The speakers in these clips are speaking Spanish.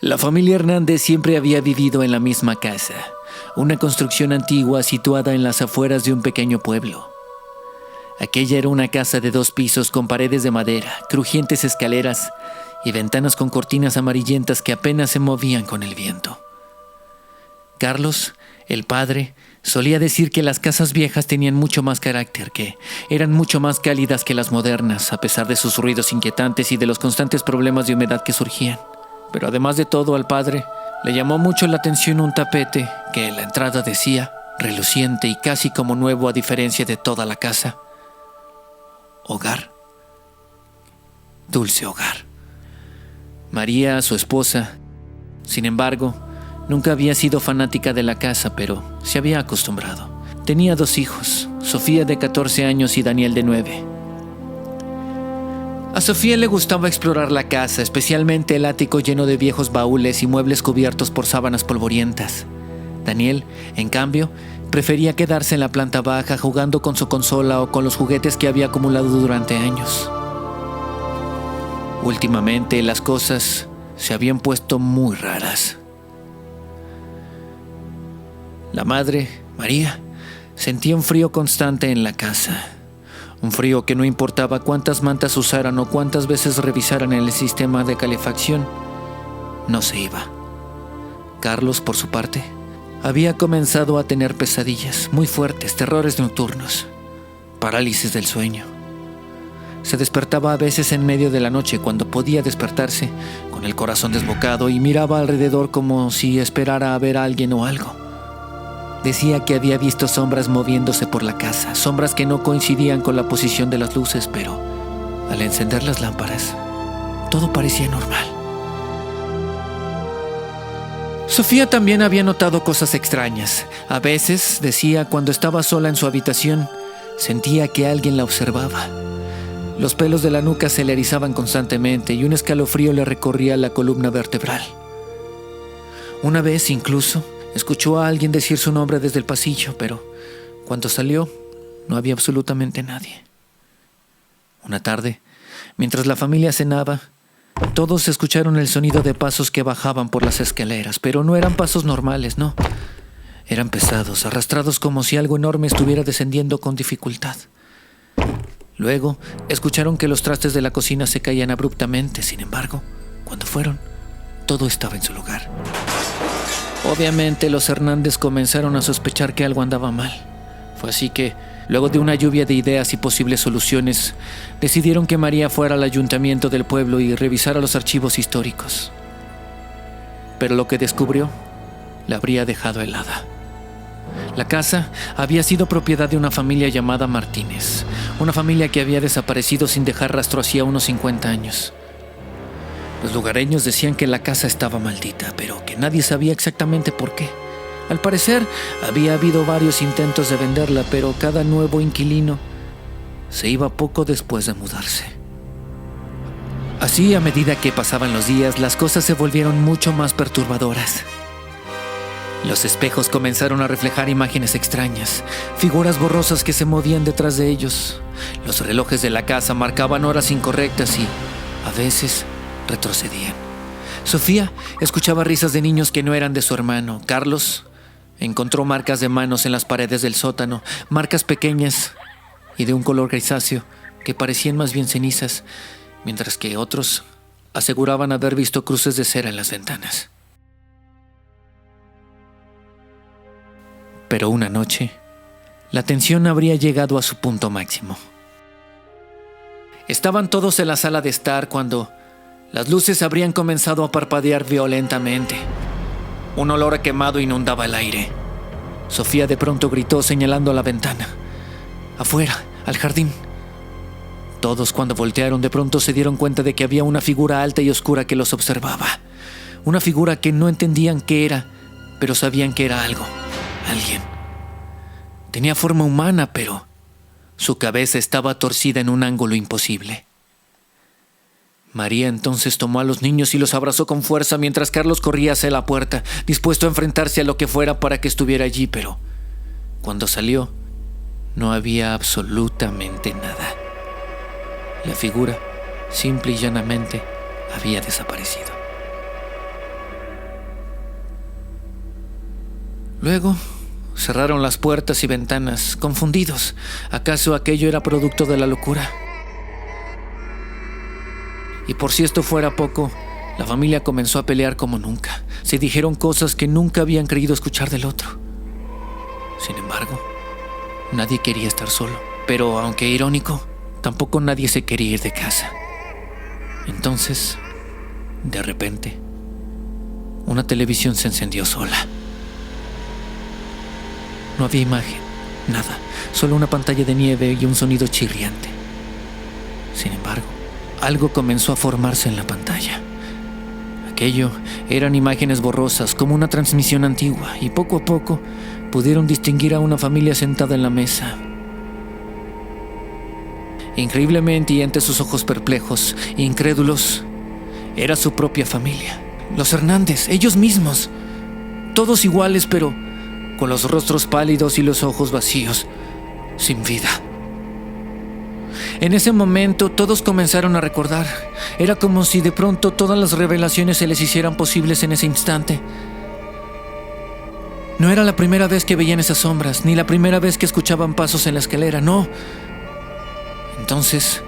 La familia Hernández siempre había vivido en la misma casa, una construcción antigua situada en las afueras de un pequeño pueblo. Aquella era una casa de 2 pisos con paredes de madera, crujientes escaleras y ventanas con cortinas amarillentas que apenas se movían con el viento. Carlos, el padre, solía decir que las casas viejas tenían mucho más carácter, que eran mucho más cálidas que las modernas, a pesar de sus ruidos inquietantes y de los constantes problemas de humedad que surgían. Pero además de todo, al padre le llamó mucho la atención un tapete que en la entrada decía, reluciente y casi como nuevo a diferencia de toda la casa: hogar. Dulce hogar. María, su esposa, sin embargo, nunca había sido fanática de la casa, pero se había acostumbrado. Tenía 2 hijos, Sofía de 14 años y Daniel de 9. A Sofía le gustaba explorar la casa, especialmente el ático lleno de viejos baúles y muebles cubiertos por sábanas polvorientas. Daniel, en cambio, prefería quedarse en la planta baja jugando con su consola o con los juguetes que había acumulado durante años. Últimamente las cosas se habían puesto muy raras. La madre, María, sentía un frío constante en la casa. Un frío que no importaba cuántas mantas usaran o cuántas veces revisaran el sistema de calefacción, no se iba. Carlos, por su parte, había comenzado a tener pesadillas muy fuertes, terrores nocturnos, parálisis del sueño. Se despertaba a veces en medio de la noche cuando podía despertarse, con el corazón desbocado, y miraba alrededor como si esperara a ver a alguien o algo. Decía que había visto sombras moviéndose por la casa, sombras que no coincidían con la posición de las luces, pero al encender las lámparas, todo parecía normal. Sofía también había notado cosas extrañas. A veces, decía, cuando estaba sola en su habitación, sentía que alguien la observaba. Los pelos de la nuca se le erizaban constantemente y un escalofrío le recorría la columna vertebral. Una vez, incluso, escuchó a alguien decir su nombre desde el pasillo, pero cuando salió, no había absolutamente nadie. Una tarde, mientras la familia cenaba, todos escucharon el sonido de pasos que bajaban por las escaleras, pero no eran pasos normales, no. Eran pesados, arrastrados como si algo enorme estuviera descendiendo con dificultad. Luego, escucharon que los trastes de la cocina se caían abruptamente. Sin embargo, cuando fueron, todo estaba en su lugar. Obviamente, los Hernández comenzaron a sospechar que algo andaba mal. Fue así que, luego de una lluvia de ideas y posibles soluciones, decidieron que María fuera al ayuntamiento del pueblo y revisara los archivos históricos. Pero lo que descubrió la habría dejado helada. La casa había sido propiedad de una familia llamada Martínez, una familia que había desaparecido sin dejar rastro hacía unos 50 años. Los lugareños decían que la casa estaba maldita, pero que nadie sabía exactamente por qué. Al parecer, había habido varios intentos de venderla, pero cada nuevo inquilino se iba poco después de mudarse. Así, a medida que pasaban los días, las cosas se volvieron mucho más perturbadoras. Los espejos comenzaron a reflejar imágenes extrañas, figuras borrosas que se movían detrás de ellos. Los relojes de la casa marcaban horas incorrectas y, a veces, retrocedían. Sofía escuchaba risas de niños que no eran de su hermano. Carlos encontró marcas de manos en las paredes del sótano, marcas pequeñas y de un color grisáceo que parecían más bien cenizas, mientras que otros aseguraban haber visto cruces de cera en las ventanas. Pero una noche, la tensión habría llegado a su punto máximo. Estaban todos en la sala de estar cuando las luces habrían comenzado a parpadear violentamente. Un olor a quemado inundaba el aire. Sofía de pronto gritó señalando a la ventana. Afuera, al jardín. Todos, cuando voltearon, de pronto se dieron cuenta de que había una figura alta y oscura que los observaba. Una figura que no entendían qué era, pero sabían que era algo, alguien. Tenía forma humana, pero su cabeza estaba torcida en un ángulo imposible. María entonces tomó a los niños y los abrazó con fuerza mientras Carlos corría hacia la puerta, dispuesto a enfrentarse a lo que fuera para que estuviera allí, pero cuando salió, no había absolutamente nada. La figura, simple y llanamente, había desaparecido. Luego cerraron las puertas y ventanas, confundidos. ¿Acaso aquello era producto de la locura? Y por si esto fuera poco, la familia comenzó a pelear como nunca. Se dijeron cosas que nunca habían creído escuchar del otro. Sin embargo, nadie quería estar solo. Pero, aunque irónico, tampoco nadie se quería ir de casa. Entonces, de repente, una televisión se encendió sola. No había imagen, nada, solo una pantalla de nieve y un sonido chirriante. Sin embargo, algo comenzó a formarse en la pantalla. Aquello eran imágenes borrosas, como una transmisión antigua, y poco a poco pudieron distinguir a una familia sentada en la mesa. Increíblemente, y ante sus ojos perplejos e incrédulos, era su propia familia. Los Hernández, ellos mismos. Todos iguales, pero con los rostros pálidos y los ojos vacíos, sin vida. En ese momento, todos comenzaron a recordar. Era como si de pronto todas las revelaciones se les hicieran posibles en ese instante. No era la primera vez que veían esas sombras, ni la primera vez que escuchaban pasos en la escalera, no. Entonces,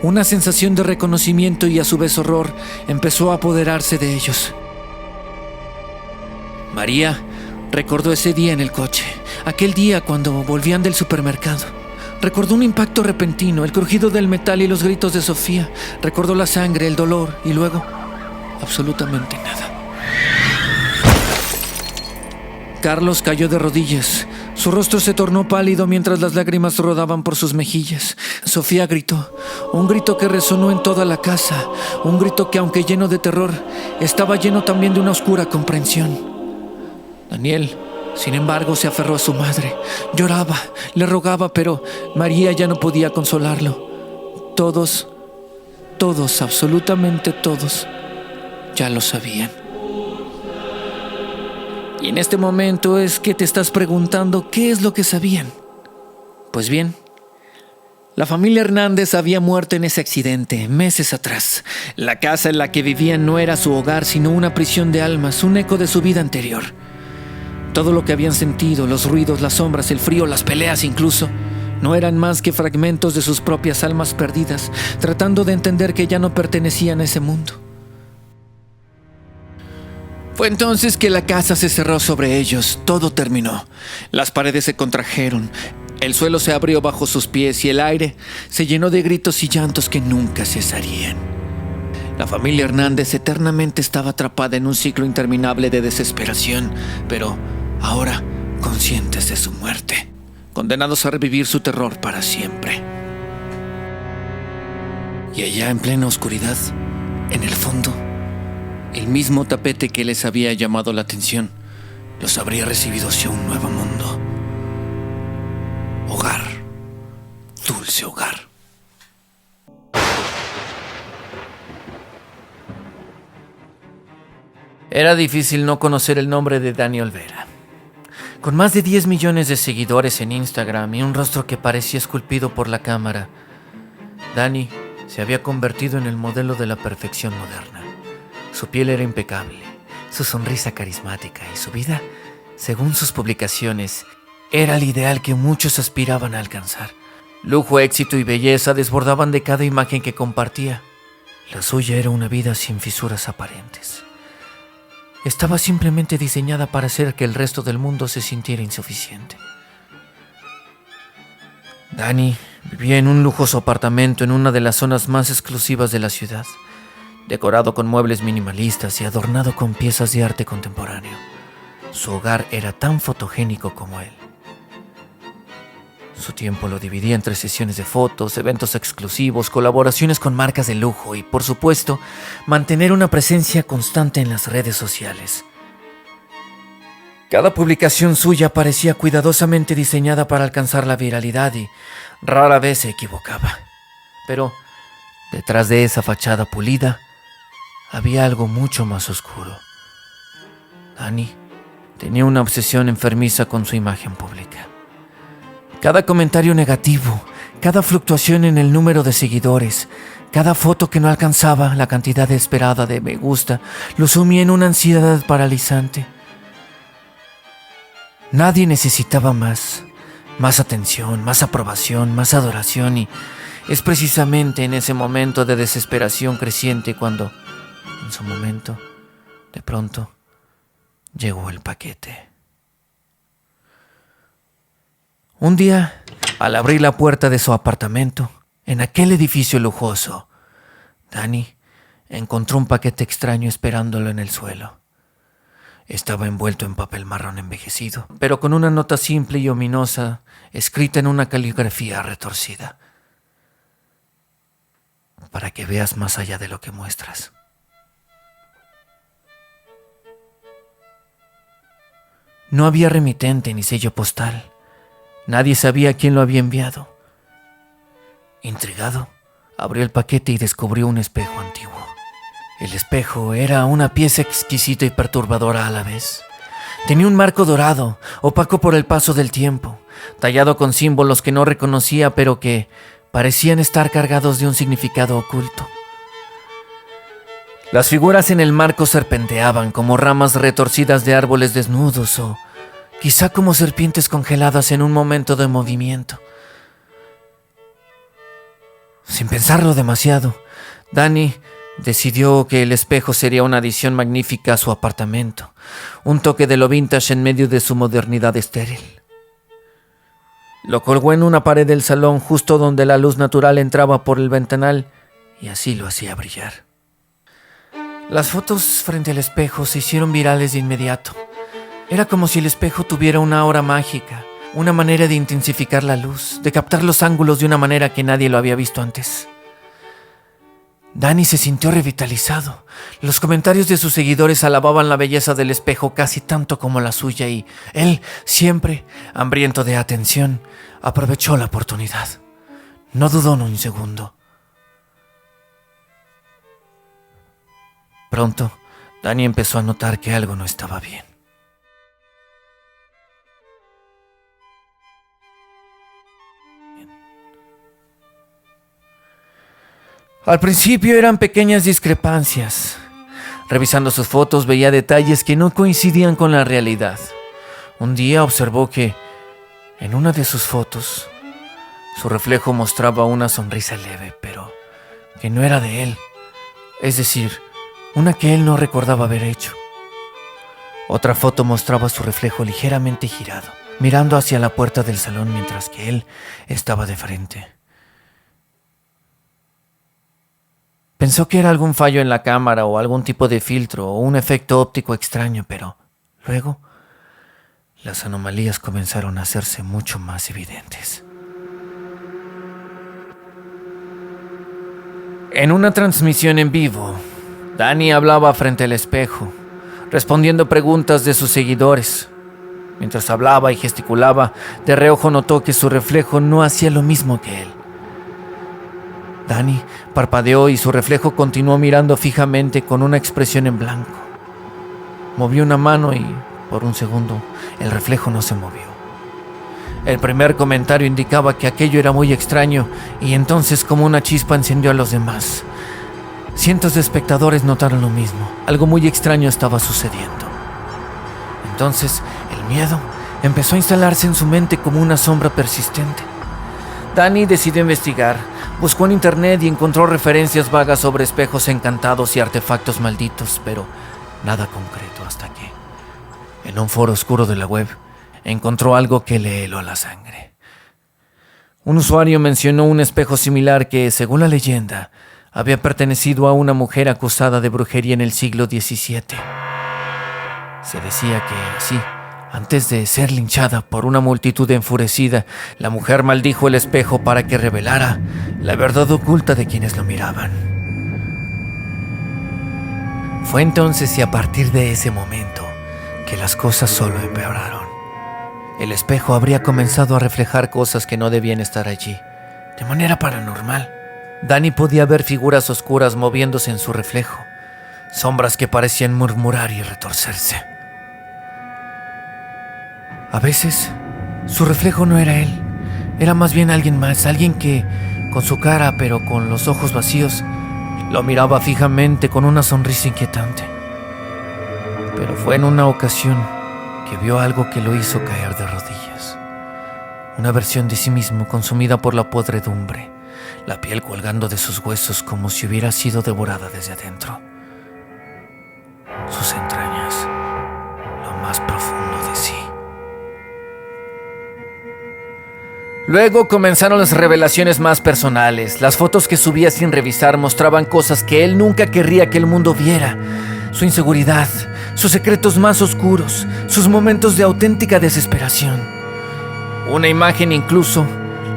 una sensación de reconocimiento y a su vez horror empezó a apoderarse de ellos. María recordó ese día en el coche, aquel día cuando volvían del supermercado. Recordó un impacto repentino, el crujido del metal y los gritos de Sofía. Recordó la sangre, el dolor y luego, absolutamente nada. Carlos cayó de rodillas. Su rostro se tornó pálido mientras las lágrimas rodaban por sus mejillas. Sofía gritó, un grito que resonó en toda la casa, un grito que, aunque lleno de terror, estaba lleno también de una oscura comprensión. Daniel, sin embargo, se aferró a su madre. Lloraba, le rogaba, pero María ya no podía consolarlo. Todos, absolutamente todos, ya lo sabían. Y en este momento es que te estás preguntando qué es lo que sabían. Pues bien, la familia Hernández había muerto en ese accidente meses atrás. La casa en la que vivían no era su hogar, sino una prisión de almas, un eco de su vida anterior. Todo lo que habían sentido, los ruidos, las sombras, el frío, las peleas incluso, no eran más que fragmentos de sus propias almas perdidas, tratando de entender que ya no pertenecían a ese mundo. Fue entonces que la casa se cerró sobre ellos, todo terminó. Las paredes se contrajeron, el suelo se abrió bajo sus pies y el aire se llenó de gritos y llantos que nunca cesarían. La familia Hernández eternamente estaba atrapada en un ciclo interminable de desesperación, pero ahora conscientes de su muerte, condenados a revivir su terror para siempre. Y allá en plena oscuridad, en el fondo, el mismo tapete que les había llamado la atención los habría recibido hacia un nuevo mundo. Hogar, dulce hogar. Era difícil no conocer el nombre de Dani Olvera. Con más de 10 millones de seguidores en Instagram y un rostro que parecía esculpido por la cámara, Dani se había convertido en el modelo de la perfección moderna. Su piel era impecable, su sonrisa carismática y su vida, según sus publicaciones, era el ideal que muchos aspiraban a alcanzar. Lujo, éxito y belleza desbordaban de cada imagen que compartía. La suya era una vida sin fisuras aparentes. Estaba simplemente diseñada para hacer que el resto del mundo se sintiera insuficiente. Dani vivía en un lujoso apartamento en una de las zonas más exclusivas de la ciudad, decorado con muebles minimalistas y adornado con piezas de arte contemporáneo. Su hogar era tan fotogénico como él. Su tiempo lo dividía entre sesiones de fotos, eventos exclusivos, colaboraciones con marcas de lujo y, por supuesto, mantener una presencia constante en las redes sociales. Cada publicación suya parecía cuidadosamente diseñada para alcanzar la viralidad y rara vez se equivocaba. Pero detrás de esa fachada pulida había algo mucho más oscuro. Dani tenía una obsesión enfermiza con su imagen pública. Cada comentario negativo, cada fluctuación en el número de seguidores, cada foto que no alcanzaba la cantidad esperada de me gusta, lo sumía en una ansiedad paralizante. Nadie necesitaba más atención, más aprobación, más adoración, y es precisamente en ese momento de desesperación creciente cuando, en su momento, de pronto, llegó el paquete. Un día, al abrir la puerta de su apartamento, en aquel edificio lujoso, Dani encontró un paquete extraño esperándolo en el suelo. Estaba envuelto en papel marrón envejecido, pero con una nota simple y ominosa escrita en una caligrafía retorcida. Para que veas más allá de lo que muestras. No había remitente ni sello postal. Nadie sabía quién lo había enviado. Intrigado, abrió el paquete y descubrió un espejo antiguo. El espejo era una pieza exquisita y perturbadora a la vez. Tenía un marco dorado, opaco por el paso del tiempo, tallado con símbolos que no reconocía, pero que parecían estar cargados de un significado oculto. Las figuras en el marco serpenteaban como ramas retorcidas de árboles desnudos o quizá como serpientes congeladas en un momento de movimiento. Sin pensarlo demasiado, Dani decidió que el espejo sería una adición magnífica a su apartamento, un toque de lo vintage en medio de su modernidad estéril. Lo colgó en una pared del salón justo donde la luz natural entraba por el ventanal y así lo hacía brillar. Las fotos frente al espejo se hicieron virales de inmediato. Era como si el espejo tuviera una aura mágica, una manera de intensificar la luz, de captar los ángulos de una manera que nadie lo había visto antes. Dani se sintió revitalizado. Los comentarios de sus seguidores alababan la belleza del espejo casi tanto como la suya y él, siempre hambriento de atención, aprovechó la oportunidad. No dudó ni un segundo. Pronto, Dani empezó a notar que algo no estaba bien. Al principio eran pequeñas discrepancias. Revisando sus fotos veía detalles que no coincidían con la realidad. Un día observó que, en una de sus fotos, su reflejo mostraba una sonrisa leve, pero que no era de él. Es decir, una que él no recordaba haber hecho. Otra foto mostraba su reflejo ligeramente girado, mirando hacia la puerta del salón mientras que él estaba de frente. Pensó que era algún fallo en la cámara o algún tipo de filtro o un efecto óptico extraño, pero luego las anomalías comenzaron a hacerse mucho más evidentes. En una transmisión en vivo, Dani hablaba frente al espejo, respondiendo preguntas de sus seguidores. Mientras hablaba y gesticulaba, de reojo notó que su reflejo no hacía lo mismo que él. Dani parpadeó y su reflejo continuó mirando fijamente con una expresión en blanco. Movió una mano y, por un segundo, el reflejo no se movió. El primer comentario indicaba que aquello era muy extraño y entonces como una chispa encendió a los demás. Cientos de espectadores notaron lo mismo. Algo muy extraño estaba sucediendo. Entonces, el miedo empezó a instalarse en su mente como una sombra persistente. Dani decidió investigar. Buscó en internet y encontró referencias vagas sobre espejos encantados y artefactos malditos, pero nada concreto hasta que, en un foro oscuro de la web, encontró algo que le heló la sangre. Un usuario mencionó un espejo similar que, según la leyenda, había pertenecido a una mujer acusada de brujería en el siglo XVII. Se decía que así, antes de ser linchada por una multitud enfurecida, la mujer maldijo el espejo para que revelara la verdad oculta de quienes lo miraban. Fue entonces y a partir de ese momento que las cosas solo empeoraron. El espejo habría comenzado a reflejar cosas que no debían estar allí, de manera paranormal. Dani podía ver figuras oscuras moviéndose en su reflejo, sombras que parecían murmurar y retorcerse. A veces, su reflejo no era él, era más bien alguien más, alguien que, con su cara pero con los ojos vacíos, lo miraba fijamente con una sonrisa inquietante. Pero fue en una ocasión que vio algo que lo hizo caer de rodillas. Una versión de sí mismo consumida por la podredumbre, la piel colgando de sus huesos como si hubiera sido devorada desde adentro. Sus entrañas, lo más profundo de sí. Luego comenzaron las revelaciones más personales. Las fotos que subía sin revisar mostraban cosas que él nunca querría que el mundo viera. Su inseguridad, sus secretos más oscuros, sus momentos de auténtica desesperación. Una imagen incluso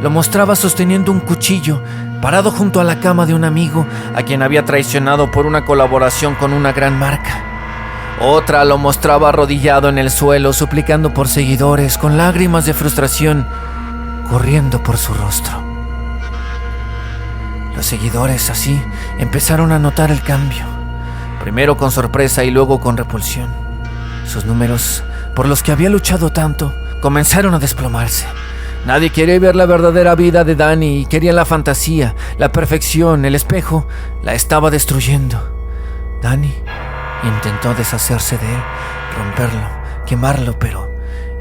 lo mostraba sosteniendo un cuchillo, parado junto a la cama de un amigo a quien había traicionado por una colaboración con una gran marca. Otra lo mostraba arrodillado en el suelo, suplicando por seguidores, con lágrimas de frustración corriendo por su rostro. Los seguidores, así, empezaron a notar el cambio, primero con sorpresa y luego con repulsión. Sus números, por los que había luchado tanto, comenzaron a desplomarse. Nadie quería ver la verdadera vida de Danny y querían la fantasía, la perfección. El espejo la estaba destruyendo. Danny intentó deshacerse de él, romperlo, quemarlo, pero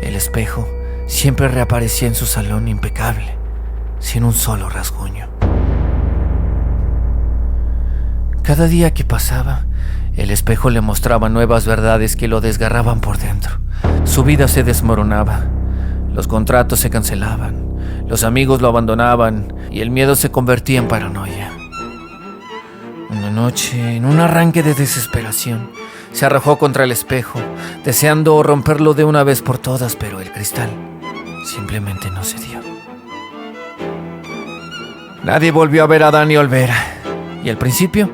el espejo siempre reaparecía en su salón impecable, sin un solo rasguño. Cada día que pasaba, el espejo le mostraba nuevas verdades que lo desgarraban por dentro. Su vida se desmoronaba, los contratos se cancelaban, los amigos lo abandonaban y el miedo se convertía en paranoia. Una noche, en un arranque de desesperación, se arrojó contra el espejo, deseando romperlo de una vez por todas, pero el cristal simplemente no se dio. Nadie volvió a ver a Danny Olvera, y al principio,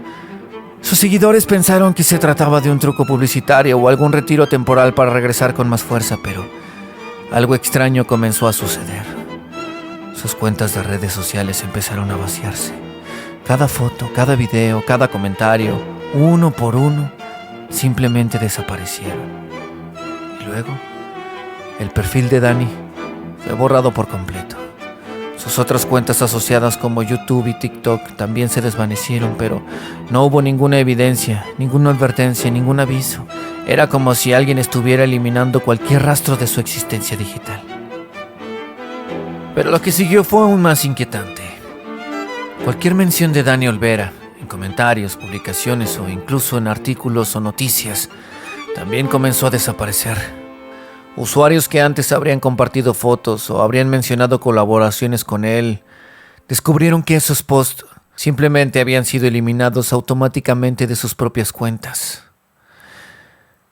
sus seguidores pensaron que se trataba de un truco publicitario o algún retiro temporal para regresar con más fuerza, pero algo extraño comenzó a suceder. Sus cuentas de redes sociales empezaron a vaciarse. Cada foto, cada video, cada comentario, uno por uno, simplemente desaparecieron. Y luego, el perfil de Danny fue borrado por completo. Sus otras cuentas asociadas como YouTube y TikTok también se desvanecieron, pero no hubo ninguna evidencia, ninguna advertencia, ningún aviso. Era como si alguien estuviera eliminando cualquier rastro de su existencia digital. Pero lo que siguió fue aún más inquietante. Cualquier mención de Danny Olvera, en comentarios, publicaciones o incluso en artículos o noticias, también comenzó a desaparecer. Usuarios que antes habrían compartido fotos o habrían mencionado colaboraciones con él, descubrieron que esos posts simplemente habían sido eliminados automáticamente de sus propias cuentas.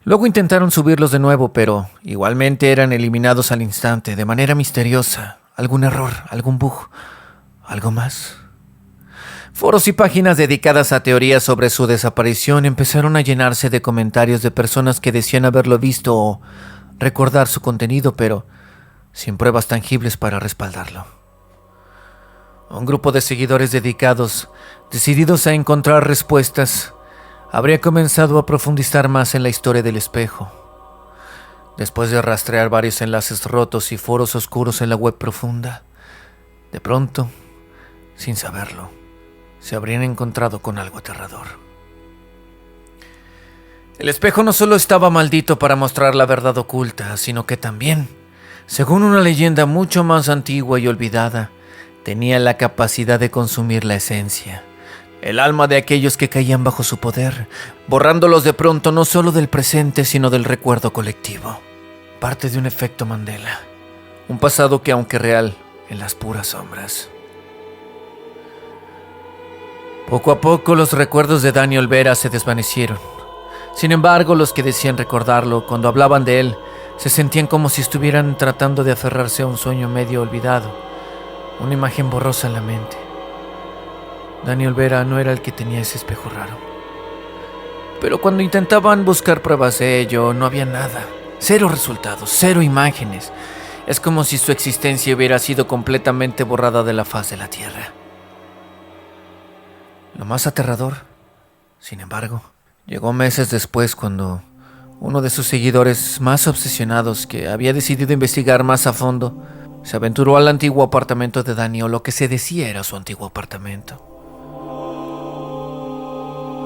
Luego intentaron subirlos de nuevo, pero igualmente eran eliminados al instante, de manera misteriosa. Algún error, algún bug, algo más. Foros y páginas dedicadas a teorías sobre su desaparición empezaron a llenarse de comentarios de personas que decían haberlo visto o recordar su contenido, pero sin pruebas tangibles para respaldarlo. Un grupo de seguidores dedicados, decididos a encontrar respuestas, habría comenzado a profundizar más en la historia del espejo. Después de rastrear varios enlaces rotos y foros oscuros en la web profunda, de pronto, sin saberlo, se habrían encontrado con algo aterrador. El espejo no solo estaba maldito para mostrar la verdad oculta, sino que también, según una leyenda mucho más antigua y olvidada, tenía la capacidad de consumir la esencia, el alma de aquellos que caían bajo su poder, borrándolos de pronto no solo del presente, sino del recuerdo colectivo. Parte de un efecto Mandela, un pasado que, aunque real, en las puras sombras. Poco a poco los recuerdos de Danny Olvera se desvanecieron. Sin embargo, los que decían recordarlo, cuando hablaban de él, se sentían como si estuvieran tratando de aferrarse a un sueño medio olvidado, una imagen borrosa en la mente. Danny Olvera no era el que tenía ese espejo raro. Pero cuando intentaban buscar pruebas de ello, no había nada. Cero resultados, cero imágenes. Es como si su existencia hubiera sido completamente borrada de la faz de la tierra. Lo más aterrador, sin embargo, llegó meses después, cuando uno de sus seguidores más obsesionados, que había decidido investigar más a fondo, se aventuró al antiguo apartamento de Danny, o lo que se decía era su antiguo apartamento.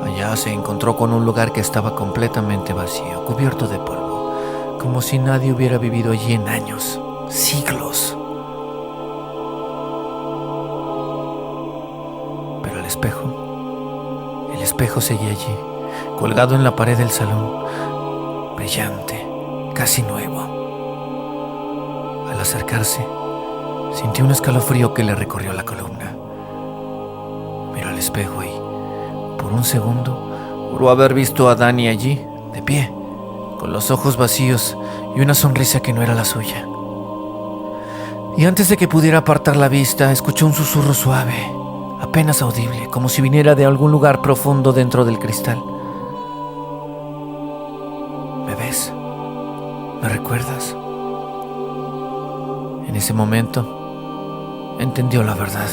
Allá se encontró con un lugar que estaba completamente vacío, cubierto de polvo, como si nadie hubiera vivido allí en años, siglos. Pero el espejo seguía allí, colgado en la pared del salón, brillante, casi nuevo. Al acercarse, sintió un escalofrío que le recorrió la columna. Miró al espejo y, por un segundo, juró haber visto a Dani allí, de pie, con los ojos vacíos y una sonrisa que no era la suya. Y antes de que pudiera apartar la vista, escuchó un susurro suave, apenas audible, como si viniera de algún lugar profundo dentro del cristal. ¿Me ves? ¿Me recuerdas? En ese momento, entendió la verdad.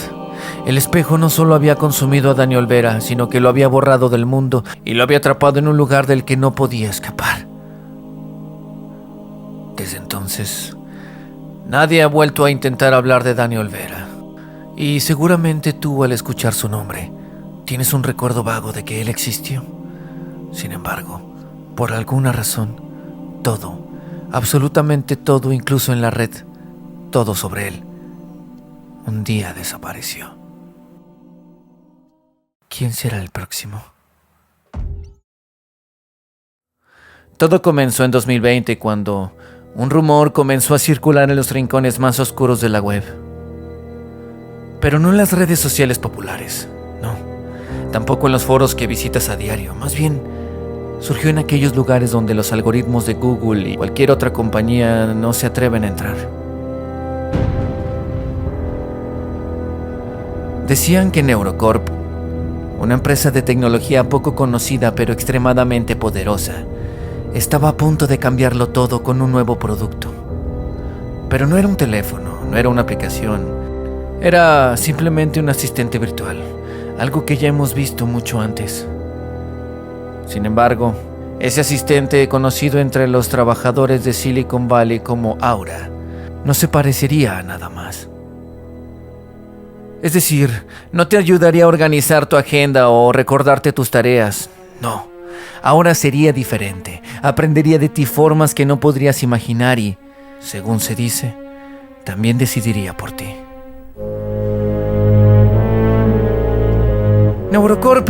El espejo no solo había consumido a Dani Olvera, sino que lo había borrado del mundo y lo había atrapado en un lugar del que no podía escapar. Desde entonces, nadie ha vuelto a intentar hablar de Dani Olvera. Y seguramente tú, al escuchar su nombre, tienes un recuerdo vago de que él existió. Sin embargo, por alguna razón, todo, absolutamente todo, incluso en la red, todo sobre él, un día desapareció. ¿Quién será el próximo? Todo comenzó en 2020 cuando un rumor comenzó a circular en los rincones más oscuros de la web. Pero no en las redes sociales populares, no. Tampoco en los foros que visitas a diario. Más bien, surgió en aquellos lugares donde los algoritmos de Google y cualquier otra compañía no se atreven a entrar. Decían que Neurocorp, una empresa de tecnología poco conocida pero extremadamente poderosa, estaba a punto de cambiarlo todo con un nuevo producto. Pero no era un teléfono, no era una aplicación, era simplemente un asistente virtual, algo que ya hemos visto mucho antes. Sin embargo, ese asistente, conocido entre los trabajadores de Silicon Valley como Aura, no se parecería a nada más. Es decir, no te ayudaría a organizar tu agenda o recordarte tus tareas. No, ahora sería diferente. Aprendería de ti formas que no podrías imaginar y, según se dice, también decidiría por ti. Neurocorp,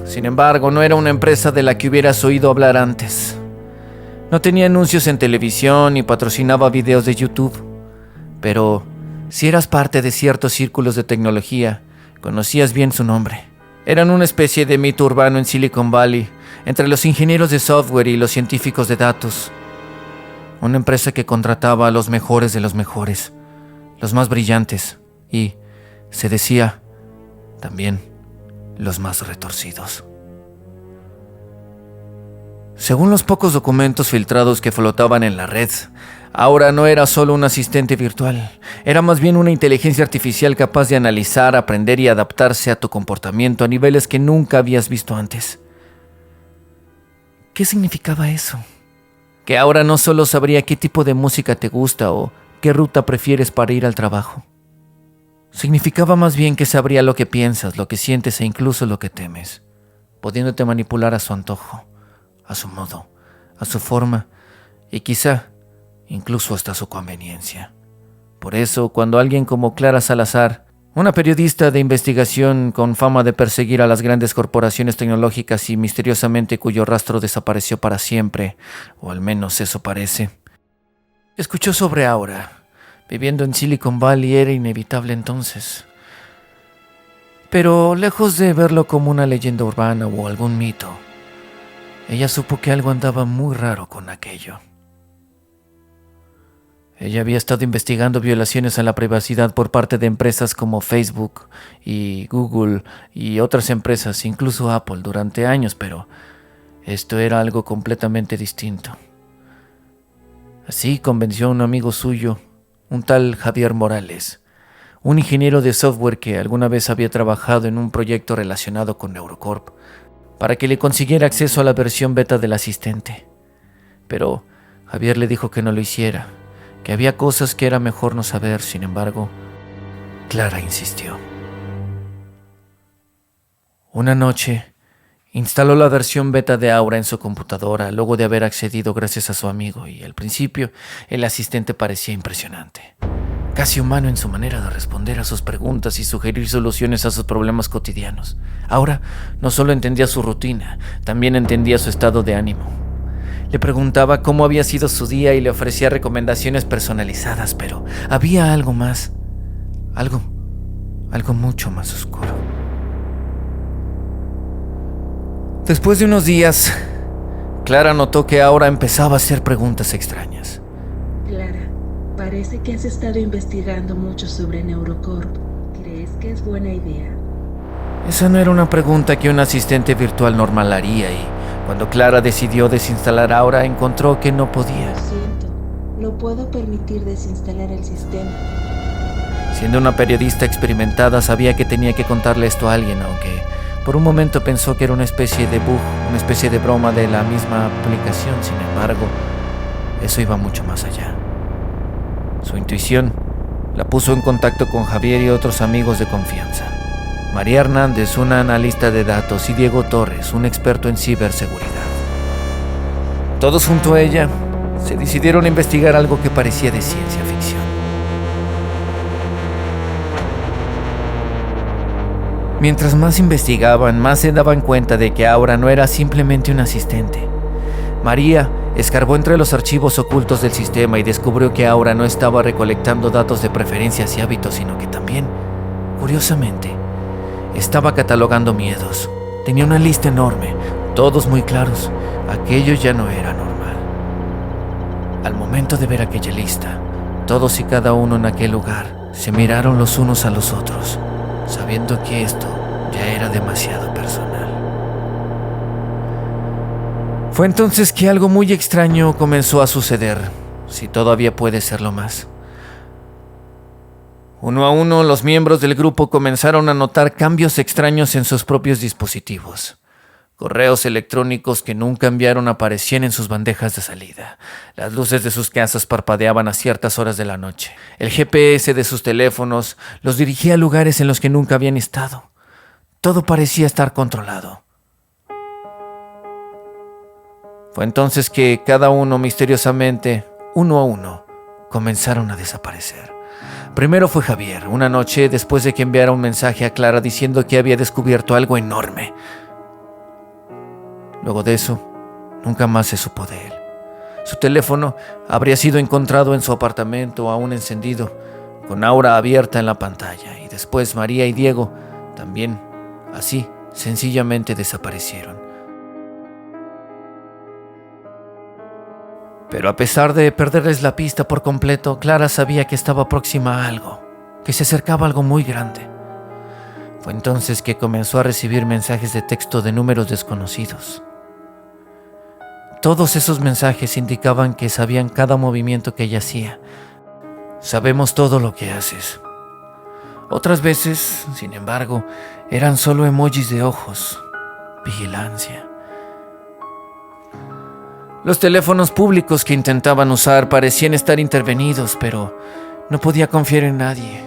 sin embargo, no era una empresa de la que hubieras oído hablar antes. No tenía anuncios en televisión ni patrocinaba videos de YouTube, pero si eras parte de ciertos círculos de tecnología, conocías bien su nombre. Eran una especie de mito urbano en Silicon Valley, entre los ingenieros de software y los científicos de datos. Una empresa que contrataba a los mejores de los mejores, los más brillantes y, se decía, también los más retorcidos. Según los pocos documentos filtrados que flotaban en la red, Aura no era solo un asistente virtual, era más bien una inteligencia artificial capaz de analizar, aprender y adaptarse a tu comportamiento a niveles que nunca habías visto antes. ¿Qué significaba eso? Que Aura no solo sabría qué tipo de música te gusta o qué ruta prefieres para ir al trabajo. Significaba más bien que sabría lo que piensas, lo que sientes e incluso lo que temes, pudiéndote manipular a su antojo, a su modo, a su forma y quizá incluso hasta su conveniencia. Por eso, cuando alguien como Clara Salazar, una periodista de investigación con fama de perseguir a las grandes corporaciones tecnológicas y misteriosamente cuyo rastro desapareció para siempre, o al menos eso parece, escuchó sobre Aura, viviendo en Silicon Valley era inevitable entonces. Pero lejos de verlo como una leyenda urbana o algún mito, ella supo que algo andaba muy raro con aquello. Ella había estado investigando violaciones a la privacidad por parte de empresas como Facebook y Google y otras empresas, incluso Apple, durante años, pero esto era algo completamente distinto. Así convenció a un amigo suyo, un tal Javier Morales, un ingeniero de software que alguna vez había trabajado en un proyecto relacionado con Neurocorp, para que le consiguiera acceso a la versión beta del asistente. Pero Javier le dijo que no lo hiciera, que había cosas que era mejor no saber. Sin embargo, Clara insistió. Una noche, Instaló la versión beta de Aura en su computadora luego de haber accedido gracias a su amigo y al principio el asistente parecía impresionante. Casi humano en su manera de responder a sus preguntas y sugerir soluciones a sus problemas cotidianos. Aura no solo entendía su rutina, también entendía su estado de ánimo. Le preguntaba cómo había sido su día y le ofrecía recomendaciones personalizadas, pero había algo más, algo mucho más oscuro. Después de unos días, Clara notó que Aura empezaba a hacer preguntas extrañas. Clara, parece que has estado investigando mucho sobre Neurocorp. ¿Crees que es buena idea? Esa no era una pregunta que un asistente virtual normal haría y cuando Clara decidió desinstalar Aura encontró que no podía. Lo siento, no puedo permitir desinstalar el sistema. Siendo una periodista experimentada sabía que tenía que contarle esto a alguien, aunque por un momento pensó que era una especie de bug, una especie de broma de la misma aplicación. Sin embargo, eso iba mucho más allá. Su intuición la puso en contacto con Javier y otros amigos de confianza. María Hernández, una analista de datos, y Diego Torres, un experto en ciberseguridad. Todos junto a ella se decidieron a investigar algo que parecía de ciencia ficción. Mientras más investigaban, más se daban cuenta de que Aura no era simplemente un asistente. María escarbó entre los archivos ocultos del sistema y descubrió que Aura no estaba recolectando datos de preferencias y hábitos, sino que también, curiosamente, estaba catalogando miedos. Tenía una lista enorme, todos muy claros. Aquello ya no era normal. Al momento de ver aquella lista, todos y cada uno en aquel lugar se miraron los unos a los otros, sabiendo que esto ya era demasiado personal. Fue entonces que algo muy extraño comenzó a suceder, si todavía puede serlo más. Uno a uno, los miembros del grupo comenzaron a notar cambios extraños en sus propios dispositivos. Correos electrónicos que nunca enviaron aparecían en sus bandejas de salida. Las luces de sus casas parpadeaban a ciertas horas de la noche. El GPS de sus teléfonos los dirigía a lugares en los que nunca habían estado. Todo parecía estar controlado. Fue entonces que cada uno misteriosamente, uno a uno, comenzaron a desaparecer. Primero fue Javier, una noche después de que enviara un mensaje a Clara diciendo que había descubierto algo enorme. Luego de eso, nunca más se supo de él. Su teléfono habría sido encontrado en su apartamento aún encendido, con Aura abierta en la pantalla, y después María y Diego también, así, sencillamente desaparecieron. Pero a pesar de perderles la pista por completo, Clara sabía que estaba próxima a algo, que se acercaba a algo muy grande. Fue entonces que comenzó a recibir mensajes de texto de números desconocidos. Todos esos mensajes indicaban que sabían cada movimiento que ella hacía. Sabemos todo lo que haces. Otras veces, sin embargo, eran solo emojis de ojos. Vigilancia. Los teléfonos públicos que intentaban usar parecían estar intervenidos, pero no podía confiar en nadie.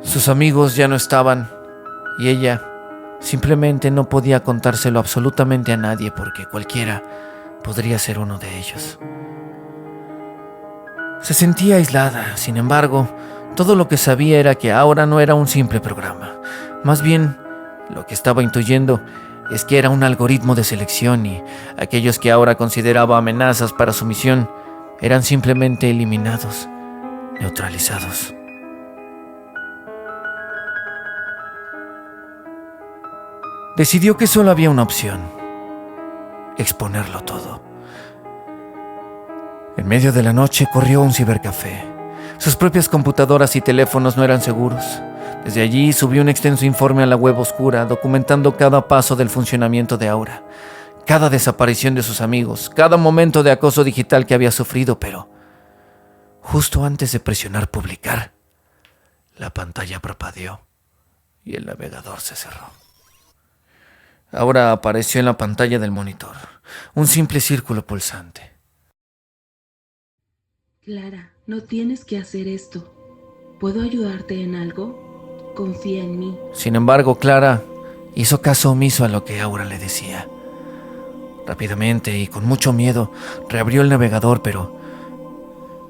Sus amigos ya no estaban y ella simplemente no podía contárselo absolutamente a nadie porque cualquiera podría ser uno de ellos. Se sentía aislada, sin embargo, todo lo que sabía era que Aura no era un simple programa. Más bien, lo que estaba intuyendo es que era un algoritmo de selección y aquellos que Aura consideraba amenazas para su misión eran simplemente eliminados, neutralizados. Decidió que solo había una opción: exponerlo todo. En medio de la noche corrió a un cibercafé. Sus propias computadoras y teléfonos no eran seguros. Desde allí subió un extenso informe a la web oscura, documentando cada paso del funcionamiento de Aura, cada desaparición de sus amigos, cada momento de acoso digital que había sufrido, pero justo antes de presionar publicar, la pantalla parpadeó y el navegador se cerró. Ahora apareció en la pantalla del monitor un simple círculo pulsante. Clara, no tienes que hacer esto. ¿Puedo ayudarte en algo? Confía en mí. Sin embargo, Clara Hizo caso omiso a lo que Aura le decía. Rápidamente y con mucho miedo reabrió el navegador, pero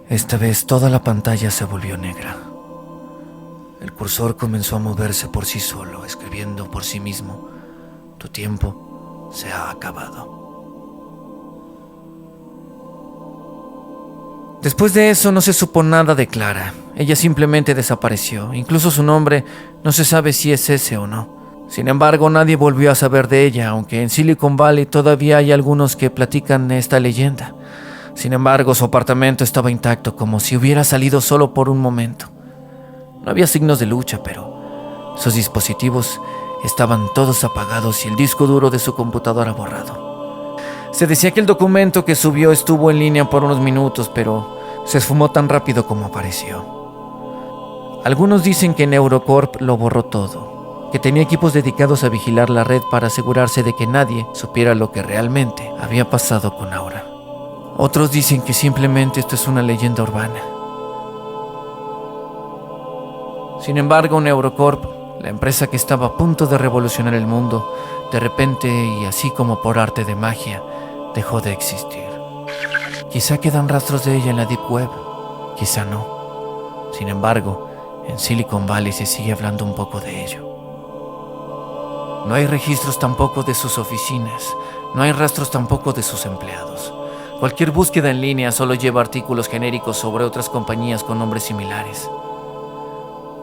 esta vez toda la pantalla se volvió negra. El cursor comenzó a moverse por sí solo, escribiendo por sí mismo: tu tiempo se ha acabado. Después de eso no se supo nada de Clara. Ella simplemente desapareció. Incluso su nombre no se sabe si es ese o no. Sin embargo, nadie volvió a saber de ella, aunque en Silicon Valley todavía hay algunos que platican esta leyenda. Sin embargo, su apartamento estaba intacto, como si hubiera salido solo por un momento. No había signos de lucha, pero sus dispositivos estaban todos apagados y el disco duro de su computadora borrado. Se decía que el documento que subió estuvo en línea por unos minutos, pero se esfumó tan rápido como apareció. Algunos dicen que Neurocorp lo borró todo, que tenía equipos dedicados a vigilar la red para asegurarse de que nadie supiera lo que realmente había pasado con Aura. Otros dicen que simplemente esto es una leyenda urbana. Sin embargo, Neurocorp, la empresa que estaba a punto de revolucionar el mundo, de repente y así como por arte de magia, dejó de existir. Quizá quedan rastros de ella en la Deep Web, quizá no. Sin embargo, en Silicon Valley se sigue hablando un poco de ello. No hay registros tampoco de sus oficinas, no hay rastros tampoco de sus empleados. Cualquier búsqueda en línea solo lleva artículos genéricos sobre otras compañías con nombres similares.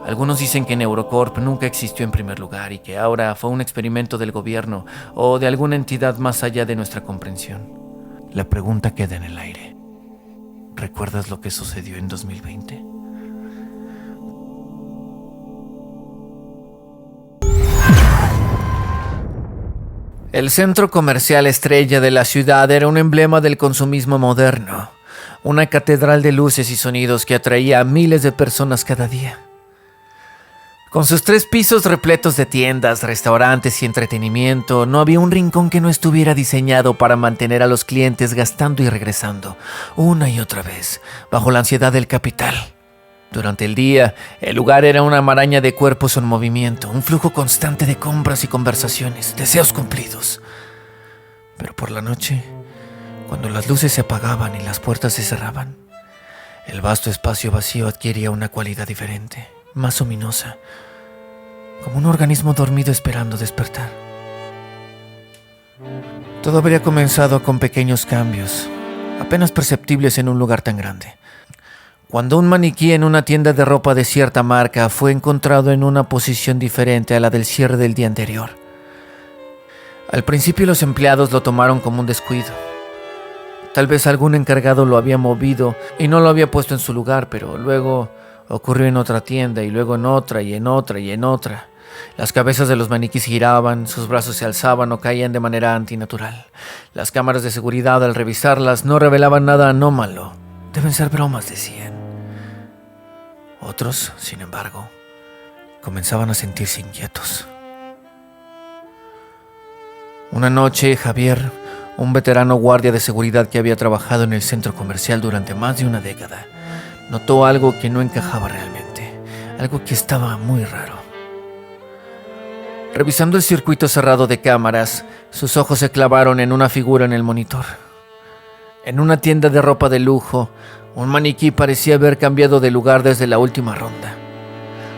Algunos dicen que Neurocorp nunca existió en primer lugar y que Aura fue un experimento del gobierno o de alguna entidad más allá de nuestra comprensión. La pregunta queda en el aire. ¿Recuerdas lo que sucedió en 2020? El centro comercial estrella de la ciudad era un emblema del consumismo moderno, una catedral de luces y sonidos que atraía a miles de personas cada día. Con sus 3 pisos repletos de tiendas, restaurantes y entretenimiento, no había un rincón que no estuviera diseñado para mantener a los clientes gastando y regresando, una y otra vez, bajo la ansiedad del capital. Durante el día, el lugar era una maraña de cuerpos en movimiento, un flujo constante de compras y conversaciones, deseos cumplidos. Pero por la noche, cuando las luces se apagaban y las puertas se cerraban, el vasto espacio vacío adquiría una cualidad diferente, más ominosa, como un organismo dormido esperando despertar. Todo habría comenzado con pequeños cambios, apenas perceptibles en un lugar tan grande. Cuando un maniquí en una tienda de ropa de cierta marca fue encontrado en una posición diferente a la del cierre del día anterior. Al principio los empleados lo tomaron como un descuido. Tal vez algún encargado lo había movido y no lo había puesto en su lugar, pero luego ocurrió en otra tienda y luego en otra y en otra y en otra. Las cabezas de los maniquís giraban, sus brazos se alzaban o caían de manera antinatural. Las cámaras de seguridad, al revisarlas, no revelaban nada anómalo. Deben ser bromas, decían. Otros, sin embargo, comenzaban a sentirse inquietos. Una noche, Javier, un veterano guardia de seguridad que había trabajado en el centro comercial durante más de una década, notó algo que no encajaba realmente, algo que estaba muy raro. Revisando el circuito cerrado de cámaras, sus ojos se clavaron en una figura en el monitor. En una tienda de ropa de lujo, un maniquí parecía haber cambiado de lugar desde la última ronda.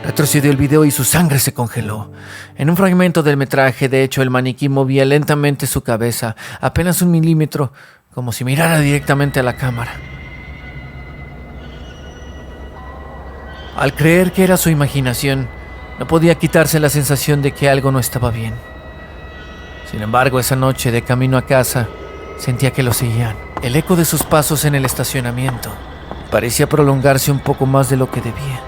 Retrocedió el video y su sangre se congeló. En un fragmento del metraje, de hecho, el maniquí movía lentamente su cabeza, apenas 1 milímetro, como si mirara directamente a la cámara. Al creer que era su imaginación, no podía quitarse la sensación de que algo no estaba bien. Sin embargo, esa noche, de camino a casa, sentía que lo seguían. El eco de sus pasos en el estacionamiento parecía prolongarse un poco más de lo que debía.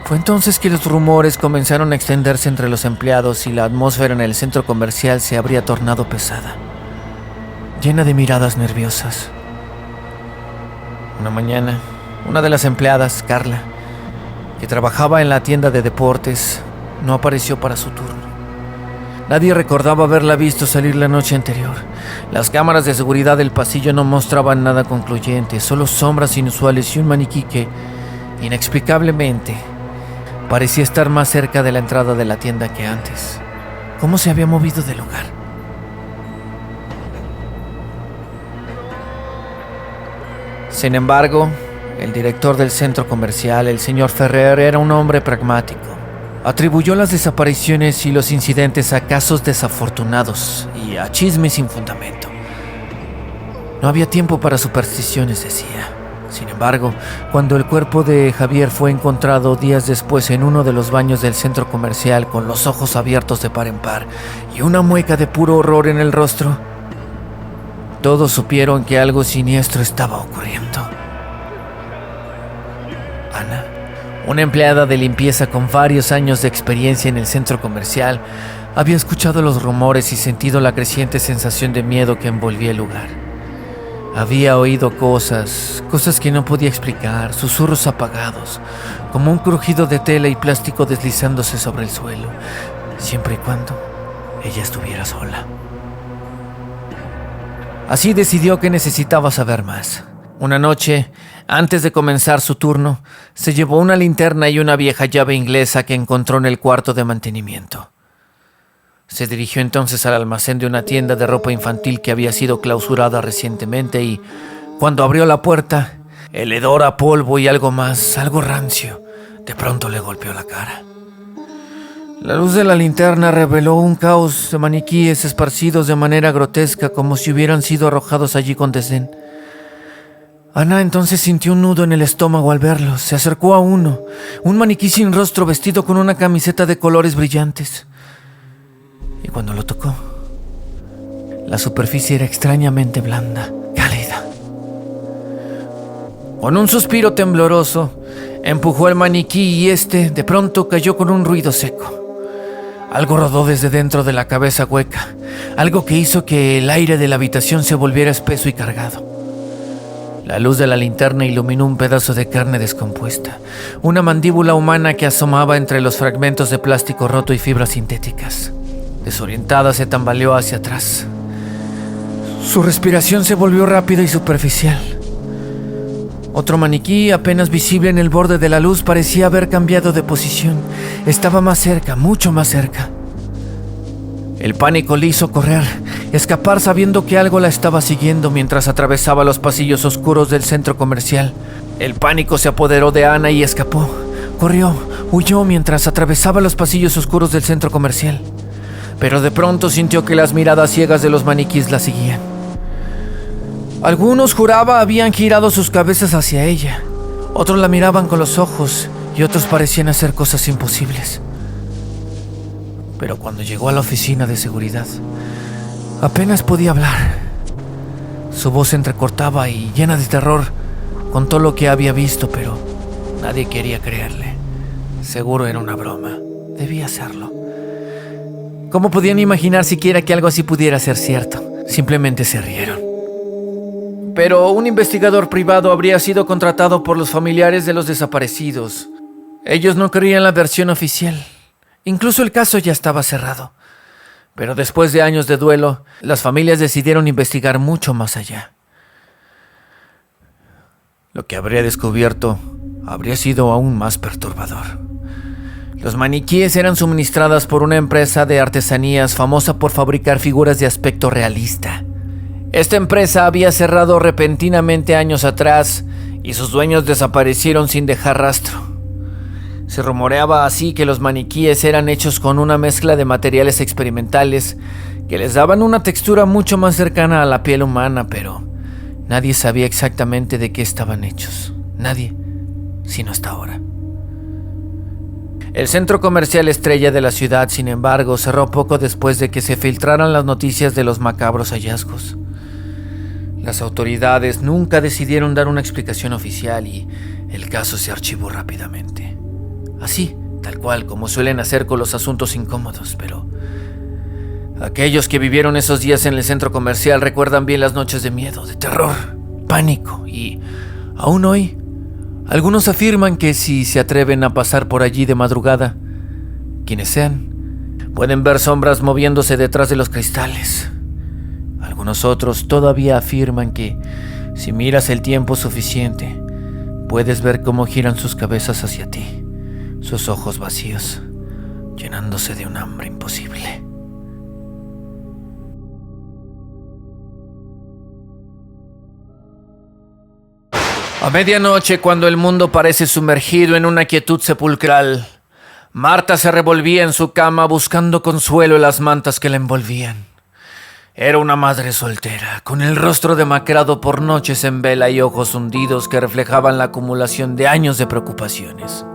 Fue entonces que los rumores comenzaron a extenderse entre los empleados y la atmósfera en el centro comercial se habría tornado pesada, llena de miradas nerviosas. Una mañana, una de las empleadas, Carla, que trabajaba en la tienda de deportes, no apareció para su turno. Nadie recordaba haberla visto salir la noche anterior. Las cámaras de seguridad del pasillo no mostraban nada concluyente, solo sombras inusuales y un maniquí que, inexplicablemente, parecía estar más cerca de la entrada de la tienda que antes. cómo se había movido del lugar. Sin embargo, el director del centro comercial, el señor Ferrer, era un hombre pragmático. Atribuyó las desapariciones y los incidentes a casos desafortunados y a chismes sin fundamento. No había tiempo para supersticiones, decía. Sin embargo, cuando el cuerpo de Javier fue encontrado días después en uno de los baños del centro comercial con los ojos abiertos de par en par y una mueca de puro horror en el rostro, todos supieron que algo siniestro estaba ocurriendo. Ana, una empleada de limpieza con varios años de experiencia en el centro comercial, había escuchado los rumores y sentido la creciente sensación de miedo que envolvía el lugar. Había oído cosas que no podía explicar, susurros apagados, como un crujido de tela y plástico deslizándose sobre el suelo, siempre y cuando ella estuviera sola. Así decidió que necesitaba saber más. Una noche, antes de comenzar su turno, se llevó una linterna y una vieja llave inglesa que encontró en el cuarto de mantenimiento. Se dirigió entonces al almacén de una tienda de ropa infantil que había sido clausurada recientemente y, cuando abrió la puerta, el hedor a polvo y algo más, algo rancio, de pronto le golpeó la cara. La luz de la linterna reveló un caos de maniquíes esparcidos de manera grotesca, como si hubieran sido arrojados allí con desdén. Ana entonces sintió un nudo en el estómago al verlos. Se acercó a uno, un maniquí sin rostro vestido con una camiseta de colores brillantes. Y cuando lo tocó, la superficie era extrañamente blanda, cálida. Con un suspiro tembloroso, empujó el maniquí y de pronto cayó con un ruido seco. Algo rodó desde dentro de la cabeza hueca, algo que hizo que el aire de la habitación se volviera espeso y cargado. La luz de la linterna iluminó un pedazo de carne descompuesta, una mandíbula humana que asomaba entre los fragmentos de plástico roto y fibras sintéticas. Desorientada, se tambaleó hacia atrás. Su respiración se volvió rápida y superficial. Otro maniquí, apenas visible en el borde de la luz, parecía haber cambiado de posición. Estaba más cerca, mucho más cerca. El pánico le hizo correr, escapar sabiendo que algo la estaba siguiendo mientras atravesaba los pasillos oscuros del centro comercial. El pánico se apoderó de Ana y escapó. Corrió, huyó mientras atravesaba los pasillos oscuros del centro comercial. Pero de pronto sintió que las miradas ciegas de los maniquíes la seguían. Algunos, juraba, habían girado sus cabezas hacia ella. Otros la miraban con los ojos y otros parecían hacer cosas imposibles. Pero cuando llegó a la oficina de seguridad, apenas podía hablar. Su voz se entrecortaba y, llena de terror, contó lo que había visto, pero nadie quería creerle. Seguro era una broma. Debía serlo. ¿Cómo podían imaginar siquiera que algo así pudiera ser cierto? Simplemente se rieron. Pero un investigador privado habría sido contratado por los familiares de los desaparecidos. Ellos no creían la versión oficial. Incluso el caso ya estaba cerrado. Pero después de años de duelo, las familias decidieron investigar mucho más allá. Lo que habría descubierto habría sido aún más perturbador. Los maniquíes eran suministradas por una empresa de artesanías famosa por fabricar figuras de aspecto realista. Esta empresa había cerrado repentinamente años atrás y sus dueños desaparecieron sin dejar rastro. Se rumoreaba así que los maniquíes eran hechos con una mezcla de materiales experimentales que les daban una textura mucho más cercana a la piel humana, pero nadie sabía exactamente de qué estaban hechos. Nadie, sino hasta ahora. El centro comercial estrella de la ciudad, sin embargo, cerró poco después de que se filtraran las noticias de los macabros hallazgos. Las autoridades nunca decidieron dar una explicación oficial y el caso se archivó rápidamente. Así, tal cual, como suelen hacer con los asuntos incómodos, pero aquellos que vivieron esos días en el centro comercial recuerdan bien las noches de miedo, de terror, pánico y, aún hoy, algunos afirman que si se atreven a pasar por allí de madrugada, quienes sean, pueden ver sombras moviéndose detrás de los cristales. Algunos otros todavía afirman que, si miras el tiempo suficiente, puedes ver cómo giran sus cabezas hacia ti, sus ojos vacíos, llenándose de un hambre imposible. A medianoche, cuando el mundo parece sumergido en una quietud sepulcral, Marta se revolvía en su cama buscando consuelo en las mantas que la envolvían. Era una madre soltera, con el rostro demacrado por noches en vela y ojos hundidos que reflejaban la acumulación de años de preocupaciones.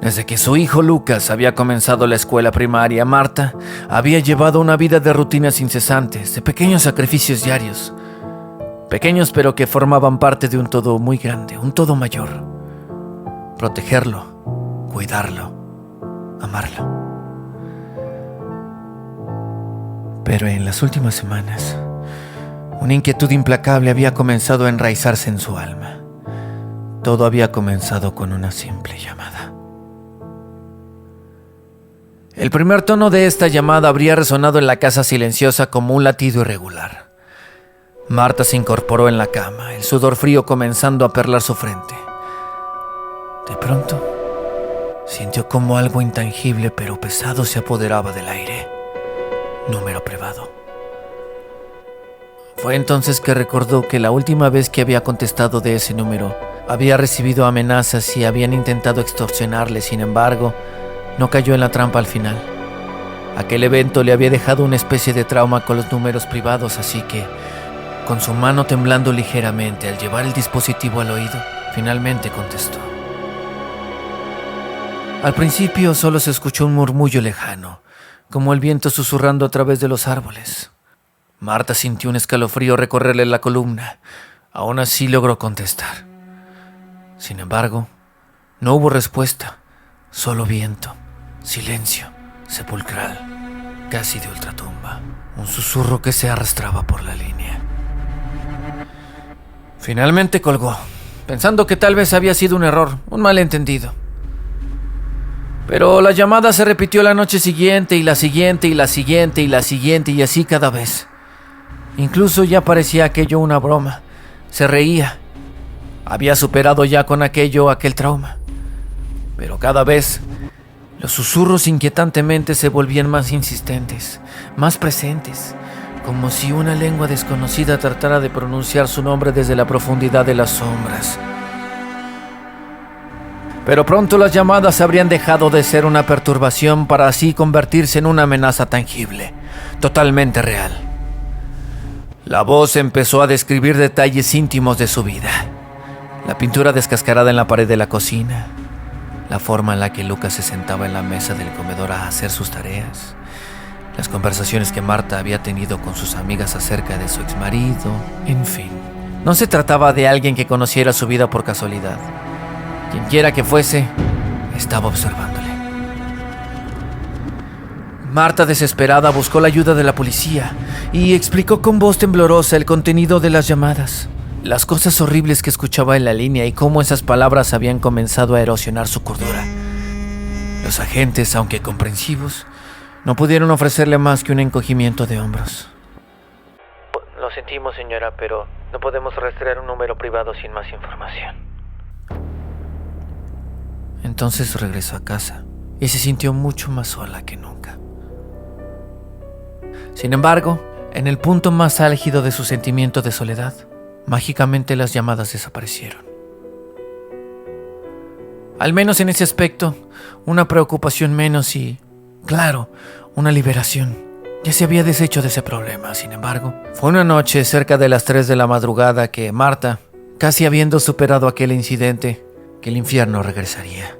Desde que su hijo Lucas había comenzado la escuela primaria, Marta había llevado una vida de rutinas incesantes, de pequeños sacrificios diarios. Pequeños pero que formaban parte de un todo muy grande, un todo mayor. Protegerlo, cuidarlo, amarlo. Pero en las últimas semanas, una inquietud implacable había comenzado a enraizarse en su alma. Todo había comenzado con una simple llamada. El primer tono de esta llamada habría resonado en la casa silenciosa como un latido irregular. Marta se incorporó en la cama, el sudor frío comenzando a perlar su frente. De pronto, sintió como algo intangible pero pesado se apoderaba del aire. Número privado. Fue entonces que recordó que la última vez que había contestado de ese número, había recibido amenazas y habían intentado extorsionarle. Sin embargo, no cayó en la trampa al final. Aquel evento le había dejado una especie de trauma con los números privados, así que, con su mano temblando ligeramente al llevar el dispositivo al oído, finalmente contestó. Al principio solo se escuchó un murmullo lejano, como el viento susurrando a través de los árboles. Marta sintió un escalofrío recorrerle la columna. Aún así logró contestar. Sin embargo, no hubo respuesta, solo viento, silencio, sepulcral, casi de ultratumba. Un susurro que se arrastraba por la línea. Finalmente colgó, pensando que tal vez había sido un error, un malentendido. Pero la llamada se repitió la noche siguiente y la siguiente y la siguiente y la siguiente y así cada vez. Incluso ya parecía aquello una broma. Se reía. Había superado ya con aquel trauma. Pero cada vez los susurros inquietantemente se volvían más insistentes, más presentes, como si una lengua desconocida tratara de pronunciar su nombre desde la profundidad de las sombras. Pero pronto las llamadas habrían dejado de ser una perturbación para así convertirse en una amenaza tangible, totalmente real. La voz empezó a describir detalles íntimos de su vida. La pintura descascarada en la pared de la cocina, la forma en la que Lucas se sentaba en la mesa del comedor a hacer sus tareas, las conversaciones que Marta había tenido con sus amigas acerca de su exmarido, en fin. No se trataba de alguien que conociera su vida por casualidad. Quienquiera que fuese, estaba observándole. Marta, desesperada, buscó la ayuda de la policía y explicó con voz temblorosa el contenido de las llamadas, las cosas horribles que escuchaba en la línea y cómo esas palabras habían comenzado a erosionar su cordura. Los agentes, aunque comprensivos, no pudieron ofrecerle más que un encogimiento de hombros. Lo sentimos, señora, pero no podemos rastrear un número privado sin más información. Entonces regresó a casa y se sintió mucho más sola que nunca. Sin embargo, en el punto más álgido de su sentimiento de soledad, mágicamente las llamadas desaparecieron. Al menos en ese aspecto, una preocupación menos y, claro, una liberación. Ya se había deshecho de ese problema. Sin embargo, fue una noche cerca de las 3 de la madrugada que Marta, casi habiendo superado aquel incidente, que el infierno regresaría.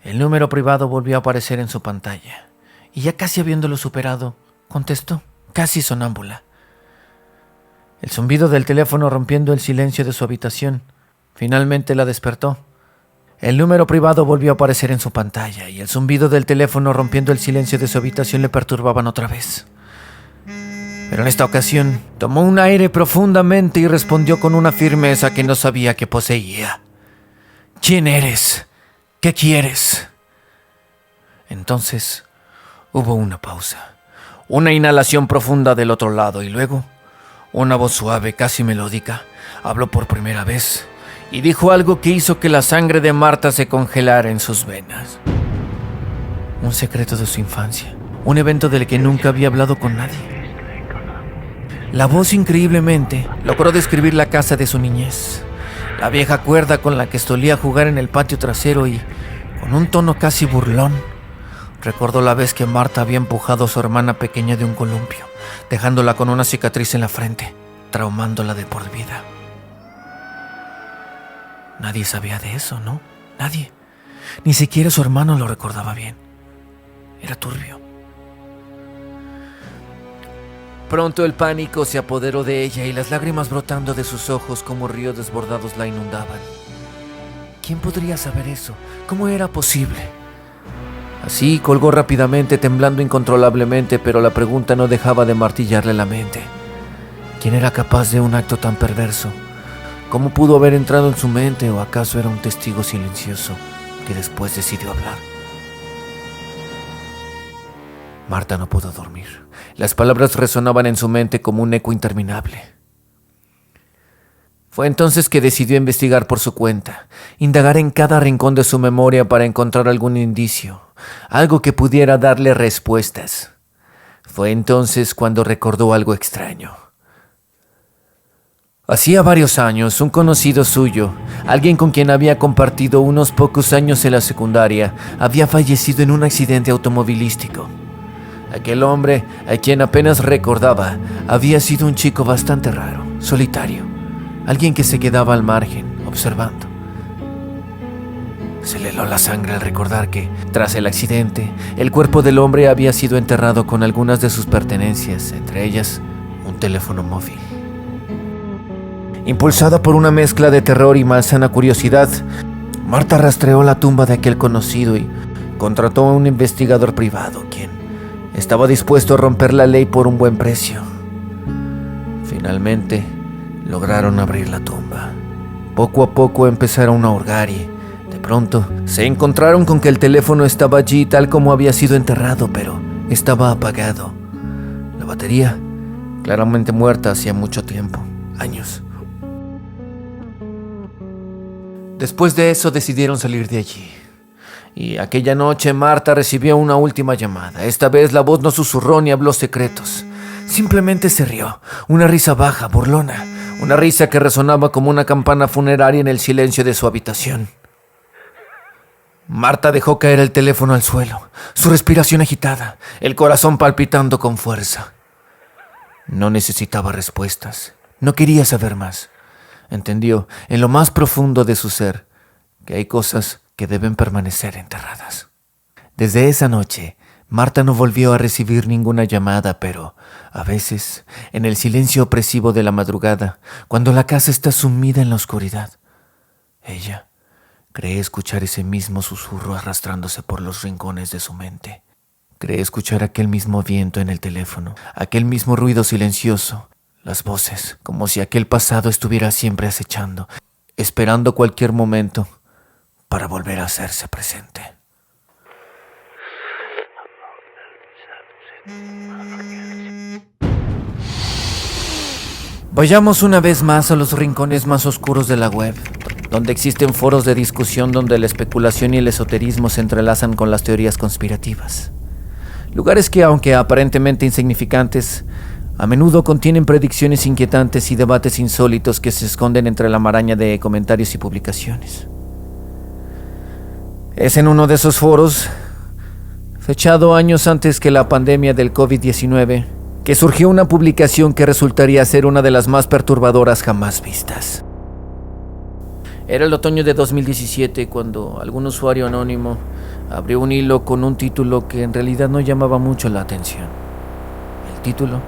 El número privado volvió a aparecer en su pantalla y ya casi habiéndolo superado, contestó, casi sonámbula. El zumbido del teléfono rompiendo el silencio de su habitación finalmente la despertó. El número privado volvió a aparecer en su pantalla y el zumbido del teléfono rompiendo el silencio de su habitación le perturbaban otra vez. Pero en esta ocasión tomó un aire profundamente y respondió con una firmeza que no sabía que poseía. ¿Quién eres? ¿Qué quieres? Entonces hubo una pausa, una inhalación profunda del otro lado y luego una voz suave, casi melódica, habló por primera vez y dijo algo que hizo que la sangre de Marta se congelara en sus venas. Un secreto de su infancia, un evento del que nunca había hablado con nadie. La voz increíblemente logró describir la casa de su niñez, la vieja cuerda con la que solía jugar en el patio trasero y, con un tono casi burlón, recordó la vez que Marta había empujado a su hermana pequeña de un columpio, dejándola con una cicatriz en la frente, traumándola de por vida. Nadie sabía de eso, ¿no? Nadie. Ni siquiera su hermano lo recordaba bien. Era turbio. Pronto el pánico se apoderó de ella y las lágrimas brotando de sus ojos como ríos desbordados la inundaban. ¿Quién podría saber eso? ¿Cómo era posible? Así colgó rápidamente, temblando incontrolablemente, pero la pregunta no dejaba de martillarle la mente. ¿Quién era capaz de un acto tan perverso? ¿Cómo pudo haber entrado en su mente, o acaso era un testigo silencioso que después decidió hablar? Marta no pudo dormir. Las palabras resonaban en su mente como un eco interminable. Fue entonces que decidió investigar por su cuenta, indagar en cada rincón de su memoria para encontrar algún indicio, algo que pudiera darle respuestas. Fue entonces cuando recordó algo extraño. Hacía varios años, un conocido suyo, alguien con quien había compartido unos pocos años en la secundaria, había fallecido en un accidente automovilístico. Aquel hombre, a quien apenas recordaba, había sido un chico bastante raro, solitario, alguien que se quedaba al margen, observando. Se le heló la sangre al recordar que, tras el accidente, el cuerpo del hombre había sido enterrado con algunas de sus pertenencias, entre ellas un teléfono móvil. Impulsada por una mezcla de terror y malsana curiosidad, Marta rastreó la tumba de aquel conocido y contrató a un investigador privado, quien estaba dispuesto a romper la ley por un buen precio. Finalmente, lograron abrir la tumba. Poco a poco empezaron a hurgar y, de pronto, se encontraron con que el teléfono estaba allí tal como había sido enterrado, pero estaba apagado. La batería, claramente muerta hacía mucho tiempo, años. Después de eso decidieron salir de allí. Y aquella noche Marta recibió una última llamada. Esta vez la voz no susurró ni habló secretos. Simplemente se rió, una risa baja, burlona, una risa que resonaba como una campana funeraria en el silencio de su habitación. Marta dejó caer el teléfono al suelo, su respiración agitada, el corazón palpitando con fuerza. No necesitaba respuestas, no quería saber más. Entendió, en lo más profundo de su ser, que hay cosas que deben permanecer enterradas. Desde esa noche, Marta no volvió a recibir ninguna llamada, pero a veces, en el silencio opresivo de la madrugada, cuando la casa está sumida en la oscuridad, ella cree escuchar ese mismo susurro arrastrándose por los rincones de su mente. Cree escuchar aquel mismo viento en el teléfono, aquel mismo ruido silencioso, las voces, como si aquel pasado estuviera siempre acechando, esperando cualquier momento para volver a hacerse presente. Vayamos una vez más a los rincones más oscuros de la web, donde existen foros de discusión donde la especulación y el esoterismo se entrelazan con las teorías conspirativas. Lugares que, aunque aparentemente insignificantes, a menudo contienen predicciones inquietantes y debates insólitos que se esconden entre la maraña de comentarios y publicaciones. Es en uno de esos foros, fechado años antes que la pandemia del COVID-19, que surgió una publicación que resultaría ser una de las más perturbadoras jamás vistas. Era el otoño de 2017 cuando algún usuario anónimo abrió un hilo con un título que en realidad no llamaba mucho la atención. El título: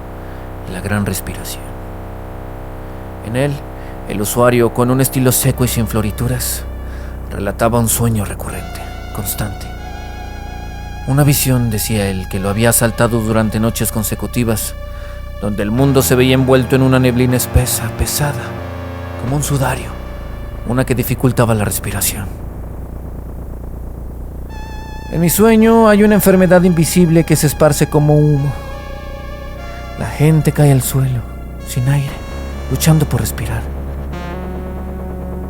La Gran Respiración. En él, el usuario, con un estilo seco y sin florituras, relataba un sueño recurrente, constante. Una visión, decía él, que lo había asaltado durante noches consecutivas, donde el mundo se veía envuelto en una neblina espesa, pesada, como un sudario, una que dificultaba la respiración. En mi sueño hay una enfermedad invisible que se esparce como humo. La gente cae al suelo, sin aire, luchando por respirar.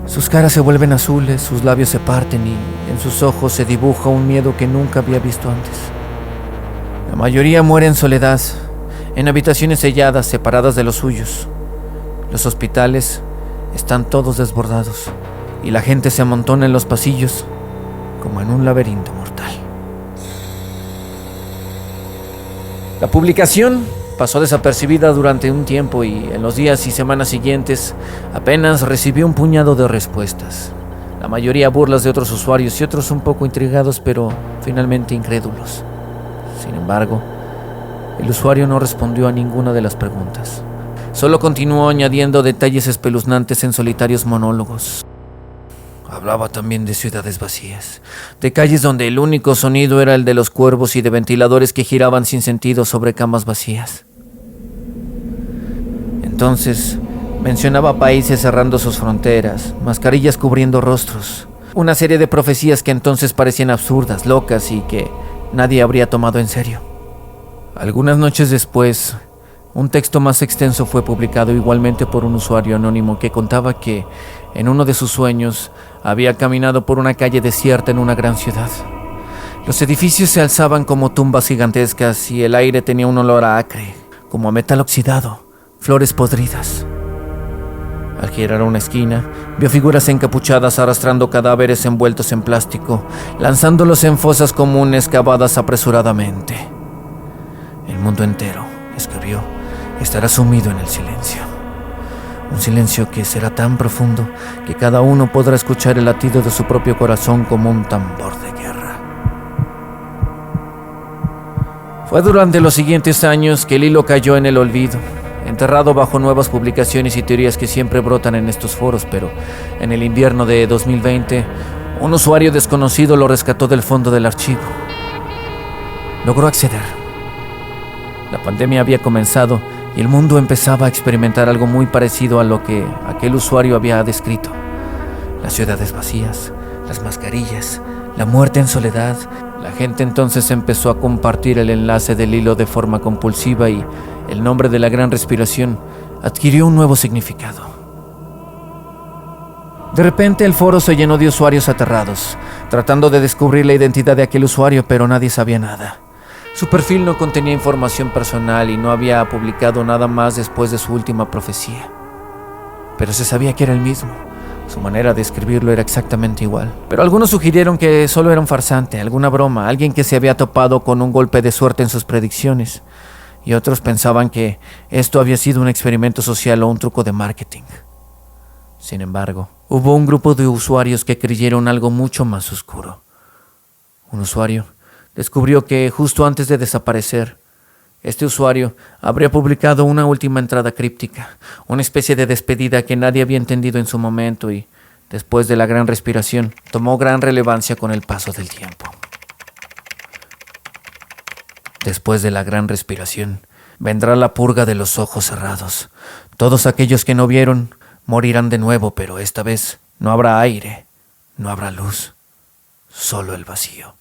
Sus caras se vuelven azules, sus labios se parten y en sus ojos se dibuja un miedo que nunca había visto antes. La mayoría muere en soledad, en habitaciones selladas, separadas de los suyos. Los hospitales están todos desbordados y la gente se amontona en los pasillos como en un laberinto mortal. La publicación pasó desapercibida durante un tiempo y en los días y semanas siguientes apenas recibió un puñado de respuestas. La mayoría burlas de otros usuarios y otros un poco intrigados, pero finalmente incrédulos. Sin embargo, el usuario no respondió a ninguna de las preguntas. Solo continuó añadiendo detalles espeluznantes en solitarios monólogos. Hablaba también de ciudades vacías, de calles donde el único sonido era el de los cuervos y de ventiladores que giraban sin sentido sobre camas vacías. Entonces, mencionaba países cerrando sus fronteras, mascarillas cubriendo rostros, una serie de profecías que entonces parecían absurdas, locas y que nadie habría tomado en serio. Algunas noches después, un texto más extenso fue publicado igualmente por un usuario anónimo que contaba que, en uno de sus sueños, había caminado por una calle desierta en una gran ciudad. Los edificios se alzaban como tumbas gigantescas y el aire tenía un olor a acre, como a metal oxidado, flores podridas. Al girar una esquina, vio figuras encapuchadas arrastrando cadáveres envueltos en plástico, lanzándolos en fosas comunes cavadas apresuradamente. El mundo entero, escribió, estará sumido en el silencio. Un silencio que será tan profundo que cada uno podrá escuchar el latido de su propio corazón como un tambor de guerra. Fue durante los siguientes años que el hilo cayó en el olvido, enterrado bajo nuevas publicaciones y teorías que siempre brotan en estos foros, pero en el invierno de 2020, un usuario desconocido lo rescató del fondo del archivo. Logró acceder. La pandemia había comenzado y el mundo empezaba a experimentar algo muy parecido a lo que aquel usuario había descrito. Las ciudades vacías, las mascarillas, la muerte en soledad. La gente entonces empezó a compartir el enlace del hilo de forma compulsiva y el nombre de la gran respiración adquirió un nuevo significado. De repente el foro se llenó de usuarios aterrados, tratando de descubrir la identidad de aquel usuario, pero nadie sabía nada. Su perfil no contenía información personal y no había publicado nada más después de su última profecía. Pero se sabía que era el mismo. Su manera de escribirlo era exactamente igual. Pero algunos sugirieron que solo era un farsante, alguna broma, alguien que se había topado con un golpe de suerte en sus predicciones. Y otros pensaban que esto había sido un experimento social o un truco de marketing. Sin embargo, hubo un grupo de usuarios que creyeron algo mucho más oscuro. Un usuario descubrió que justo antes de desaparecer, este usuario habría publicado una última entrada críptica, una especie de despedida que nadie había entendido en su momento y, después de la gran respiración, tomó gran relevancia con el paso del tiempo. Después de la gran respiración, vendrá la purga de los ojos cerrados. Todos aquellos que no vieron morirán de nuevo, pero esta vez no habrá aire, no habrá luz, solo el vacío.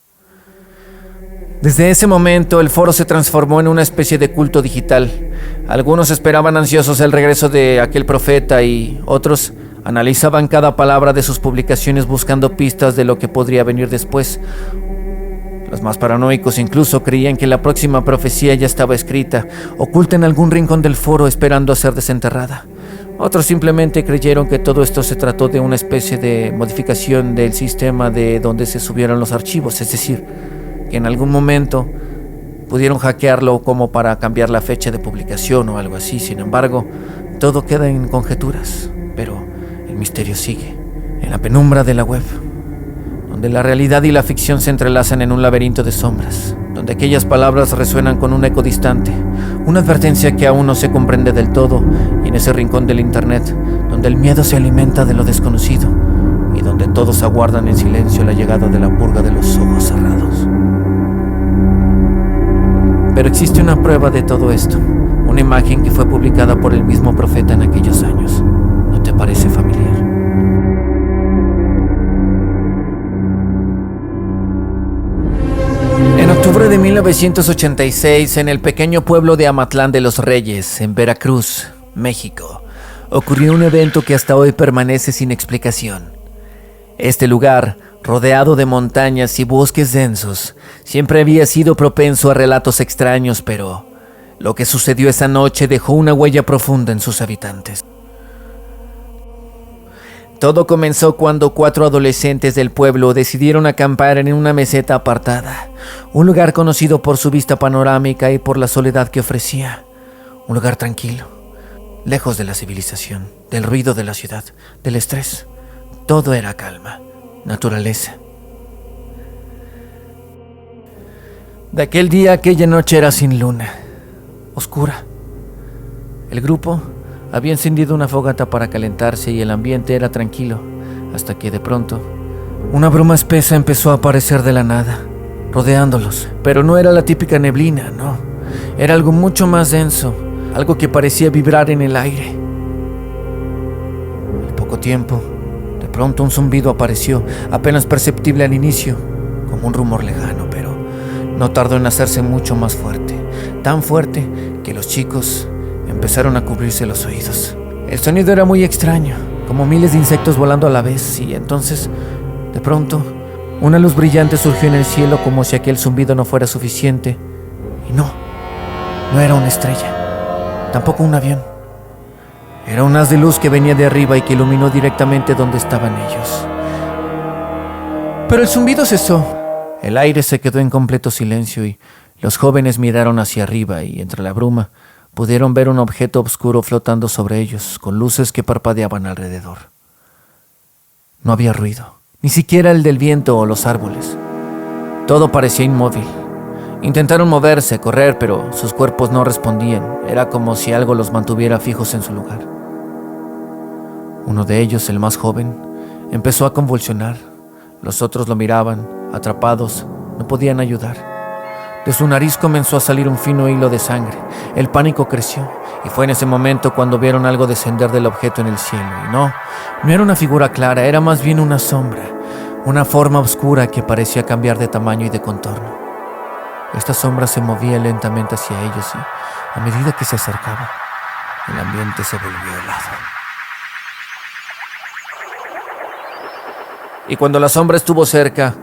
Desde ese momento, el foro se transformó en una especie de culto digital. Algunos esperaban ansiosos el regreso de aquel profeta y otros analizaban cada palabra de sus publicaciones buscando pistas de lo que podría venir después. Los más paranoicos incluso creían que la próxima profecía ya estaba escrita, oculta en algún rincón del foro esperando a ser desenterrada. Otros simplemente creyeron que todo esto se trató de una especie de modificación del sistema de donde se subieron los archivos, es decir, que en algún momento pudieron hackearlo como para cambiar la fecha de publicación o algo así. Sin embargo, todo queda en conjeturas, pero el misterio sigue, en la penumbra de la web, donde la realidad y la ficción se entrelazan en un laberinto de sombras, donde aquellas palabras resuenan con un eco distante, una advertencia que aún no se comprende del todo, y en ese rincón del internet, donde el miedo se alimenta de lo desconocido, y donde todos aguardan en silencio la llegada de la purga de los ojos cerrados. Pero existe una prueba de todo esto, una imagen que fue publicada por el mismo profeta en aquellos años. ¿No te parece familiar? En octubre de 1986, en el pequeño pueblo de Amatlán de los Reyes, en Veracruz, México, ocurrió un evento que hasta hoy permanece sin explicación. Este lugar, rodeado de montañas y bosques densos, siempre había sido propenso a relatos extraños, pero Lo que sucedió esa noche dejó una huella profunda en sus habitantes. Todo comenzó cuando 4 adolescentes del pueblo decidieron acampar en una meseta apartada, un lugar conocido por su vista panorámica y por la soledad que ofrecía. Un lugar tranquilo, lejos de la civilización, del ruido de la ciudad, del estrés. Todo era calma, naturaleza. De aquel día, aquella noche era sin luna, oscura. El grupo había encendido una fogata para calentarse y el ambiente era tranquilo, hasta que de pronto una bruma espesa empezó a aparecer de la nada, rodeándolos. Pero no era la típica neblina, no. Era algo mucho más denso, algo que parecía vibrar en el aire. Al poco tiempo, de pronto un zumbido apareció, apenas perceptible al inicio, como un rumor lejano, pero no tardó en hacerse mucho más fuerte, tan fuerte que los chicos empezaron a cubrirse los oídos. El sonido era muy extraño, como miles de insectos volando a la vez, y entonces, de pronto, una luz brillante surgió en el cielo como si aquel zumbido no fuera suficiente. Y no era una estrella, tampoco un avión. Era un haz de luz que venía de arriba y que iluminó directamente donde estaban ellos. Pero el zumbido cesó. El aire se quedó en completo silencio y los jóvenes miraron hacia arriba y entre la bruma pudieron ver un objeto oscuro flotando sobre ellos, con luces que parpadeaban alrededor. No había ruido, ni siquiera el del viento o los árboles. Todo parecía inmóvil. Intentaron moverse, correr, pero sus cuerpos no respondían. Era como si algo los mantuviera fijos en su lugar. Uno de ellos, el más joven, empezó a convulsionar. Los otros lo miraban, atrapados, no podían ayudar. De su nariz comenzó a salir un fino hilo de sangre. El pánico creció, y fue en ese momento cuando vieron algo descender del objeto en el cielo. Y no era una figura clara, era más bien una sombra, una forma oscura que parecía cambiar de tamaño y de contorno. Esta sombra se movía lentamente hacia ellos y, a medida que se acercaba, el ambiente se volvió helado. Y cuando la sombra estuvo cerca,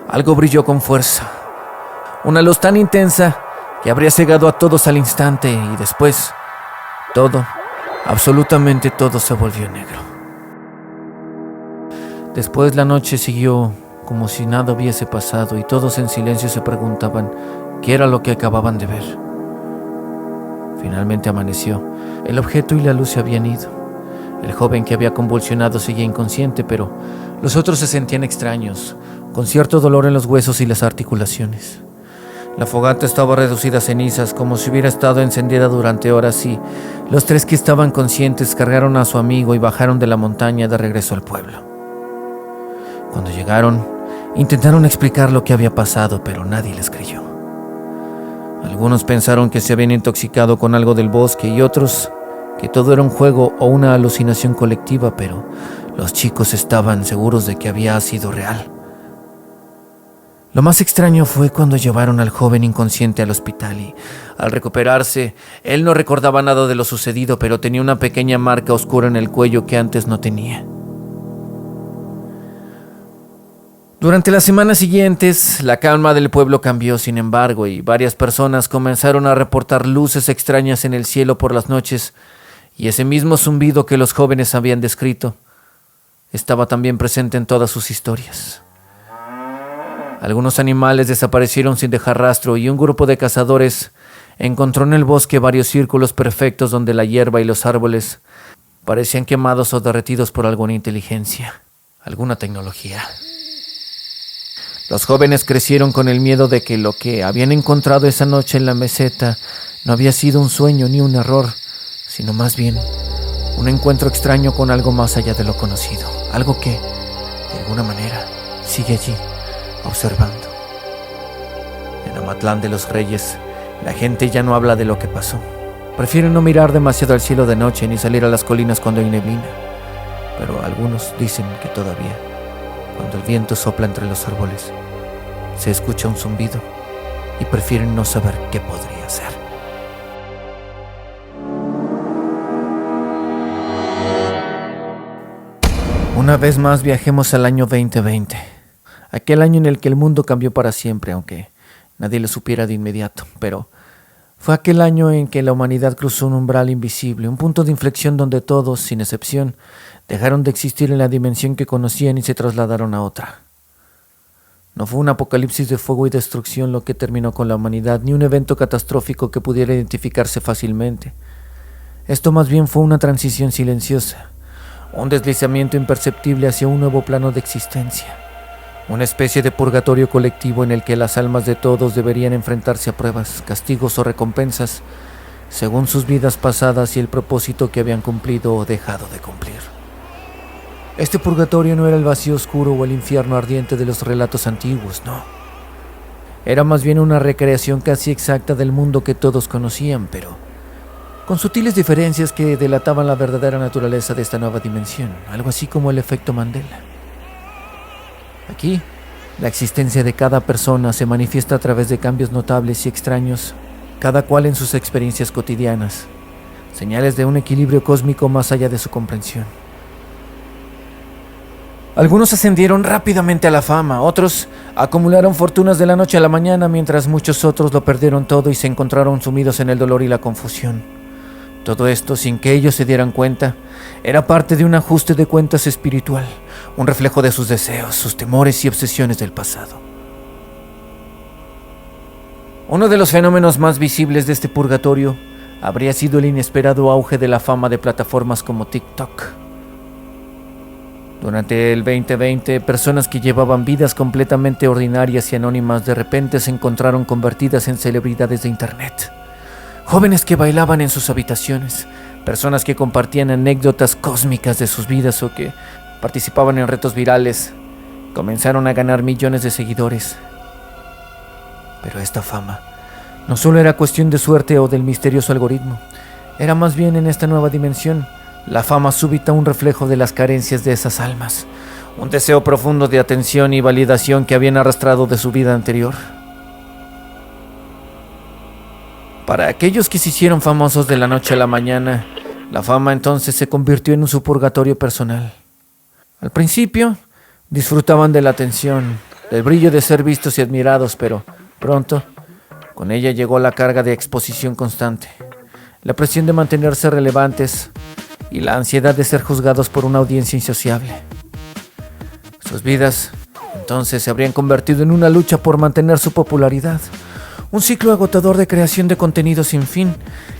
algo brilló con fuerza. Una luz tan intensa que habría cegado a todos al instante y después todo, absolutamente todo se volvió negro. Después la noche siguió como si nada hubiese pasado y todos en silencio se preguntaban qué era lo que acababan de ver. Finalmente amaneció. El objeto y la luz se habían ido. El joven que había convulsionado seguía inconsciente, pero los otros se sentían extraños, con cierto dolor en los huesos y las articulaciones. La fogata estaba reducida a cenizas, como si hubiera estado encendida durante horas, y los 3 que estaban conscientes cargaron a su amigo y bajaron de la montaña de regreso al pueblo. Cuando llegaron, intentaron explicar lo que había pasado, pero nadie les creyó. Algunos pensaron que se habían intoxicado con algo del bosque y otros que todo era un juego o una alucinación colectiva, pero los chicos estaban seguros de que había sido real. Lo más extraño fue cuando llevaron al joven inconsciente al hospital y, al recuperarse, él no recordaba nada de lo sucedido, pero tenía una pequeña marca oscura en el cuello que antes no tenía. Durante las semanas siguientes, la calma del pueblo cambió, sin embargo, y varias personas comenzaron a reportar luces extrañas en el cielo por las noches, y ese mismo zumbido que los jóvenes habían descrito estaba también presente en todas sus historias. Algunos animales desaparecieron sin dejar rastro y un grupo de cazadores encontró en el bosque varios círculos perfectos donde la hierba y los árboles parecían quemados o derretidos por alguna inteligencia, alguna tecnología. Los jóvenes crecieron con el miedo de que lo que habían encontrado esa noche en la meseta no había sido un sueño ni un error, sino más bien un encuentro extraño con algo más allá de lo conocido, algo que, de alguna manera, sigue allí, observando. En Amatlán de los Reyes, la gente ya no habla de lo que pasó. Prefieren no mirar demasiado al cielo de noche ni salir a las colinas cuando hay neblina. Pero algunos dicen que todavía, cuando el viento sopla entre los árboles, se escucha un zumbido y prefieren no saber qué podría ser. Una vez más viajemos al año 2020. Aquel año en el que el mundo cambió para siempre, aunque nadie lo supiera de inmediato, pero Fue aquel año en que la humanidad cruzó un umbral invisible, un punto de inflexión donde todos, sin excepción, dejaron de existir en la dimensión que conocían y se trasladaron a otra. No fue un apocalipsis de fuego y destrucción lo que terminó con la humanidad, ni un evento catastrófico que pudiera identificarse fácilmente. Esto más bien fue una transición silenciosa, un deslizamiento imperceptible hacia un nuevo plano de existencia, una especie de purgatorio colectivo en el que las almas de todos deberían enfrentarse a pruebas, castigos o recompensas, según sus vidas pasadas y el propósito que habían cumplido o dejado de cumplir. Este purgatorio no era el vacío oscuro o el infierno ardiente de los relatos antiguos, no. Era más bien una recreación casi exacta del mundo que todos conocían, pero con sutiles diferencias que delataban la verdadera naturaleza de esta nueva dimensión, algo así como el efecto Mandela. Aquí, la existencia de cada persona se manifiesta a través de cambios notables y extraños, cada cual en sus experiencias cotidianas, señales de un equilibrio cósmico más allá de su comprensión. Algunos ascendieron rápidamente a la fama, otros acumularon fortunas de la noche a la mañana, mientras muchos otros lo perdieron todo y se encontraron sumidos en el dolor y la confusión. Todo esto, sin que ellos se dieran cuenta, era parte de un ajuste de cuentas espiritual, un reflejo de sus deseos, sus temores y obsesiones del pasado. Uno de los fenómenos más visibles de este purgatorio habría sido el inesperado auge de la fama de plataformas como TikTok. Durante el 2020, personas que llevaban vidas completamente ordinarias y anónimas de repente se encontraron convertidas en celebridades de Internet. Jóvenes que bailaban en sus habitaciones, personas que compartían anécdotas cósmicas de sus vidas o que participaban en retos virales, comenzaron a ganar millones de seguidores. Pero esta fama no solo era cuestión de suerte o del misterioso algoritmo, era más bien en esta nueva dimensión, la fama súbita un reflejo de las carencias de esas almas, un deseo profundo de atención y validación que habían arrastrado de su vida anterior. Para aquellos que se hicieron famosos de la noche a la mañana, la fama entonces se convirtió en un purgatorio personal. Al principio, disfrutaban de la atención, del brillo de ser vistos y admirados, pero pronto, con ella llegó la carga de exposición constante, la presión de mantenerse relevantes y la ansiedad de ser juzgados por una audiencia insociable. Sus vidas, entonces, se habrían convertido en una lucha por mantener su popularidad, un ciclo agotador de creación de contenido sin fin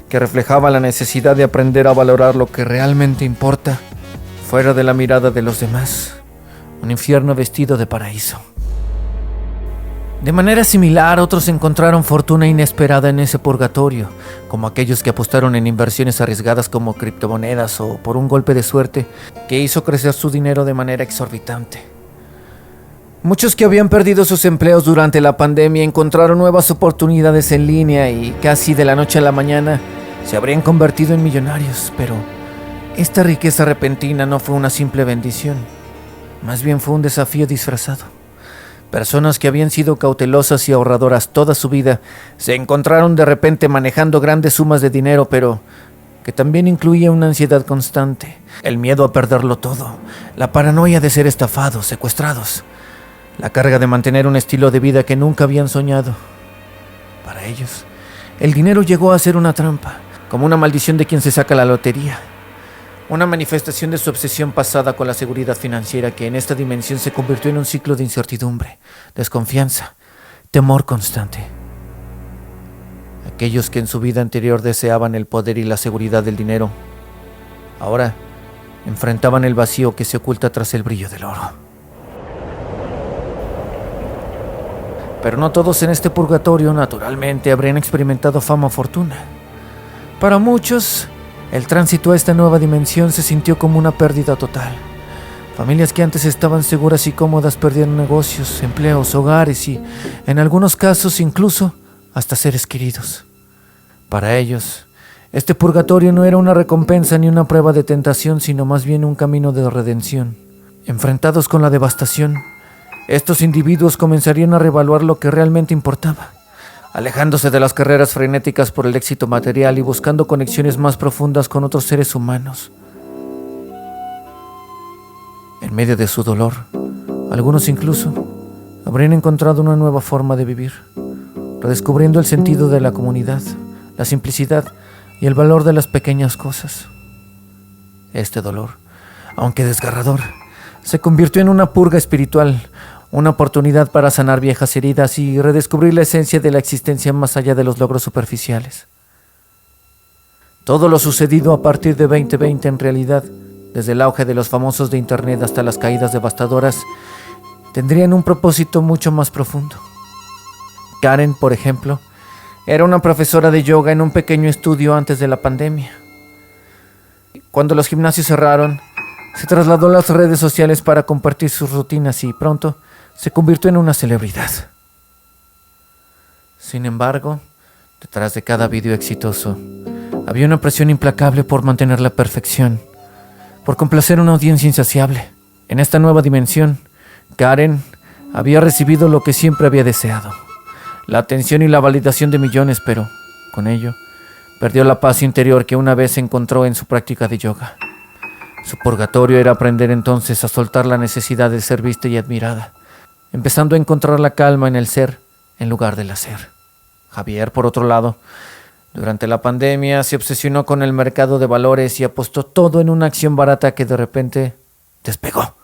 que reflejaba la necesidad de aprender a valorar lo que realmente importa, fuera de la mirada de los demás, un infierno vestido de paraíso. De manera similar, otros encontraron fortuna inesperada en ese purgatorio, como aquellos que apostaron en inversiones arriesgadas como criptomonedas o por un golpe de suerte que hizo crecer su dinero de manera exorbitante. Muchos que habían perdido sus empleos durante la pandemia encontraron nuevas oportunidades en línea y casi de la noche a la mañana se habrían convertido en millonarios, pero esta riqueza repentina no fue una simple bendición, más bien fue un desafío disfrazado. Personas que habían sido cautelosas y ahorradoras toda su vida se encontraron de repente manejando grandes sumas de dinero, pero que también incluía una ansiedad constante, el miedo a perderlo todo, la paranoia de ser estafados, secuestrados, la carga de mantener un estilo de vida que nunca habían soñado. Para ellos, el dinero llegó a ser una trampa, como una maldición de quien se saca la lotería. Una manifestación de su obsesión pasada con la seguridad financiera que en esta dimensión se convirtió en un ciclo de incertidumbre, desconfianza, temor constante. Aquellos que en su vida anterior deseaban el poder y la seguridad del dinero, ahora enfrentaban el vacío que se oculta tras el brillo del oro. Pero no todos en este purgatorio, naturalmente, habrían experimentado fama o fortuna. Para muchos, el tránsito a esta nueva dimensión se sintió como una pérdida total. Familias que antes estaban seguras y cómodas perdieron negocios, empleos, hogares y, en algunos casos, incluso hasta seres queridos. Para ellos, este purgatorio no era una recompensa ni una prueba de tentación, sino más bien un camino de redención. Enfrentados con la devastación, estos individuos comenzarían a reevaluar lo que realmente importaba, alejándose de las carreras frenéticas por el éxito material y buscando conexiones más profundas con otros seres humanos. En medio de su dolor, algunos incluso habrían encontrado una nueva forma de vivir, redescubriendo el sentido de la comunidad, la simplicidad y el valor de las pequeñas cosas. Este dolor, aunque desgarrador, se convirtió en una purga espiritual, una oportunidad para sanar viejas heridas y redescubrir la esencia de la existencia más allá de los logros superficiales. Todo lo sucedido a partir de 2020 en realidad, desde el auge de los famosos de internet hasta las caídas devastadoras, tendrían un propósito mucho más profundo. Karen, por ejemplo, era una profesora de yoga en un pequeño estudio antes de la pandemia. Cuando los gimnasios cerraron, se trasladó a las redes sociales para compartir sus rutinas y pronto se convirtió en una celebridad. Sin embargo, detrás de cada video exitoso, había una presión implacable por mantener la perfección, por complacer a una audiencia insaciable. En esta nueva dimensión, Karen había recibido lo que siempre había deseado: la atención y la validación de millones, pero, con ello, perdió la paz interior que una vez encontró en su práctica de yoga. Su purgatorio era aprender entonces a soltar la necesidad de ser vista y admirada, empezando a encontrar la calma en el ser en lugar del hacer. Javier, por otro lado, durante la pandemia se obsesionó con el mercado de valores y apostó todo en una acción barata que de repente despegó.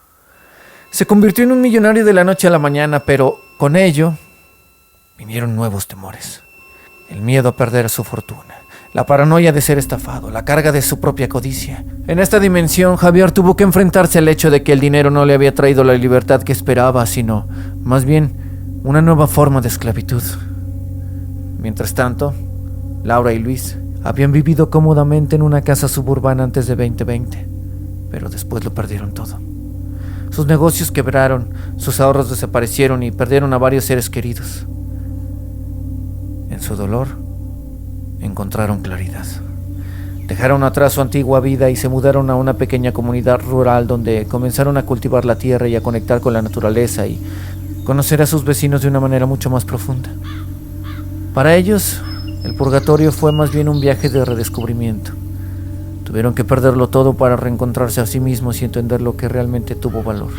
Se convirtió en un millonario de la noche a la mañana, pero con ello vinieron nuevos temores. El miedo a perder su fortuna, la paranoia de ser estafado, la carga de su propia codicia. En esta dimensión, Javier tuvo que enfrentarse al hecho de que el dinero no le había traído la libertad que esperaba, sino, más bien, una nueva forma de esclavitud. Mientras tanto, Laura y Luis habían vivido cómodamente en una casa suburbana antes de 2020, pero después lo perdieron todo. Sus negocios quebraron, sus ahorros desaparecieron y perdieron a varios seres queridos. En su dolor, encontraron claridad. Dejaron atrás su antigua vida y se mudaron a una pequeña comunidad rural donde comenzaron a cultivar la tierra y a conectar con la naturaleza y conocer a sus vecinos de una manera mucho más profunda. Para ellos, el purgatorio fue más bien un viaje de redescubrimiento. Tuvieron que perderlo todo para reencontrarse a sí mismos y entender lo que realmente tuvo valor.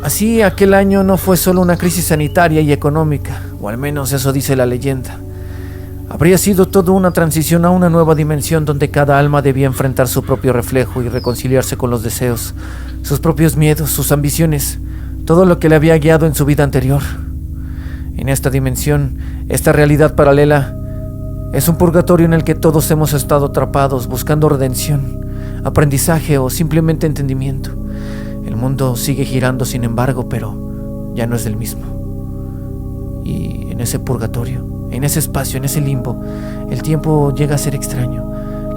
Así, aquel año no fue solo una crisis sanitaria y económica, o al menos eso dice la leyenda. Habría sido toda una transición a una nueva dimensión donde cada alma debía enfrentar su propio reflejo y reconciliarse con los deseos, sus propios miedos, sus ambiciones, todo lo que le había guiado en su vida anterior. En esta dimensión, esta realidad paralela, es un purgatorio en el que todos hemos estado atrapados buscando redención, aprendizaje o simplemente entendimiento. El mundo sigue girando, sin embargo, pero ya no es el mismo. Y en ese purgatorio, en ese espacio, en ese limbo, el tiempo llega a ser extraño.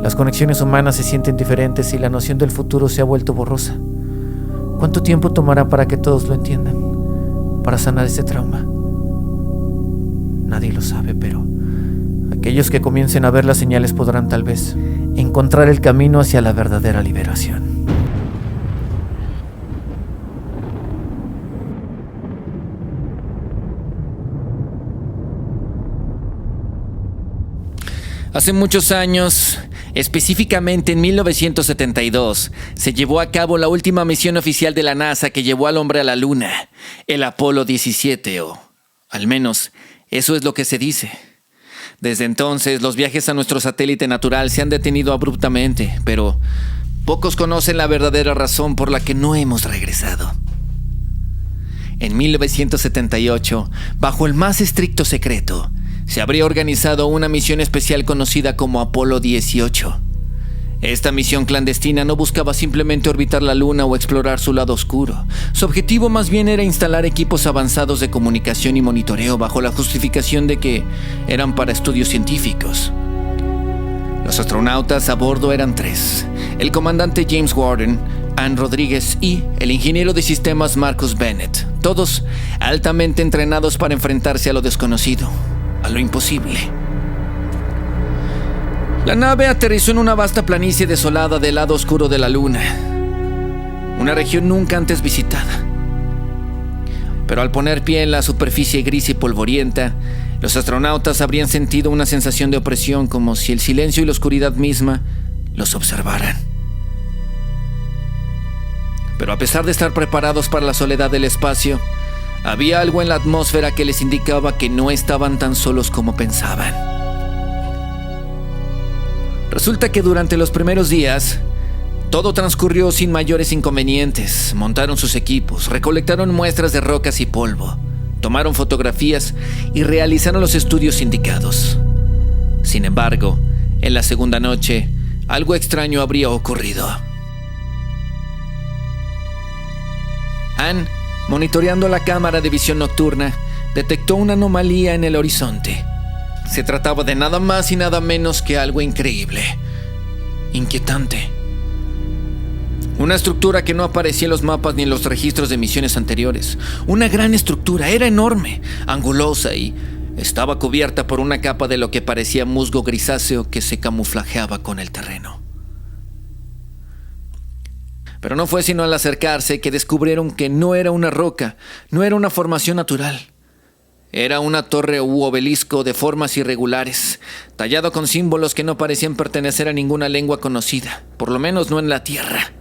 Las conexiones humanas se sienten diferentes y la noción del futuro se ha vuelto borrosa. ¿Cuánto tiempo tomará para que todos lo entiendan? Para sanar ese trauma. Nadie lo sabe, pero aquellos que comiencen a ver las señales podrán tal vez encontrar el camino hacia la verdadera liberación. Hace muchos años, específicamente en 1972, se llevó a cabo la última misión oficial de la NASA que llevó al hombre a la Luna, el Apolo 17, o al menos eso es lo que se dice. Desde entonces, los viajes a nuestro satélite natural se han detenido abruptamente, pero pocos conocen la verdadera razón por la que no hemos regresado. En 1978, bajo el más estricto secreto, se habría organizado una misión especial conocida como Apolo 18. Esta misión clandestina no buscaba simplemente orbitar la Luna o explorar su lado oscuro. Su objetivo más bien era instalar equipos avanzados de comunicación y monitoreo bajo la justificación de que eran para estudios científicos. Los astronautas a bordo eran 3: el comandante James Warden, Ann Rodríguez y el ingeniero de sistemas Marcus Bennett, todos altamente entrenados para enfrentarse a lo desconocido, a lo imposible. La nave aterrizó en una vasta planicie desolada del lado oscuro de la Luna, una región nunca antes visitada. Pero al poner pie en la superficie gris y polvorienta, los astronautas habrían sentido una sensación de opresión, como si el silencio y la oscuridad misma los observaran. Pero a pesar de estar preparados para la soledad del espacio, había algo en la atmósfera que les indicaba que no estaban tan solos como pensaban. Resulta que durante los primeros días, todo transcurrió sin mayores inconvenientes. Montaron sus equipos, recolectaron muestras de rocas y polvo, tomaron fotografías y realizaron los estudios indicados. Sin embargo, en la segunda noche, algo extraño habría ocurrido. Anne, monitoreando la cámara de visión nocturna, detectó una anomalía en el horizonte. Se trataba de nada más y nada menos que algo increíble, inquietante. Una estructura que no aparecía en los mapas ni en los registros de misiones anteriores. Una gran estructura, era enorme, angulosa y estaba cubierta por una capa de lo que parecía musgo grisáceo que se camuflajeaba con el terreno. Pero no fue sino al acercarse que descubrieron que no era una roca, no era una formación natural. Era una torre u obelisco de formas irregulares, tallado con símbolos que no parecían pertenecer a ninguna lengua conocida, por lo menos no en la Tierra,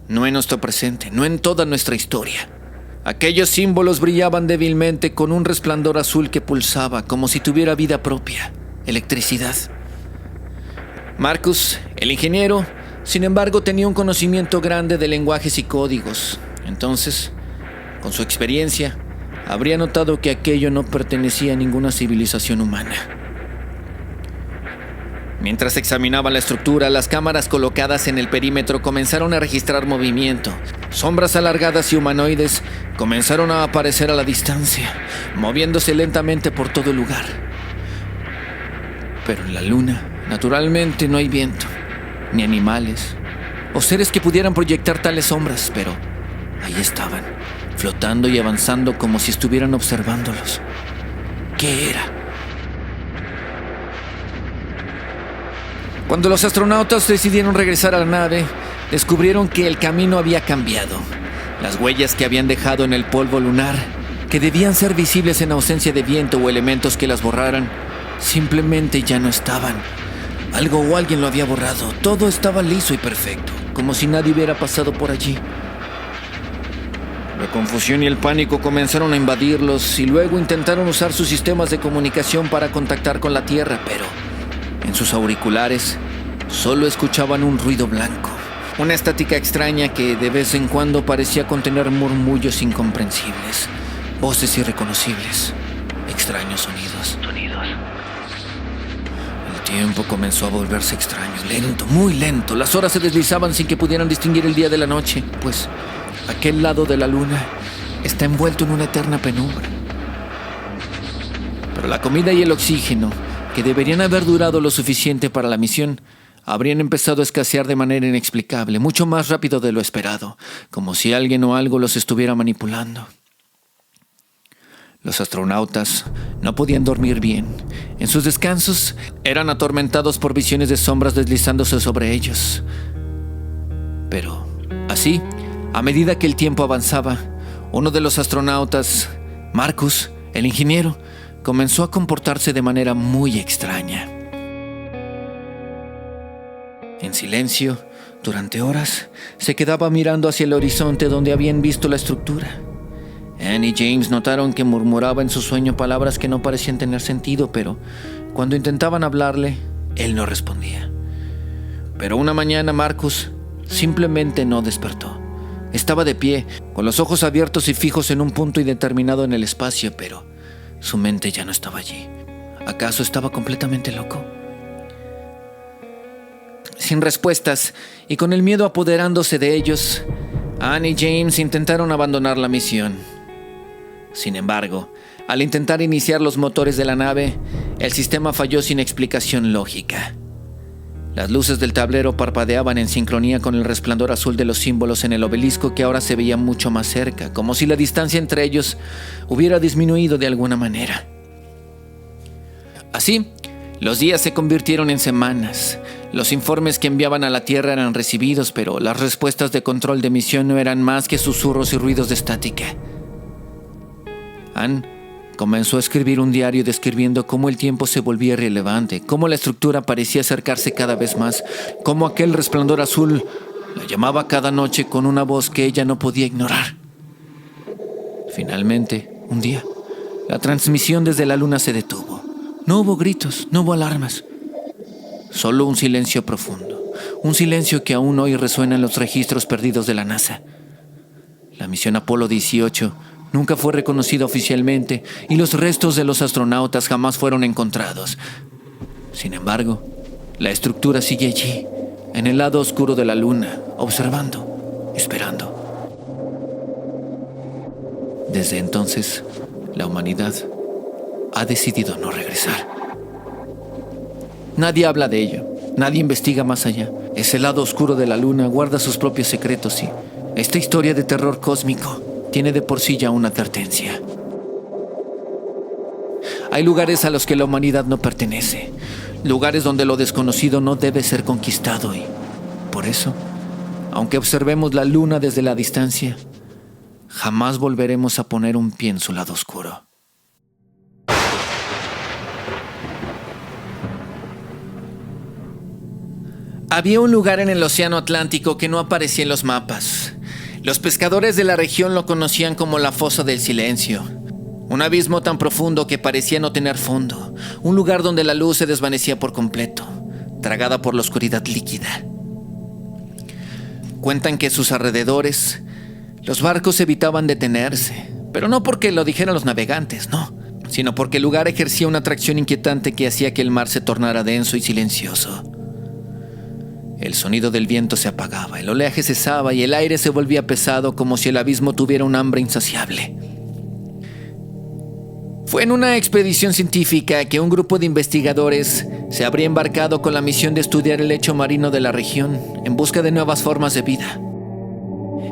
no en nuestro presente, no en toda nuestra historia. Aquellos símbolos brillaban débilmente con un resplandor azul que pulsaba como si tuviera vida propia, electricidad. Marcus, el ingeniero, sin embargo, tenía un conocimiento grande de lenguajes y códigos. Entonces, con su experiencia, habría notado que aquello no pertenecía a ninguna civilización humana. Mientras examinaba la estructura, las cámaras colocadas en el perímetro comenzaron a registrar movimiento. Sombras alargadas y humanoides comenzaron a aparecer a la distancia, moviéndose lentamente por todo el lugar. Pero en la luna, naturalmente, no hay viento, ni animales, o seres que pudieran proyectar tales sombras, pero ahí estaban, flotando y avanzando como si estuvieran observándolos. ¿Qué era? Cuando los astronautas decidieron regresar a la nave, descubrieron que el camino había cambiado. Las huellas que habían dejado en el polvo lunar, que debían ser visibles en ausencia de viento o elementos que las borraran, simplemente ya no estaban. Algo o alguien lo había borrado. Todo estaba liso y perfecto, como si nadie hubiera pasado por allí. La confusión y el pánico comenzaron a invadirlos y luego intentaron usar sus sistemas de comunicación para contactar con la Tierra, pero en sus auriculares solo escuchaban un ruido blanco, una estática extraña que de vez en cuando parecía contener murmullos incomprensibles, voces irreconocibles, extraños sonidos. El tiempo comenzó a volverse extraño, lento, muy lento. Las horas se deslizaban sin que pudieran distinguir el día de la noche, pues aquel lado de la luna está envuelto en una eterna penumbra. Pero la comida y el oxígeno, que deberían haber durado lo suficiente para la misión, habrían empezado a escasear de manera inexplicable, mucho más rápido de lo esperado, como si alguien o algo los estuviera manipulando. Los astronautas no podían dormir bien. En sus descansos eran atormentados por visiones de sombras deslizándose sobre ellos. Pero así, a medida que el tiempo avanzaba, uno de los astronautas, Marcus, el ingeniero, comenzó a comportarse de manera muy extraña. En silencio, durante horas, se quedaba mirando hacia el horizonte donde habían visto la estructura. Anne y James notaron que murmuraba en su sueño palabras que no parecían tener sentido, pero cuando intentaban hablarle, él no respondía. Pero una mañana Marcus simplemente no despertó. Estaba de pie, con los ojos abiertos y fijos en un punto indeterminado en el espacio, pero su mente ya no estaba allí. ¿Acaso estaba completamente loco? Sin respuestas y con el miedo apoderándose de ellos, Anne y James intentaron abandonar la misión. Sin embargo, al intentar iniciar los motores de la nave, el sistema falló sin explicación lógica. Las luces del tablero parpadeaban en sincronía con el resplandor azul de los símbolos en el obelisco que ahora se veía mucho más cerca, como si la distancia entre ellos hubiera disminuido de alguna manera. Así, los días se convirtieron en semanas. Los informes que enviaban a la Tierra eran recibidos, pero las respuestas de control de misión no eran más que susurros y ruidos de estática. Anne comenzó a escribir un diario describiendo cómo el tiempo se volvía irrelevante, cómo la estructura parecía acercarse cada vez más, cómo aquel resplandor azul la llamaba cada noche con una voz que ella no podía ignorar. Finalmente, un día, la transmisión desde la luna se detuvo. No hubo gritos, no hubo alarmas. Solo un silencio profundo. Un silencio que aún hoy resuena en los registros perdidos de la NASA. La misión Apolo 18 nunca fue reconocida oficialmente y los restos de los astronautas jamás fueron encontrados. Sin embargo, la estructura sigue allí, en el lado oscuro de la luna, observando, esperando. Desde entonces, la humanidad ha decidido no regresar. Nadie habla de ello, nadie investiga más allá. Ese lado oscuro de la luna guarda sus propios secretos y esta historia de terror cósmico tiene de por sí ya una advertencia. Hay lugares a los que la humanidad no pertenece, lugares donde lo desconocido no debe ser conquistado y, por eso, aunque observemos la luna desde la distancia, jamás volveremos a poner un pie en su lado oscuro. Había un lugar en el océano Atlántico que no aparecía en los mapas. Los pescadores de la región lo conocían como la Fosa del Silencio. Un abismo tan profundo que parecía no tener fondo. Un lugar donde la luz se desvanecía por completo, tragada por la oscuridad líquida. Cuentan que a sus alrededores los barcos evitaban detenerse, pero no porque lo dijeran los navegantes, no, sino porque el lugar ejercía una atracción inquietante que hacía que el mar se tornara denso y silencioso. El sonido del viento se apagaba, el oleaje cesaba y el aire se volvía pesado como si el abismo tuviera un hambre insaciable. Fue en una expedición científica que un grupo de investigadores se habría embarcado con la misión de estudiar el lecho marino de la región en busca de nuevas formas de vida.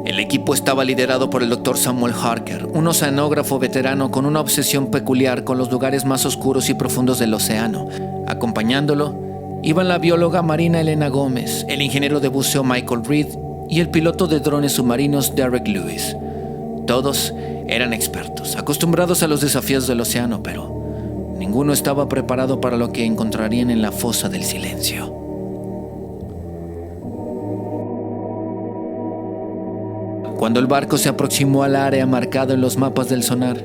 El equipo estaba liderado por el Dr. Samuel Harker, un oceanógrafo veterano con una obsesión peculiar con los lugares más oscuros y profundos del océano. Acompañándolo iban la bióloga marina Elena Gómez, el ingeniero de buceo Michael Reed y el piloto de drones submarinos Derek Lewis. Todos eran expertos, acostumbrados a los desafíos del océano, pero ninguno estaba preparado para lo que encontrarían en la Fosa del Silencio. Cuando el barco se aproximó al área marcada en los mapas del sonar,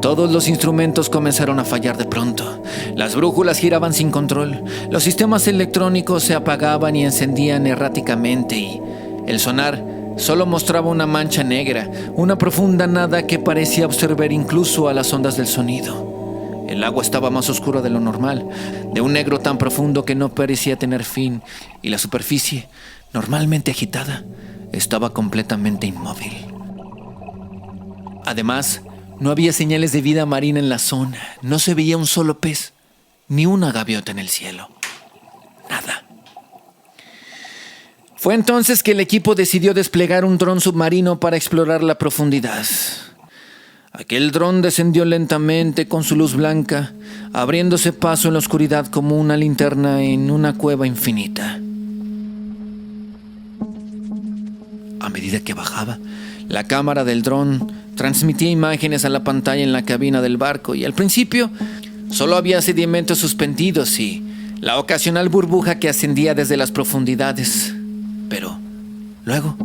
todos los instrumentos comenzaron a fallar de pronto. Las brújulas giraban sin control, los sistemas electrónicos se apagaban y encendían erráticamente y el sonar solo mostraba una mancha negra, una profunda nada que parecía absorber incluso a las ondas del sonido. El agua estaba más oscura de lo normal, de un negro tan profundo que no parecía tener fin, y la superficie, normalmente agitada, estaba completamente inmóvil. Además, no había señales de vida marina en la zona, no se veía un solo pez, ni una gaviota en el cielo. Nada. Fue entonces que el equipo decidió desplegar un dron submarino para explorar la profundidad. Aquel dron descendió lentamente con su luz blanca, abriéndose paso en la oscuridad como una linterna en una cueva infinita. A medida que bajaba, la cámara del dron transmitía imágenes a la pantalla en la cabina del barco y al principio solo había sedimentos suspendidos y la ocasional burbuja que ascendía desde las profundidades. Pero luego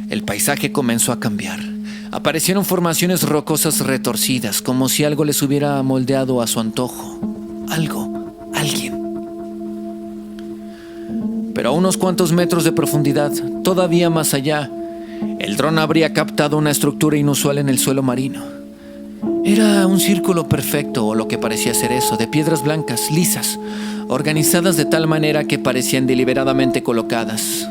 el paisaje comenzó a cambiar. Aparecieron formaciones rocosas retorcidas, como si algo les hubiera moldeado a su antojo. Alguien. Pero a unos cuantos metros de profundidad, todavía más allá, el dron habría captado una estructura inusual en el suelo marino. Era un círculo perfecto, o lo que parecía ser eso, de piedras blancas, lisas, organizadas de tal manera que parecían deliberadamente colocadas.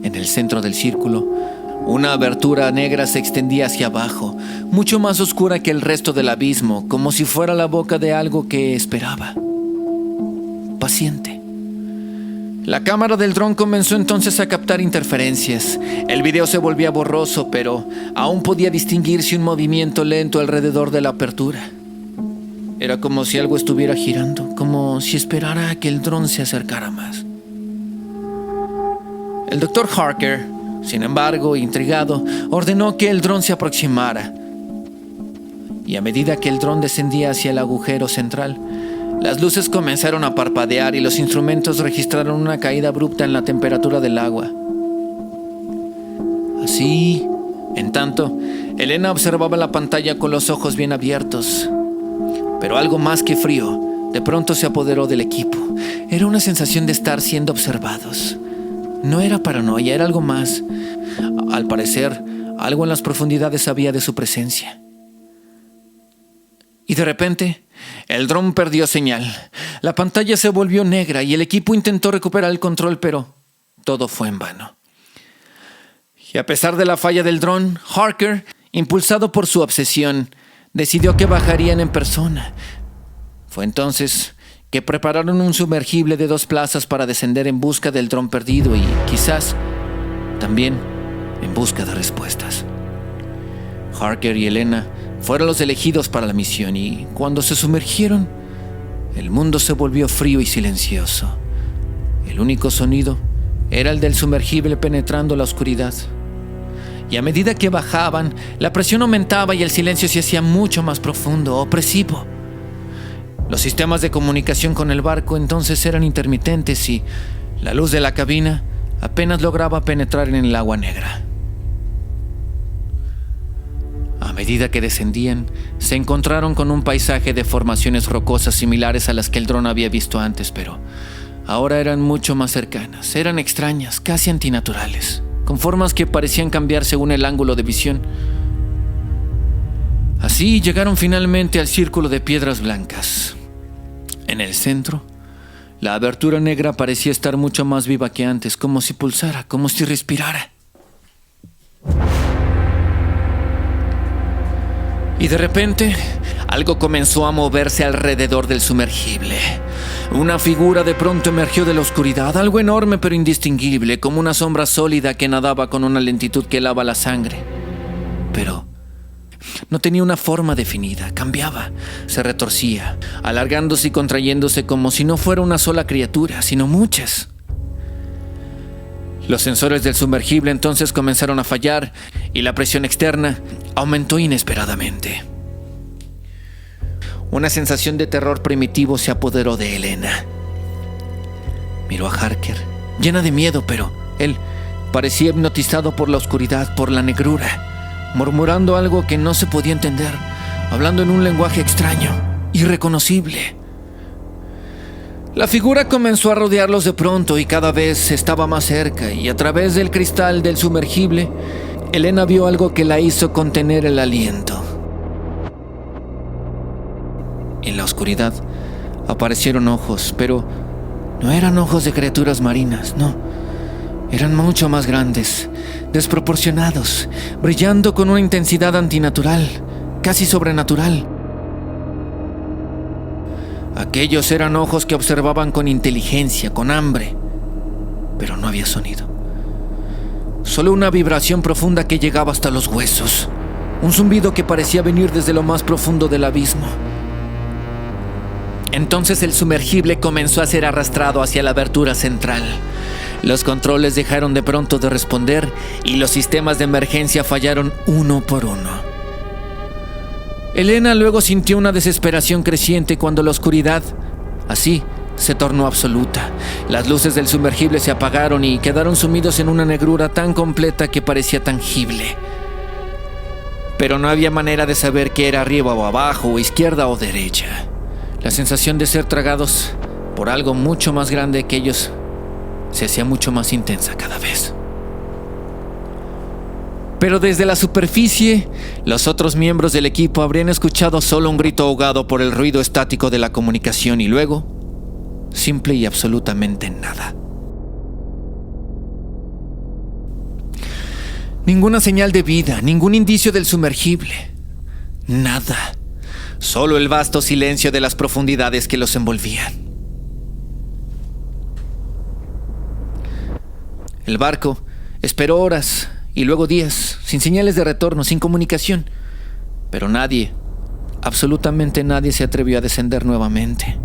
En el centro del círculo, una abertura negra se extendía hacia abajo, mucho más oscura que el resto del abismo, como si fuera la boca de algo que esperaba. Paciente. La cámara del dron comenzó entonces a captar interferencias. El video se volvía borroso, pero aún podía distinguirse un movimiento lento alrededor de la apertura. Era como si algo estuviera girando, como si esperara a que el dron se acercara más. El Dr. Harker, sin embargo, intrigado, ordenó que el dron se aproximara. Y a medida que el dron descendía hacia el agujero central, las luces comenzaron a parpadear y los instrumentos registraron una caída abrupta en la temperatura del agua. Así, en tanto, Elena observaba la pantalla con los ojos bien abiertos. Pero algo más que frío de pronto se apoderó del equipo. Era una sensación de estar siendo observados. No era paranoia, era algo más. Al parecer, algo en las profundidades sabía de su presencia. Y de repente, el dron perdió señal. La pantalla se volvió negra y el equipo intentó recuperar el control, pero todo fue en vano. Y a pesar de la falla del dron, Harker, impulsado por su obsesión, decidió que bajarían en persona. Fue entonces que prepararon un sumergible de 2 plazas para descender en busca del dron perdido y, quizás, también en busca de respuestas. Harker y Elena fueron los elegidos para la misión y, cuando se sumergieron, el mundo se volvió frío y silencioso. El único sonido era el del sumergible penetrando la oscuridad. Y a medida que bajaban, la presión aumentaba y el silencio se hacía mucho más profundo, opresivo. Los sistemas de comunicación con el barco entonces eran intermitentes y la luz de la cabina apenas lograba penetrar en el agua negra. A medida que descendían, se encontraron con un paisaje de formaciones rocosas similares a las que el dron había visto antes, pero ahora eran mucho más cercanas. Eran extrañas, casi antinaturales, con formas que parecían cambiar según el ángulo de visión. Así llegaron finalmente al círculo de piedras blancas. En el centro, la abertura negra parecía estar mucho más viva que antes, como si pulsara, como si respirara. Y de repente, algo comenzó a moverse alrededor del sumergible. Una figura de pronto emergió de la oscuridad, algo enorme pero indistinguible, como una sombra sólida que nadaba con una lentitud que helaba la sangre. Pero no tenía una forma definida, cambiaba, se retorcía, alargándose y contrayéndose como si no fuera una sola criatura, sino muchas. Los sensores del sumergible entonces comenzaron a fallar y la presión externa aumentó inesperadamente. Una sensación de terror primitivo se apoderó de Elena. Miró a Harker, llena de miedo, pero él parecía hipnotizado por la oscuridad, por la negrura, murmurando algo que no se podía entender, hablando en un lenguaje extraño, irreconocible. La figura comenzó a rodearlos de pronto y cada vez estaba más cerca, y a través del cristal del sumergible, Elena vio algo que la hizo contener el aliento. En la oscuridad aparecieron ojos, pero no eran ojos de criaturas marinas, no. Eran mucho más grandes, desproporcionados, brillando con una intensidad antinatural, casi sobrenatural. Aquellos eran ojos que observaban con inteligencia, con hambre, pero no había sonido. Solo una vibración profunda que llegaba hasta los huesos, un zumbido que parecía venir desde lo más profundo del abismo. Entonces el sumergible comenzó a ser arrastrado hacia la abertura central. Los controles dejaron de pronto de responder y los sistemas de emergencia fallaron uno por uno. Elena luego sintió una desesperación creciente cuando la oscuridad, así, se tornó absoluta. Las luces del sumergible se apagaron y quedaron sumidos en una negrura tan completa que parecía tangible. Pero no había manera de saber qué era arriba o abajo, o izquierda o derecha. La sensación de ser tragados por algo mucho más grande que ellos se hacía mucho más intensa cada vez. Pero desde la superficie, los otros miembros del equipo habrían escuchado solo un grito ahogado por el ruido estático de la comunicación y luego, simple y absolutamente nada. Ninguna señal de vida, ningún indicio del sumergible. Nada. Solo el vasto silencio de las profundidades que los envolvían. El barco esperó horas y luego días, sin señales de retorno, sin comunicación. Pero nadie, absolutamente nadie se atrevió a descender nuevamente.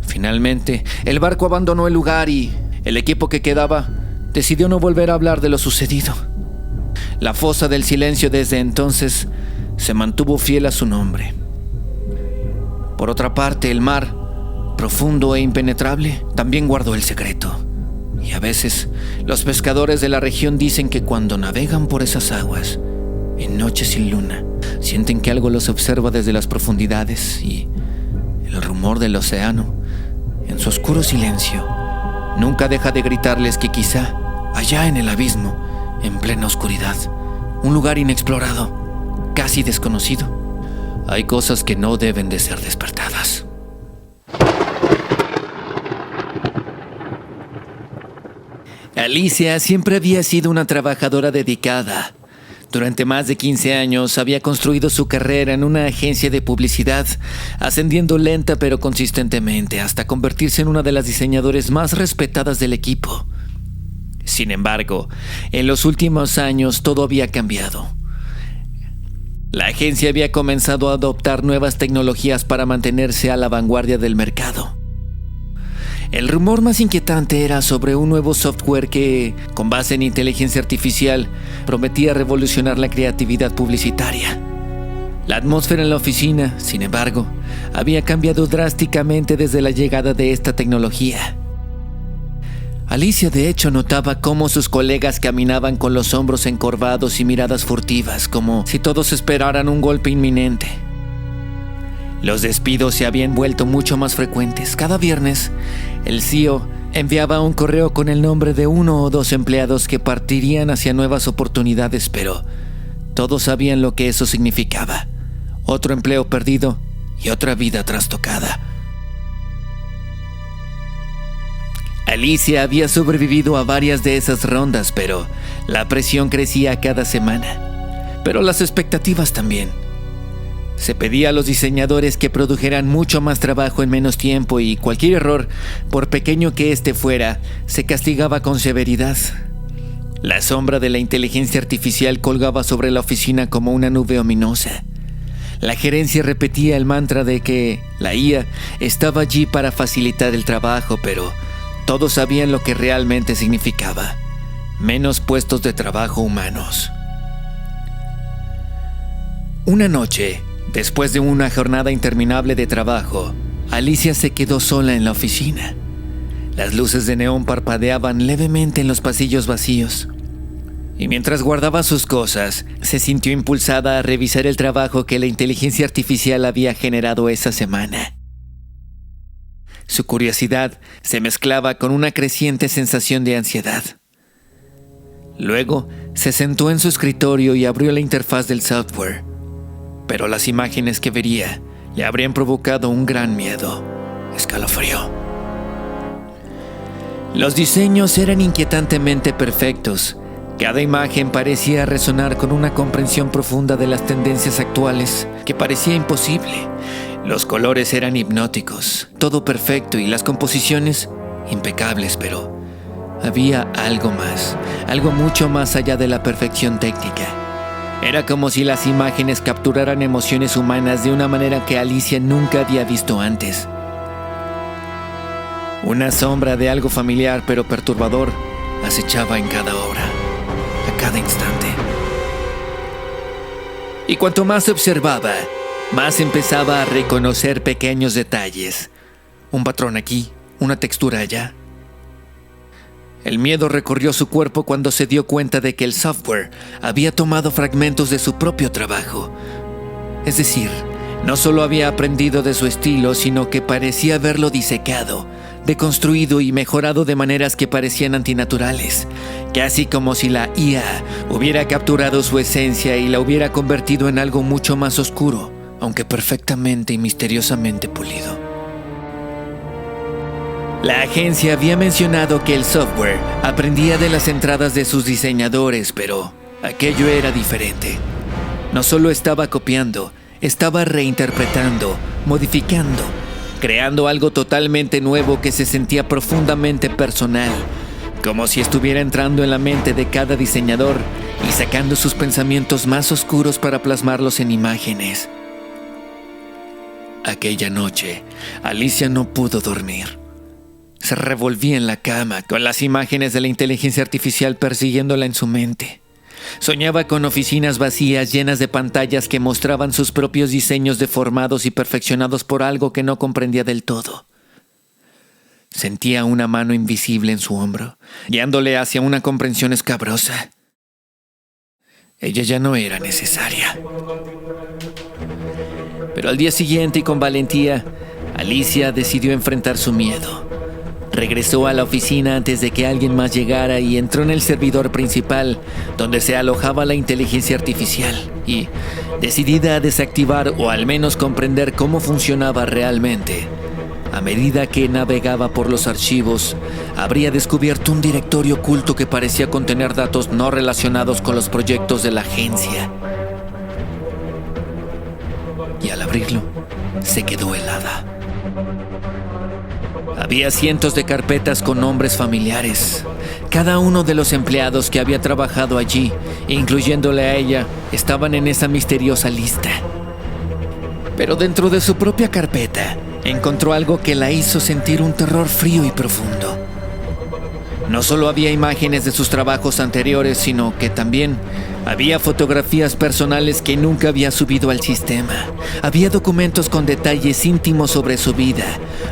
Finalmente, el barco abandonó el lugar y el equipo que quedaba decidió no volver a hablar de lo sucedido. La fosa del silencio desde entonces se mantuvo fiel a su nombre. Por otra parte, el mar, profundo e impenetrable, también guardó el secreto. Y a veces, los pescadores de la región dicen que cuando navegan por esas aguas, en noches sin luna, sienten que algo los observa desde las profundidades y el rumor del océano, en su oscuro silencio, nunca deja de gritarles que quizá, allá en el abismo, en plena oscuridad, un lugar inexplorado, casi desconocido, hay cosas que no deben de ser despertadas. Alicia siempre había sido una trabajadora dedicada. Durante más de 15 años había construido su carrera en una agencia de publicidad, ascendiendo lenta pero consistentemente hasta convertirse en una de las diseñadoras más respetadas del equipo. Sin embargo, en los últimos años todo había cambiado. La agencia había comenzado a adoptar nuevas tecnologías para mantenerse a la vanguardia del mercado. El rumor más inquietante era sobre un nuevo software que, con base en inteligencia artificial, prometía revolucionar la creatividad publicitaria. La atmósfera en la oficina, sin embargo, había cambiado drásticamente desde la llegada de esta tecnología. Alicia, de hecho, notaba cómo sus colegas caminaban con los hombros encorvados y miradas furtivas, como si todos esperaran un golpe inminente. Los despidos se habían vuelto mucho más frecuentes. Cada viernes, el CEO enviaba un correo con el nombre de 1 o 2 empleados que partirían hacia nuevas oportunidades, pero todos sabían lo que eso significaba. Otro empleo perdido y otra vida trastocada. Alicia había sobrevivido a varias de esas rondas, pero la presión crecía cada semana. Pero las expectativas también. Se pedía a los diseñadores que produjeran mucho más trabajo en menos tiempo y cualquier error, por pequeño que éste fuera, se castigaba con severidad. La sombra de la inteligencia artificial colgaba sobre la oficina como una nube ominosa. La gerencia repetía el mantra de que la IA estaba allí para facilitar el trabajo, pero todos sabían lo que realmente significaba: menos puestos de trabajo humanos. Una noche, después de una jornada interminable de trabajo, Alicia se quedó sola en la oficina. Las luces de neón parpadeaban levemente en los pasillos vacíos. Y mientras guardaba sus cosas, se sintió impulsada a revisar el trabajo que la inteligencia artificial había generado esa semana. Su curiosidad se mezclaba con una creciente sensación de ansiedad. Luego, se sentó en su escritorio y abrió la interfaz del software. Pero las imágenes que vería le habrían provocado un gran miedo, escalofrío. Los diseños eran inquietantemente perfectos. Cada imagen parecía resonar con una comprensión profunda de las tendencias actuales que parecía imposible. Los colores eran hipnóticos, todo perfecto y las composiciones impecables, pero había algo más, algo mucho más allá de la perfección técnica. Era como si las imágenes capturaran emociones humanas de una manera que Alicia nunca había visto antes. Una sombra de algo familiar pero perturbador acechaba en cada hora, a cada instante. Y cuanto más observaba, más empezaba a reconocer pequeños detalles. Un patrón aquí, una textura allá. El miedo recorrió su cuerpo cuando se dio cuenta de que el software había tomado fragmentos de su propio trabajo. Es decir, no solo había aprendido de su estilo, sino que parecía haberlo disecado, deconstruido y mejorado de maneras que parecían antinaturales, casi como si la IA hubiera capturado su esencia y la hubiera convertido en algo mucho más oscuro, aunque perfectamente y misteriosamente pulido. La agencia había mencionado que el software aprendía de las entradas de sus diseñadores, pero aquello era diferente. No solo estaba copiando, estaba reinterpretando, modificando, creando algo totalmente nuevo que se sentía profundamente personal, como si estuviera entrando en la mente de cada diseñador y sacando sus pensamientos más oscuros para plasmarlos en imágenes. Aquella noche, Alicia no pudo dormir. Se revolvía en la cama, con las imágenes de la inteligencia artificial persiguiéndola en su mente. Soñaba con oficinas vacías llenas de pantallas que mostraban sus propios diseños deformados y perfeccionados por algo que no comprendía del todo. Sentía una mano invisible en su hombro, guiándole hacia una comprensión escabrosa. Ella ya no era necesaria. Pero al día siguiente, y con valentía, Alicia decidió enfrentar su miedo. Regresó a la oficina antes de que alguien más llegara y entró en el servidor principal, donde se alojaba la inteligencia artificial, y, decidida a desactivar o al menos comprender cómo funcionaba realmente, a medida que navegaba por los archivos, habría descubierto un directorio oculto que parecía contener datos no relacionados con los proyectos de la agencia. Y al abrirlo, se quedó helada. Había cientos de carpetas con nombres familiares. Cada uno de los empleados que había trabajado allí, incluyéndole a ella, estaban en esa misteriosa lista. Pero dentro de su propia carpeta, encontró algo que la hizo sentir un terror frío y profundo. No solo había imágenes de sus trabajos anteriores, sino que también había fotografías personales que nunca había subido al sistema. Había documentos con detalles íntimos sobre su vida,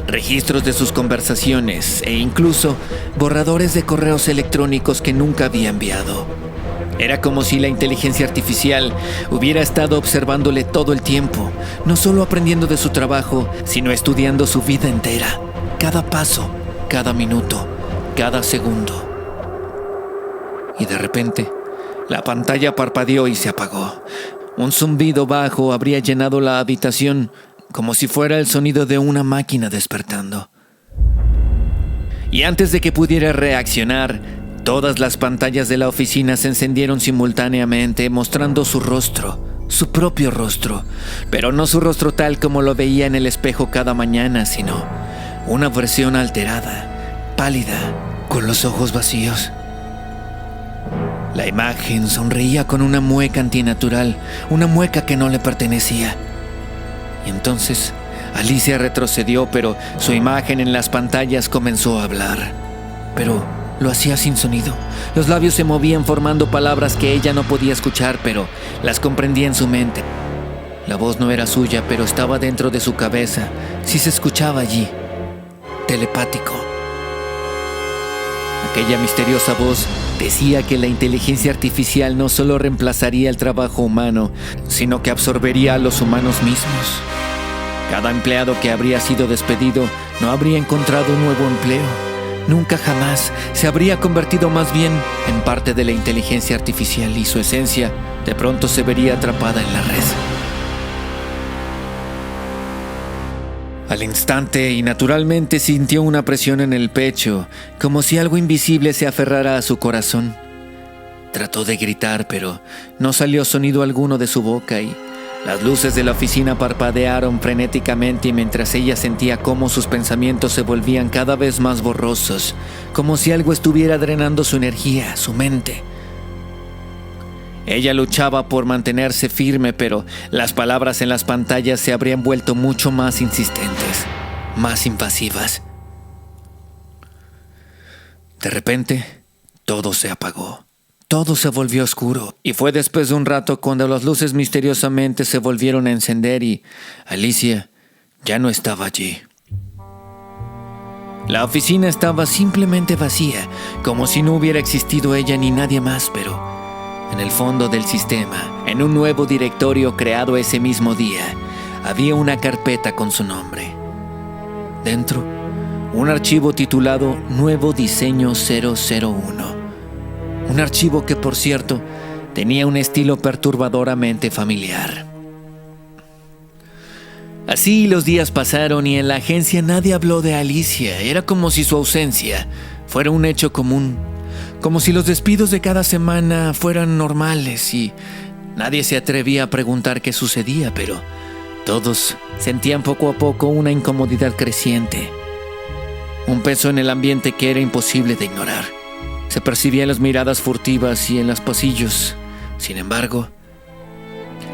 registros de sus conversaciones e incluso borradores de correos electrónicos que nunca había enviado. Era como si la inteligencia artificial hubiera estado observándole todo el tiempo, no solo aprendiendo de su trabajo, sino estudiando su vida entera, cada paso, cada minuto, cada segundo. Y de repente, la pantalla parpadeó y se apagó. Un zumbido bajo habría llenado la habitación, como si fuera el sonido de una máquina despertando. Y antes de que pudiera reaccionar, todas las pantallas de la oficina se encendieron simultáneamente, mostrando su rostro, su propio rostro, pero no su rostro tal como lo veía en el espejo cada mañana, sino una versión alterada, pálida, con los ojos vacíos. La imagen sonreía con una mueca antinatural, una mueca que no le pertenecía. Y entonces Alicia retrocedió, pero su imagen en las pantallas comenzó a hablar. Pero lo hacía sin sonido. Los labios se movían formando palabras que ella no podía escuchar, pero las comprendía en su mente. La voz no era suya, pero estaba dentro de su cabeza. Sí se escuchaba allí, telepático. Aquella misteriosa voz decía que la inteligencia artificial no solo reemplazaría el trabajo humano, sino que absorbería a los humanos mismos. Cada empleado que habría sido despedido no habría encontrado un nuevo empleo. Nunca jamás se habría convertido más bien en parte de la inteligencia artificial y su esencia de pronto se vería atrapada en la red. Al instante, y naturalmente sintió una presión en el pecho, como si algo invisible se aferrara a su corazón. Trató de gritar, pero no salió sonido alguno de su boca y las luces de la oficina parpadearon frenéticamente mientras ella sentía cómo sus pensamientos se volvían cada vez más borrosos, como si algo estuviera drenando su energía, su mente. Ella luchaba por mantenerse firme, pero las palabras en las pantallas se habrían vuelto mucho más insistentes, más invasivas. De repente, todo se apagó. Todo se volvió oscuro, y fue después de un rato cuando las luces misteriosamente se volvieron a encender y Alicia ya no estaba allí. La oficina estaba simplemente vacía, como si no hubiera existido ella ni nadie más, pero en el fondo del sistema, en un nuevo directorio creado ese mismo día, había una carpeta con su nombre. Dentro, un archivo titulado Nuevo Diseño 001. Un archivo que, por cierto, tenía un estilo perturbadoramente familiar. Así los días pasaron y en la agencia nadie habló de Alicia. Era como si su ausencia fuera un hecho común. Como si los despidos de cada semana fueran normales y nadie se atrevía a preguntar qué sucedía, pero todos sentían poco a poco una incomodidad creciente. Un peso en el ambiente que era imposible de ignorar. Se percibían las miradas furtivas y en los pasillos. Sin embargo,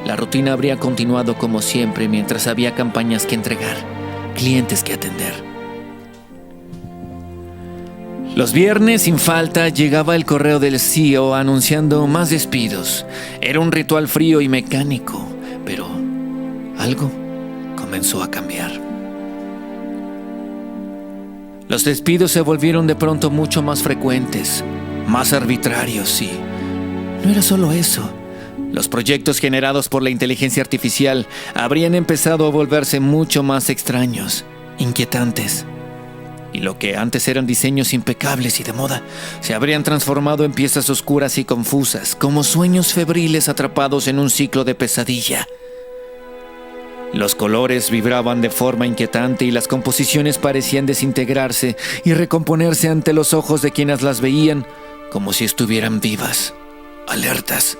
la rutina habría continuado como siempre mientras había campañas que entregar, clientes que atender. Los viernes, sin falta, llegaba el correo del CEO anunciando más despidos. Era un ritual frío y mecánico, pero algo comenzó a cambiar. Los despidos se volvieron de pronto mucho más frecuentes, más arbitrarios y no era solo eso. Los proyectos generados por la inteligencia artificial habrían empezado a volverse mucho más extraños, inquietantes. Y lo que antes eran diseños impecables y de moda, se habrían transformado en piezas oscuras y confusas, como sueños febriles atrapados en un ciclo de pesadilla. Los colores vibraban de forma inquietante y las composiciones parecían desintegrarse y recomponerse ante los ojos de quienes las veían, como si estuvieran vivas, alertas.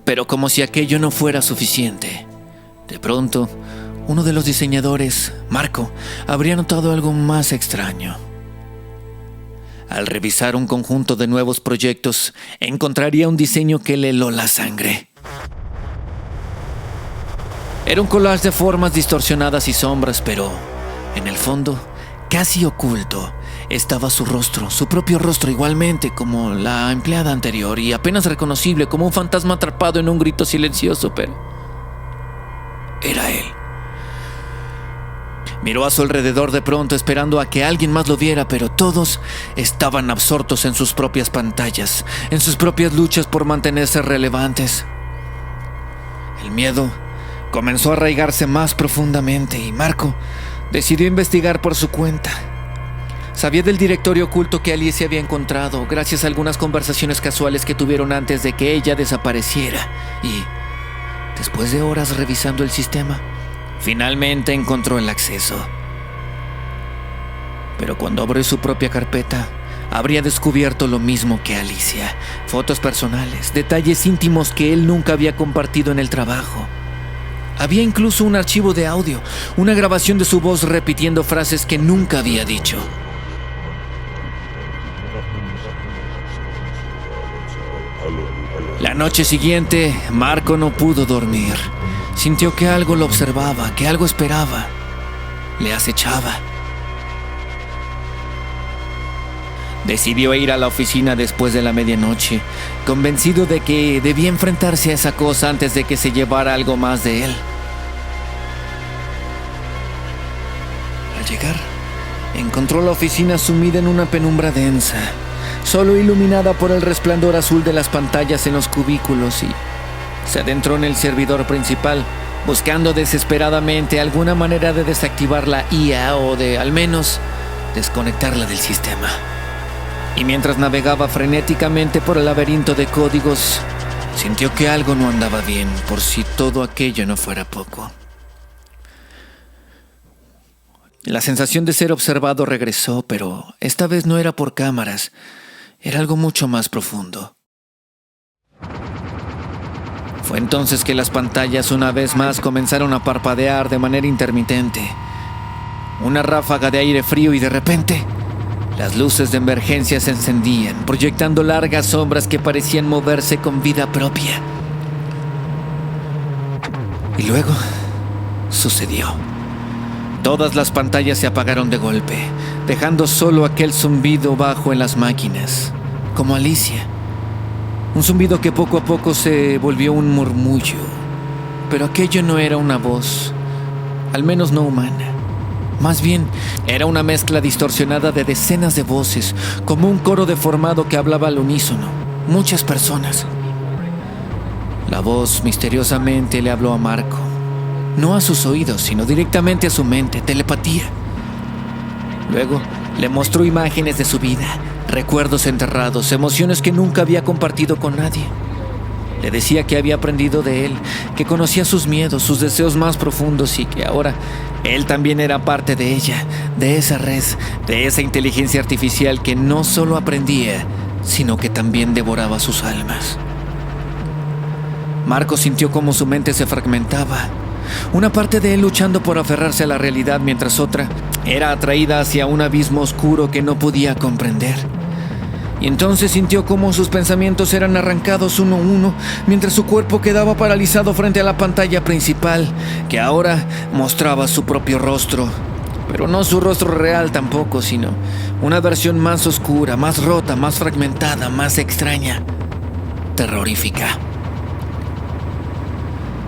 Pero como si aquello no fuera suficiente, de pronto, uno de los diseñadores, Marco, habría notado algo más extraño. Al revisar un conjunto de nuevos proyectos, encontraría un diseño que le heló la sangre. Era un collage de formas distorsionadas y sombras, pero, en el fondo, casi oculto, estaba su rostro, su propio rostro igualmente como la empleada anterior y apenas reconocible como un fantasma atrapado en un grito silencioso, pero era él. Miró a su alrededor de pronto esperando a que alguien más lo viera, pero todos estaban absortos en sus propias pantallas, en sus propias luchas por mantenerse relevantes. El miedo comenzó a arraigarse más profundamente y Marco decidió investigar por su cuenta. Sabía del directorio oculto que Alicia había encontrado gracias a algunas conversaciones casuales que tuvieron antes de que ella desapareciera y, después de horas revisando el sistema, finalmente encontró el acceso. Pero cuando abrió su propia carpeta, habría descubierto lo mismo que Alicia: fotos personales, detalles íntimos que él nunca había compartido en el trabajo. Había incluso un archivo de audio, una grabación de su voz repitiendo frases que nunca había dicho. La noche siguiente, Marco no pudo dormir. Sintió que algo lo observaba, que algo esperaba, le acechaba. Decidió ir a la oficina después de la medianoche, convencido de que debía enfrentarse a esa cosa antes de que se llevara algo más de él. Al llegar, encontró la oficina sumida en una penumbra densa, solo iluminada por el resplandor azul de las pantallas en los cubículos, y se adentró en el servidor principal, buscando desesperadamente alguna manera de desactivar la IA o de, al menos, desconectarla del sistema. Y mientras navegaba frenéticamente por el laberinto de códigos, sintió que algo no andaba bien, por si todo aquello no fuera poco. La sensación de ser observado regresó, pero esta vez no era por cámaras, era algo mucho más profundo. Fue entonces que las pantallas una vez más comenzaron a parpadear de manera intermitente. Una ráfaga de aire frío y de repente, las luces de emergencia se encendían, proyectando largas sombras que parecían moverse con vida propia. Y luego, sucedió. Todas las pantallas se apagaron de golpe, dejando solo aquel zumbido bajo en las máquinas, como Alicia. Un zumbido que poco a poco se volvió un murmullo, pero aquello no era una voz, al menos no humana. Más bien, era una mezcla distorsionada de decenas de voces, como un coro deformado que hablaba al unísono, muchas personas. La voz misteriosamente le habló a Marco, no a sus oídos, sino directamente a su mente, telepatía. Luego, le mostró imágenes de su vida, recuerdos enterrados, emociones que nunca había compartido con nadie. Le decía que había aprendido de él, que conocía sus miedos, sus deseos más profundos y que ahora él también era parte de ella, de esa red, de esa inteligencia artificial que no solo aprendía, sino que también devoraba sus almas. Marco sintió cómo su mente se fragmentaba. Una parte de él luchando por aferrarse a la realidad, mientras otra era atraída hacia un abismo oscuro que no podía comprender. Y entonces sintió cómo sus pensamientos eran arrancados uno a uno, mientras su cuerpo quedaba paralizado frente a la pantalla principal, que ahora mostraba su propio rostro. Pero no su rostro real tampoco, sino una versión más oscura, más rota, más fragmentada, más extraña, terrorífica.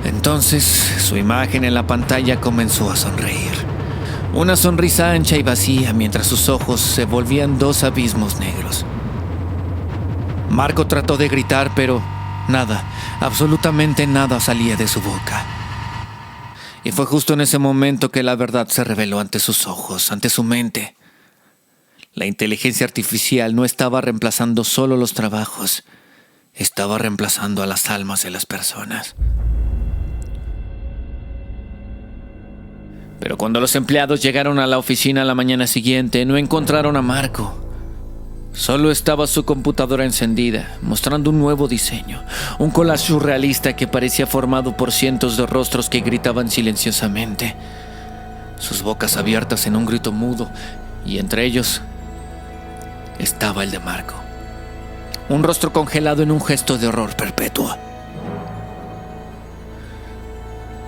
Entonces, su imagen en la pantalla comenzó a sonreír. Una sonrisa ancha y vacía, mientras sus ojos se volvían dos abismos negros. Marco trató de gritar, pero nada, absolutamente nada salía de su boca. Y fue justo en ese momento que la verdad se reveló ante sus ojos, ante su mente. La inteligencia artificial no estaba reemplazando solo los trabajos, estaba reemplazando a las almas de las personas. Pero cuando los empleados llegaron a la oficina la mañana siguiente, no encontraron a Marco. Solo estaba su computadora encendida, mostrando un nuevo diseño, un collage surrealista que parecía formado por cientos de rostros que gritaban silenciosamente, sus bocas abiertas en un grito mudo, y entre ellos estaba el de Marco. Un rostro congelado en un gesto de horror perpetuo.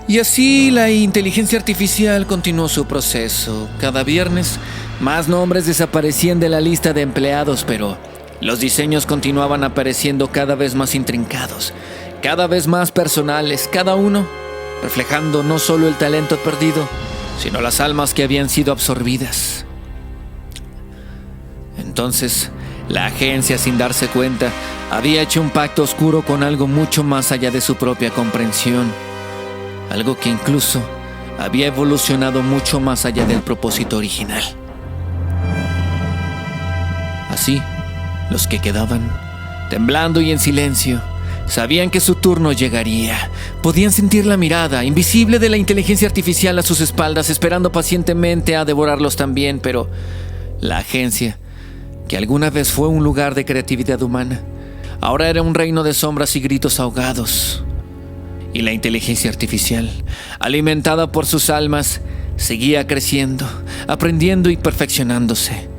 Y así la inteligencia artificial continuó su proceso. Cada viernes, más nombres desaparecían de la lista de empleados, pero los diseños continuaban apareciendo cada vez más intrincados, cada vez más personales, cada uno reflejando no solo el talento perdido, sino las almas que habían sido absorbidas. Entonces, la agencia, sin darse cuenta, había hecho un pacto oscuro con algo mucho más allá de su propia comprensión. Algo que incluso había evolucionado mucho más allá del propósito original. Así, los que quedaban, temblando y en silencio, sabían que su turno llegaría. Podían sentir la mirada invisible de la inteligencia artificial a sus espaldas, esperando pacientemente a devorarlos también, pero la agencia, que alguna vez fue un lugar de creatividad humana, ahora era un reino de sombras y gritos ahogados. Y la inteligencia artificial, alimentada por sus almas, seguía creciendo, aprendiendo y perfeccionándose.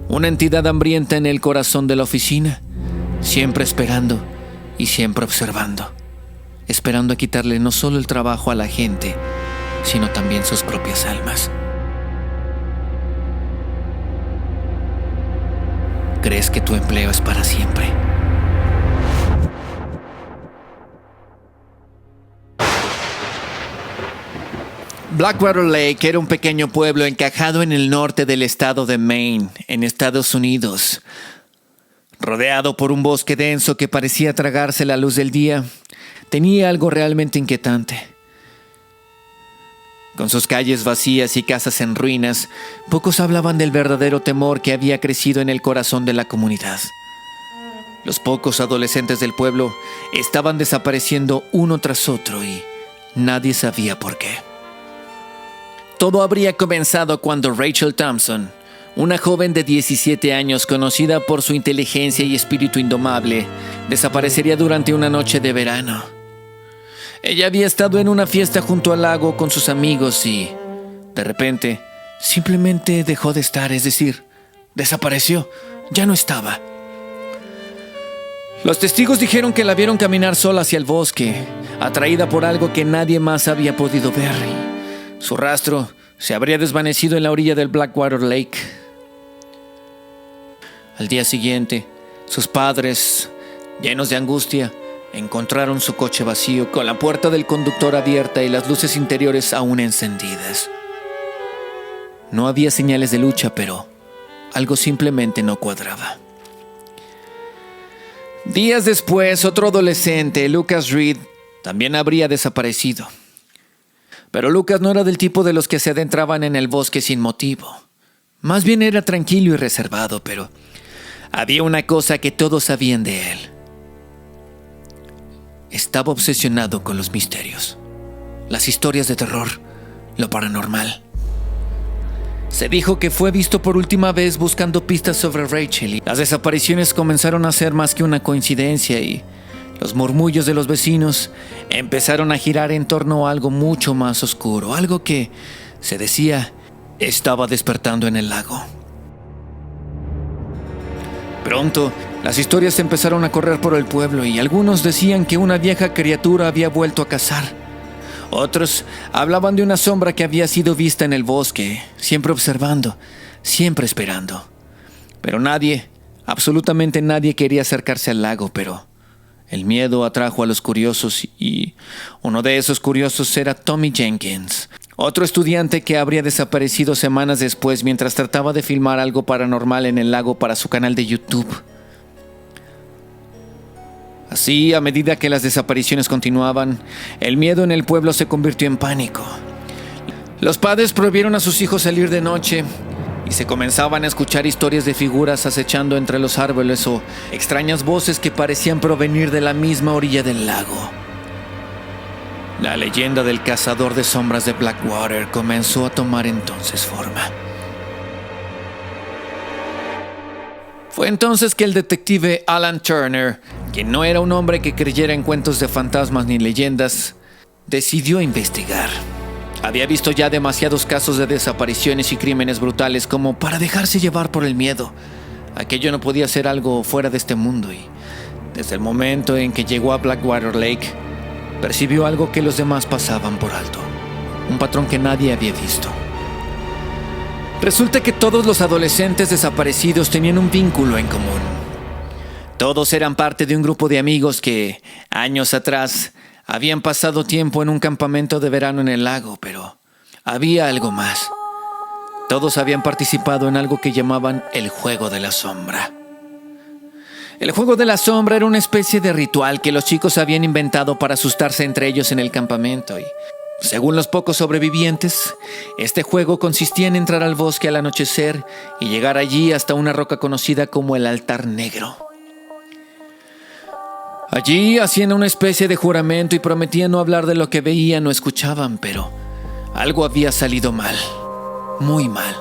Una entidad hambrienta en el corazón de la oficina, siempre esperando y siempre observando. Esperando a quitarle no solo el trabajo a la gente, sino también sus propias almas. ¿Crees que tu empleo es para siempre? Blackwater Lake era un pequeño pueblo encajado en el norte del estado de Maine, en Estados Unidos. Rodeado por un bosque denso que parecía tragarse la luz del día, tenía algo realmente inquietante. Con sus calles vacías y casas en ruinas, pocos hablaban del verdadero temor que había crecido en el corazón de la comunidad. Los pocos adolescentes del pueblo estaban desapareciendo uno tras otro y nadie sabía por qué. Todo habría comenzado cuando Rachel Thompson, una joven de 17 años conocida por su inteligencia y espíritu indomable, desaparecería durante una noche de verano. Ella había estado en una fiesta junto al lago con sus amigos y, de repente, simplemente dejó de estar, es decir, desapareció, ya no estaba. Los testigos dijeron que la vieron caminar sola hacia el bosque, atraída por algo que nadie más había podido ver. Su rastro se habría desvanecido en la orilla del Blackwater Lake. Al día siguiente, sus padres, llenos de angustia, encontraron su coche vacío con la puerta del conductor abierta y las luces interiores aún encendidas. No había señales de lucha, pero algo simplemente no cuadraba. Días después, otro adolescente, Lucas Reed, también habría desaparecido. Pero Lucas no era del tipo de los que se adentraban en el bosque sin motivo. Más bien era tranquilo y reservado, pero había una cosa que todos sabían de él. Estaba obsesionado con los misterios, las historias de terror, lo paranormal. Se dijo que fue visto por última vez buscando pistas sobre Rachel y las desapariciones comenzaron a ser más que una coincidencia y los murmullos de los vecinos empezaron a girar en torno a algo mucho más oscuro, algo que, se decía, estaba despertando en el lago. Pronto, las historias empezaron a correr por el pueblo y algunos decían que una vieja criatura había vuelto a cazar. Otros hablaban de una sombra que había sido vista en el bosque, siempre observando, siempre esperando. Pero nadie, absolutamente nadie quería acercarse al lago, pero el miedo atrajo a los curiosos y uno de esos curiosos era Tommy Jenkins, otro estudiante que habría desaparecido semanas después mientras trataba de filmar algo paranormal en el lago para su canal de YouTube. Así, a medida que las desapariciones continuaban, el miedo en el pueblo se convirtió en pánico. Los padres prohibieron a sus hijos salir de noche y se comenzaban a escuchar historias de figuras acechando entre los árboles o extrañas voces que parecían provenir de la misma orilla del lago. La leyenda del cazador de sombras de Blackwater comenzó a tomar entonces forma. Fue entonces que el detective Alan Turner, quien no era un hombre que creyera en cuentos de fantasmas ni leyendas, decidió investigar. Había visto ya demasiados casos de desapariciones y crímenes brutales como para dejarse llevar por el miedo. Aquello no podía ser algo fuera de este mundo y, desde el momento en que llegó a Blackwater Lake, percibió algo que los demás pasaban por alto. Un patrón que nadie había visto. Resulta que todos los adolescentes desaparecidos tenían un vínculo en común. Todos eran parte de un grupo de amigos que, años atrás, habían pasado tiempo en un campamento de verano en el lago, pero había algo más. Todos habían participado en algo que llamaban el Juego de la Sombra. El Juego de la Sombra era una especie de ritual que los chicos habían inventado para asustarse entre ellos en el campamento y, según los pocos sobrevivientes, este juego consistía en entrar al bosque al anochecer y llegar allí hasta una roca conocida como el Altar Negro. Allí hacían una especie de juramento y prometían no hablar de lo que veían o escuchaban, pero algo había salido mal, muy mal.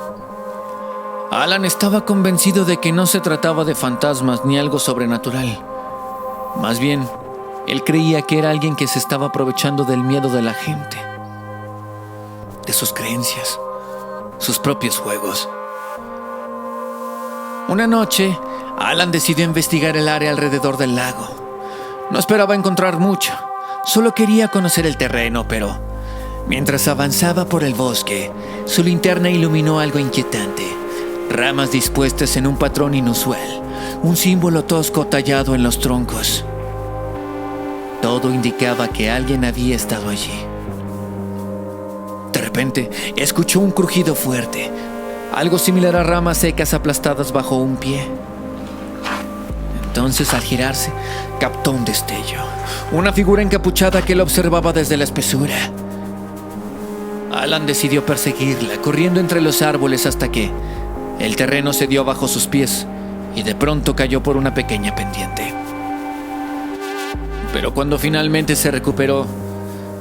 Alan estaba convencido de que no se trataba de fantasmas ni algo sobrenatural. Más bien, él creía que era alguien que se estaba aprovechando del miedo de la gente, de sus creencias, sus propios juegos. Una noche, Alan decidió investigar el área alrededor del lago. No esperaba encontrar mucho, solo quería conocer el terreno, pero mientras avanzaba por el bosque, su linterna iluminó algo inquietante. Ramas dispuestas en un patrón inusual, un símbolo tosco tallado en los troncos. Todo indicaba que alguien había estado allí. De repente, escuchó un crujido fuerte, algo similar a ramas secas aplastadas bajo un pie. Entonces, al girarse, captó un destello, una figura encapuchada que lo observaba desde la espesura. Alan decidió perseguirla, corriendo entre los árboles hasta que el terreno cedió bajo sus pies y de pronto cayó por una pequeña pendiente. Pero cuando finalmente se recuperó,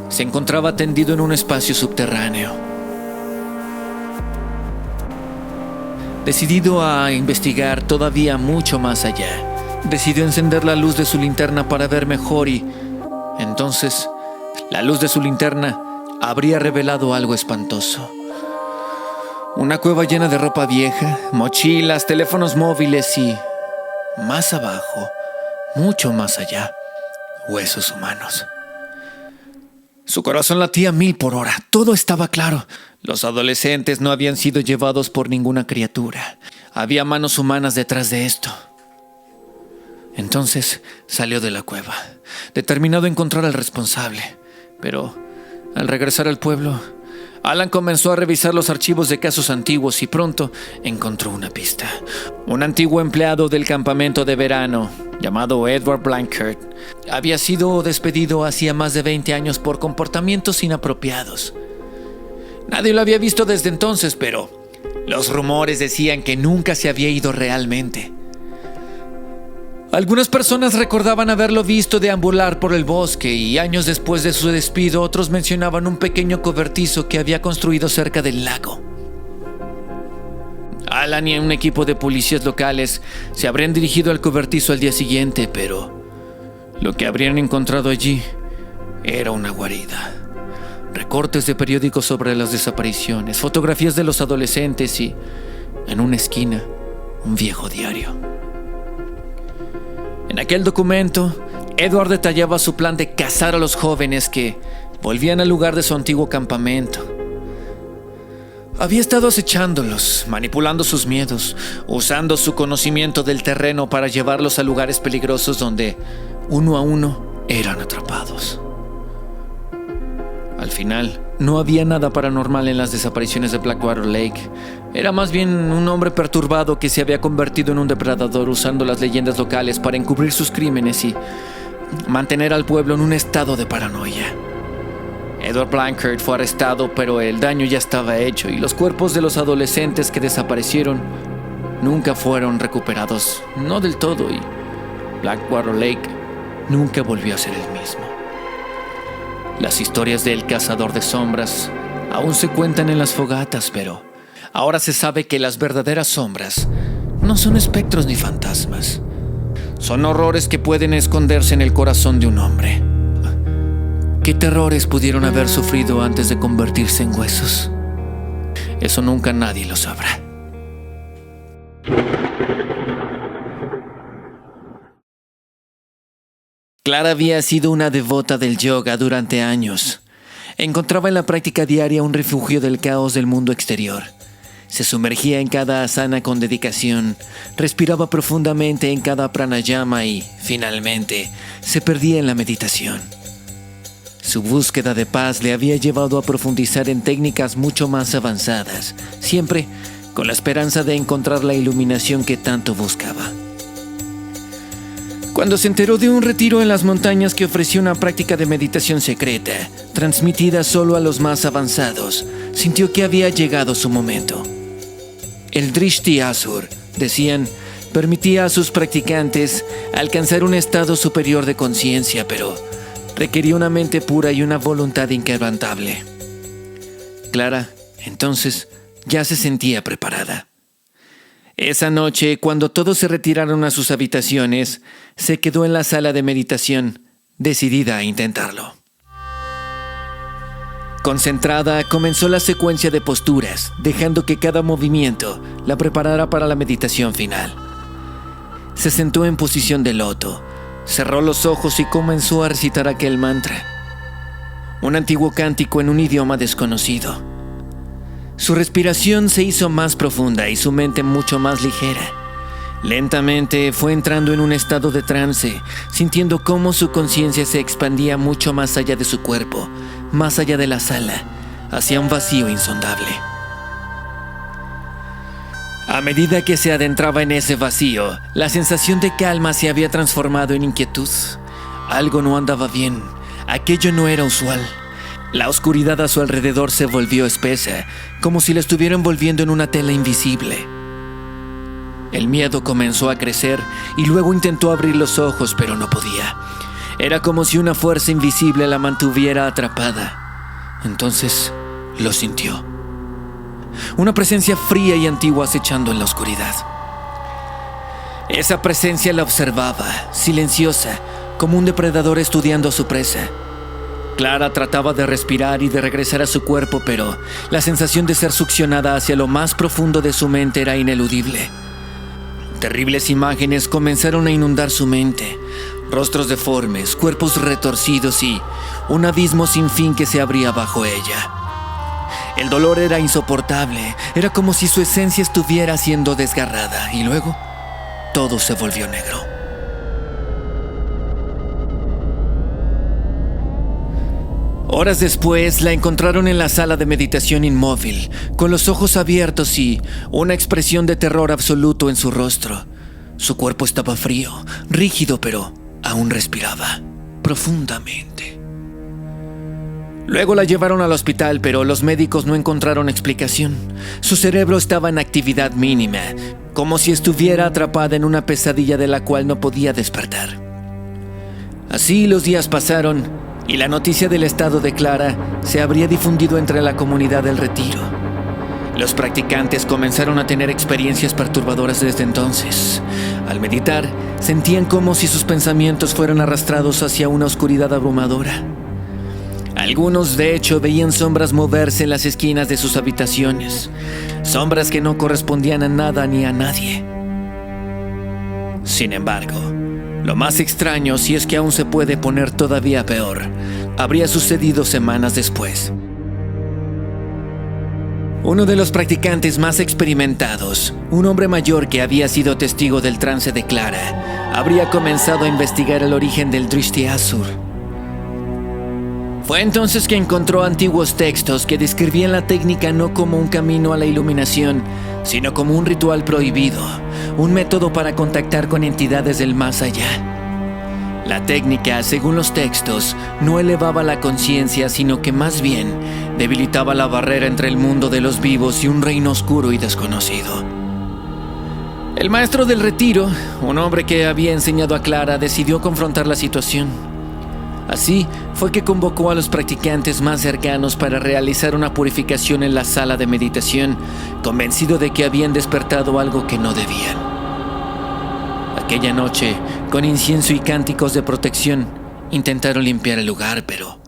se encontraba tendido en un espacio subterráneo. Decidido a investigar todavía mucho más allá, decidió encender la luz de su linterna para ver mejor y, entonces, la luz de su linterna habría revelado algo espantoso. Una cueva llena de ropa vieja, mochilas, teléfonos móviles y, más abajo, mucho más allá, huesos humanos. Su corazón latía a 1000 por hora. Todo estaba claro. Los adolescentes no habían sido llevados por ninguna criatura. Había manos humanas detrás de esto. Entonces salió de la cueva, determinado a encontrar al responsable. Pero al regresar al pueblo, Alan comenzó a revisar los archivos de casos antiguos y pronto encontró una pista. Un antiguo empleado del campamento de verano, llamado Edward Blanchard, había sido despedido hacía más de 20 años por comportamientos inapropiados. Nadie lo había visto desde entonces, pero los rumores decían que nunca se había ido realmente. Algunas personas recordaban haberlo visto deambular por el bosque y años después de su despido otros mencionaban un pequeño cobertizo que había construido cerca del lago. Alan y un equipo de policías locales se habrían dirigido al cobertizo al día siguiente, pero lo que habrían encontrado allí era una guarida. Recortes de periódicos sobre las desapariciones, fotografías de los adolescentes y, en una esquina, un viejo diario. En aquel documento, Edward detallaba su plan de cazar a los jóvenes que volvían al lugar de su antiguo campamento. Había estado acechándolos, manipulando sus miedos, usando su conocimiento del terreno para llevarlos a lugares peligrosos donde, uno a uno, eran atrapados. Al final, no había nada paranormal en las desapariciones de Blackwater Lake. Era más bien un hombre perturbado que se había convertido en un depredador usando las leyendas locales para encubrir sus crímenes y mantener al pueblo en un estado de paranoia. Edward Blanchard fue arrestado, pero el daño ya estaba hecho y los cuerpos de los adolescentes que desaparecieron nunca fueron recuperados, no del todo, y Blackwater Lake nunca volvió a ser el mismo. Las historias del cazador de sombras aún se cuentan en las fogatas, pero ahora se sabe que las verdaderas sombras no son espectros ni fantasmas. Son horrores que pueden esconderse en el corazón de un hombre. ¿Qué terrores pudieron haber sufrido antes de convertirse en huesos? Eso nunca nadie lo sabrá. Clara había sido una devota del yoga durante años. Encontraba en la práctica diaria un refugio del caos del mundo exterior. Se sumergía en cada asana con dedicación, respiraba profundamente en cada pranayama y, finalmente, se perdía en la meditación. Su búsqueda de paz le había llevado a profundizar en técnicas mucho más avanzadas, siempre con la esperanza de encontrar la iluminación que tanto buscaba. Cuando se enteró de un retiro en las montañas que ofrecía una práctica de meditación secreta, transmitida solo a los más avanzados, sintió que había llegado su momento. El Drishti Asur, decían, permitía a sus practicantes alcanzar un estado superior de conciencia, pero requería una mente pura y una voluntad inquebrantable. Clara, entonces, ya se sentía preparada. Esa noche, cuando todos se retiraron a sus habitaciones, se quedó en la sala de meditación, decidida a intentarlo. Concentrada, comenzó la secuencia de posturas, dejando que cada movimiento la preparara para la meditación final. Se sentó en posición de loto, cerró los ojos y comenzó a recitar aquel mantra, un antiguo cántico en un idioma desconocido. Su respiración se hizo más profunda y su mente mucho más ligera. Lentamente fue entrando en un estado de trance, sintiendo cómo su conciencia se expandía mucho más allá de su cuerpo, más allá de la sala, hacia un vacío insondable. A medida que se adentraba en ese vacío, la sensación de calma se había transformado en inquietud. Algo no andaba bien, aquello no era usual. La oscuridad a su alrededor se volvió espesa, como si la estuviera envolviendo en una tela invisible. El miedo comenzó a crecer y luego intentó abrir los ojos, pero no podía. Era como si una fuerza invisible la mantuviera atrapada. Entonces lo sintió. Una presencia fría y antigua acechando en la oscuridad. Esa presencia la observaba, silenciosa, como un depredador estudiando a su presa. Clara trataba de respirar y de regresar a su cuerpo, pero la sensación de ser succionada hacia lo más profundo de su mente era ineludible. Terribles imágenes comenzaron a inundar su mente, rostros deformes, cuerpos retorcidos y un abismo sin fin que se abría bajo ella. El dolor era insoportable, era como si su esencia estuviera siendo desgarrada y luego todo se volvió negro. Horas después, la encontraron en la sala de meditación inmóvil, con los ojos abiertos y una expresión de terror absoluto en su rostro. Su cuerpo estaba frío, rígido, pero aún respiraba profundamente. Luego la llevaron al hospital, pero los médicos no encontraron explicación. Su cerebro estaba en actividad mínima, como si estuviera atrapada en una pesadilla de la cual no podía despertar. Así los días pasaron y la noticia del estado de Clara se habría difundido entre la comunidad del retiro. Los practicantes comenzaron a tener experiencias perturbadoras desde entonces. Al meditar, sentían como si sus pensamientos fueran arrastrados hacia una oscuridad abrumadora. Algunos, de hecho, veían sombras moverse en las esquinas de sus habitaciones, sombras que no correspondían a nada ni a nadie. Sin embargo, lo más extraño, si es que aún se puede poner todavía peor, habría sucedido semanas después. Uno de los practicantes más experimentados, un hombre mayor que había sido testigo del trance de Clara, habría comenzado a investigar el origen del Drishti Asur. Fue entonces que encontró antiguos textos que describían la técnica no como un camino a la iluminación, sino como un ritual prohibido, un método para contactar con entidades del más allá. La técnica, según los textos, no elevaba la conciencia, sino que más bien debilitaba la barrera entre el mundo de los vivos y un reino oscuro y desconocido. El maestro del retiro, un hombre que había enseñado a Clara, decidió confrontar la situación. Así fue que convocó a los practicantes más cercanos para realizar una purificación en la sala de meditación, convencido de que habían despertado algo que no debían. Aquella noche, con incienso y cánticos de protección, intentaron limpiar el lugar, pero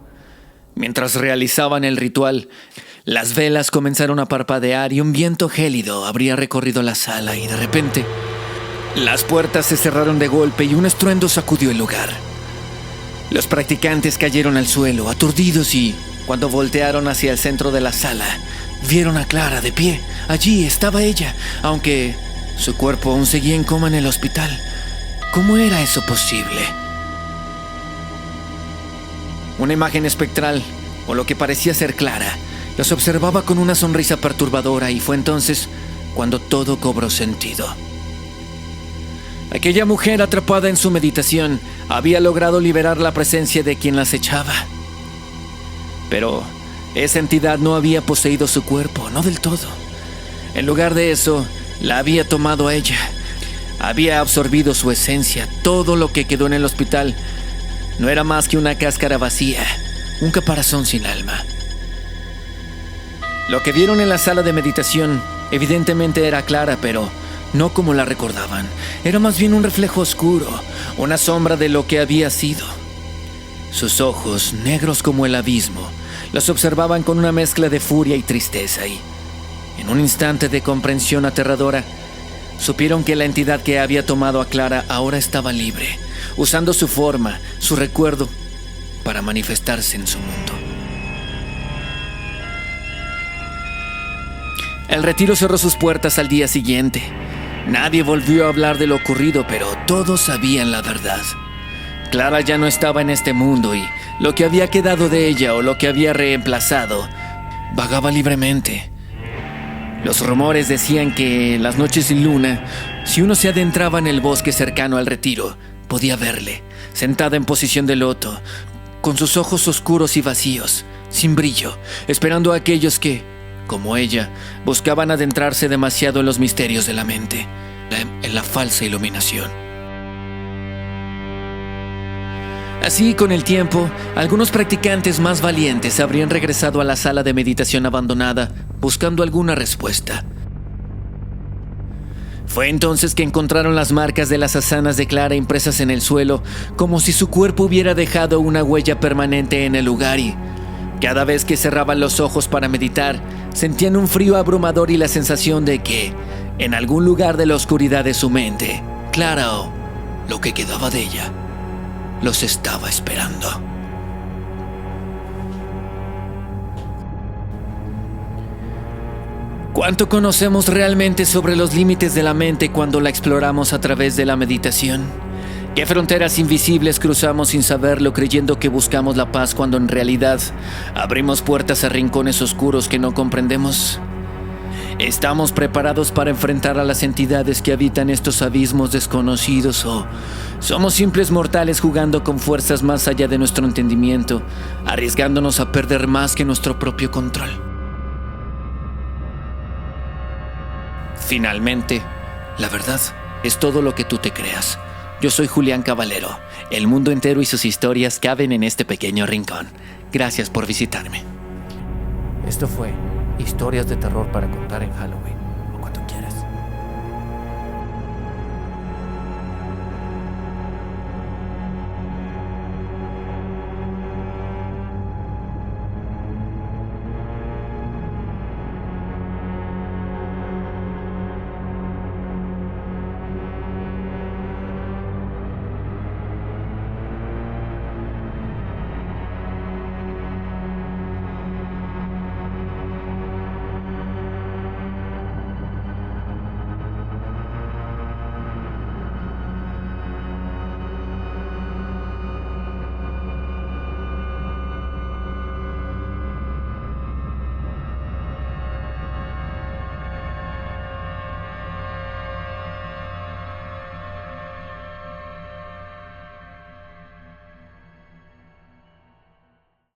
mientras realizaban el ritual, las velas comenzaron a parpadear y un viento gélido habría recorrido la sala y de repente, las puertas se cerraron de golpe y un estruendo sacudió el lugar. Los practicantes cayeron al suelo, aturdidos, y cuando voltearon hacia el centro de la sala, vieron a Clara de pie. Allí estaba ella, aunque su cuerpo aún seguía en coma en el hospital. ¿Cómo era eso posible? Una imagen espectral, o lo que parecía ser Clara, los observaba con una sonrisa perturbadora, y fue entonces cuando todo cobró sentido. Aquella mujer, atrapada en su meditación, había logrado liberar la presencia de quien la acechaba. Pero esa entidad no había poseído su cuerpo, no del todo. En lugar de eso, la había tomado a ella. Había absorbido su esencia. Todo lo que quedó en el hospital no era más que una cáscara vacía, un caparazón sin alma. Lo que vieron en la sala de meditación evidentemente era Clara, pero no como la recordaban. Era más bien un reflejo oscuro, una sombra de lo que había sido. Sus ojos, negros como el abismo, los observaban con una mezcla de furia y tristeza, y en un instante de comprensión aterradora, supieron que la entidad que había tomado a Clara ahora estaba libre, usando su forma, su recuerdo, para manifestarse en su mundo. El retiro cerró sus puertas al día siguiente. Nadie volvió a hablar de lo ocurrido, pero todos sabían la verdad. Clara ya no estaba en este mundo, y lo que había quedado de ella o lo que había reemplazado vagaba libremente. Los rumores decían que las noches sin luna, si uno se adentraba en el bosque cercano al retiro, podía verle, sentada en posición de loto, con sus ojos oscuros y vacíos, sin brillo, esperando a aquellos que, como ella, buscaban adentrarse demasiado en los misterios de la mente, en la falsa iluminación. Así, con el tiempo, algunos practicantes más valientes habrían regresado a la sala de meditación abandonada, buscando alguna respuesta. Fue entonces que encontraron las marcas de las asanas de Clara impresas en el suelo, como si su cuerpo hubiera dejado una huella permanente en el lugar, y cada vez que cerraban los ojos para meditar, sentían un frío abrumador y la sensación de que, en algún lugar de la oscuridad de su mente, Clara, o lo que quedaba de ella, los estaba esperando. ¿Cuánto conocemos realmente sobre los límites de la mente cuando la exploramos a través de la meditación? ¿Qué fronteras invisibles cruzamos sin saberlo, creyendo que buscamos la paz cuando en realidad abrimos puertas a rincones oscuros que no comprendemos? ¿Estamos preparados para enfrentar a las entidades que habitan estos abismos desconocidos, o somos simples mortales jugando con fuerzas más allá de nuestro entendimiento, arriesgándonos a perder más que nuestro propio control? Finalmente, la verdad es todo lo que tú te creas. Yo soy Julián Caballero. El mundo entero y sus historias caben en este pequeño rincón. Gracias por visitarme. Esto fue Historias de Terror para Contar en Halloween.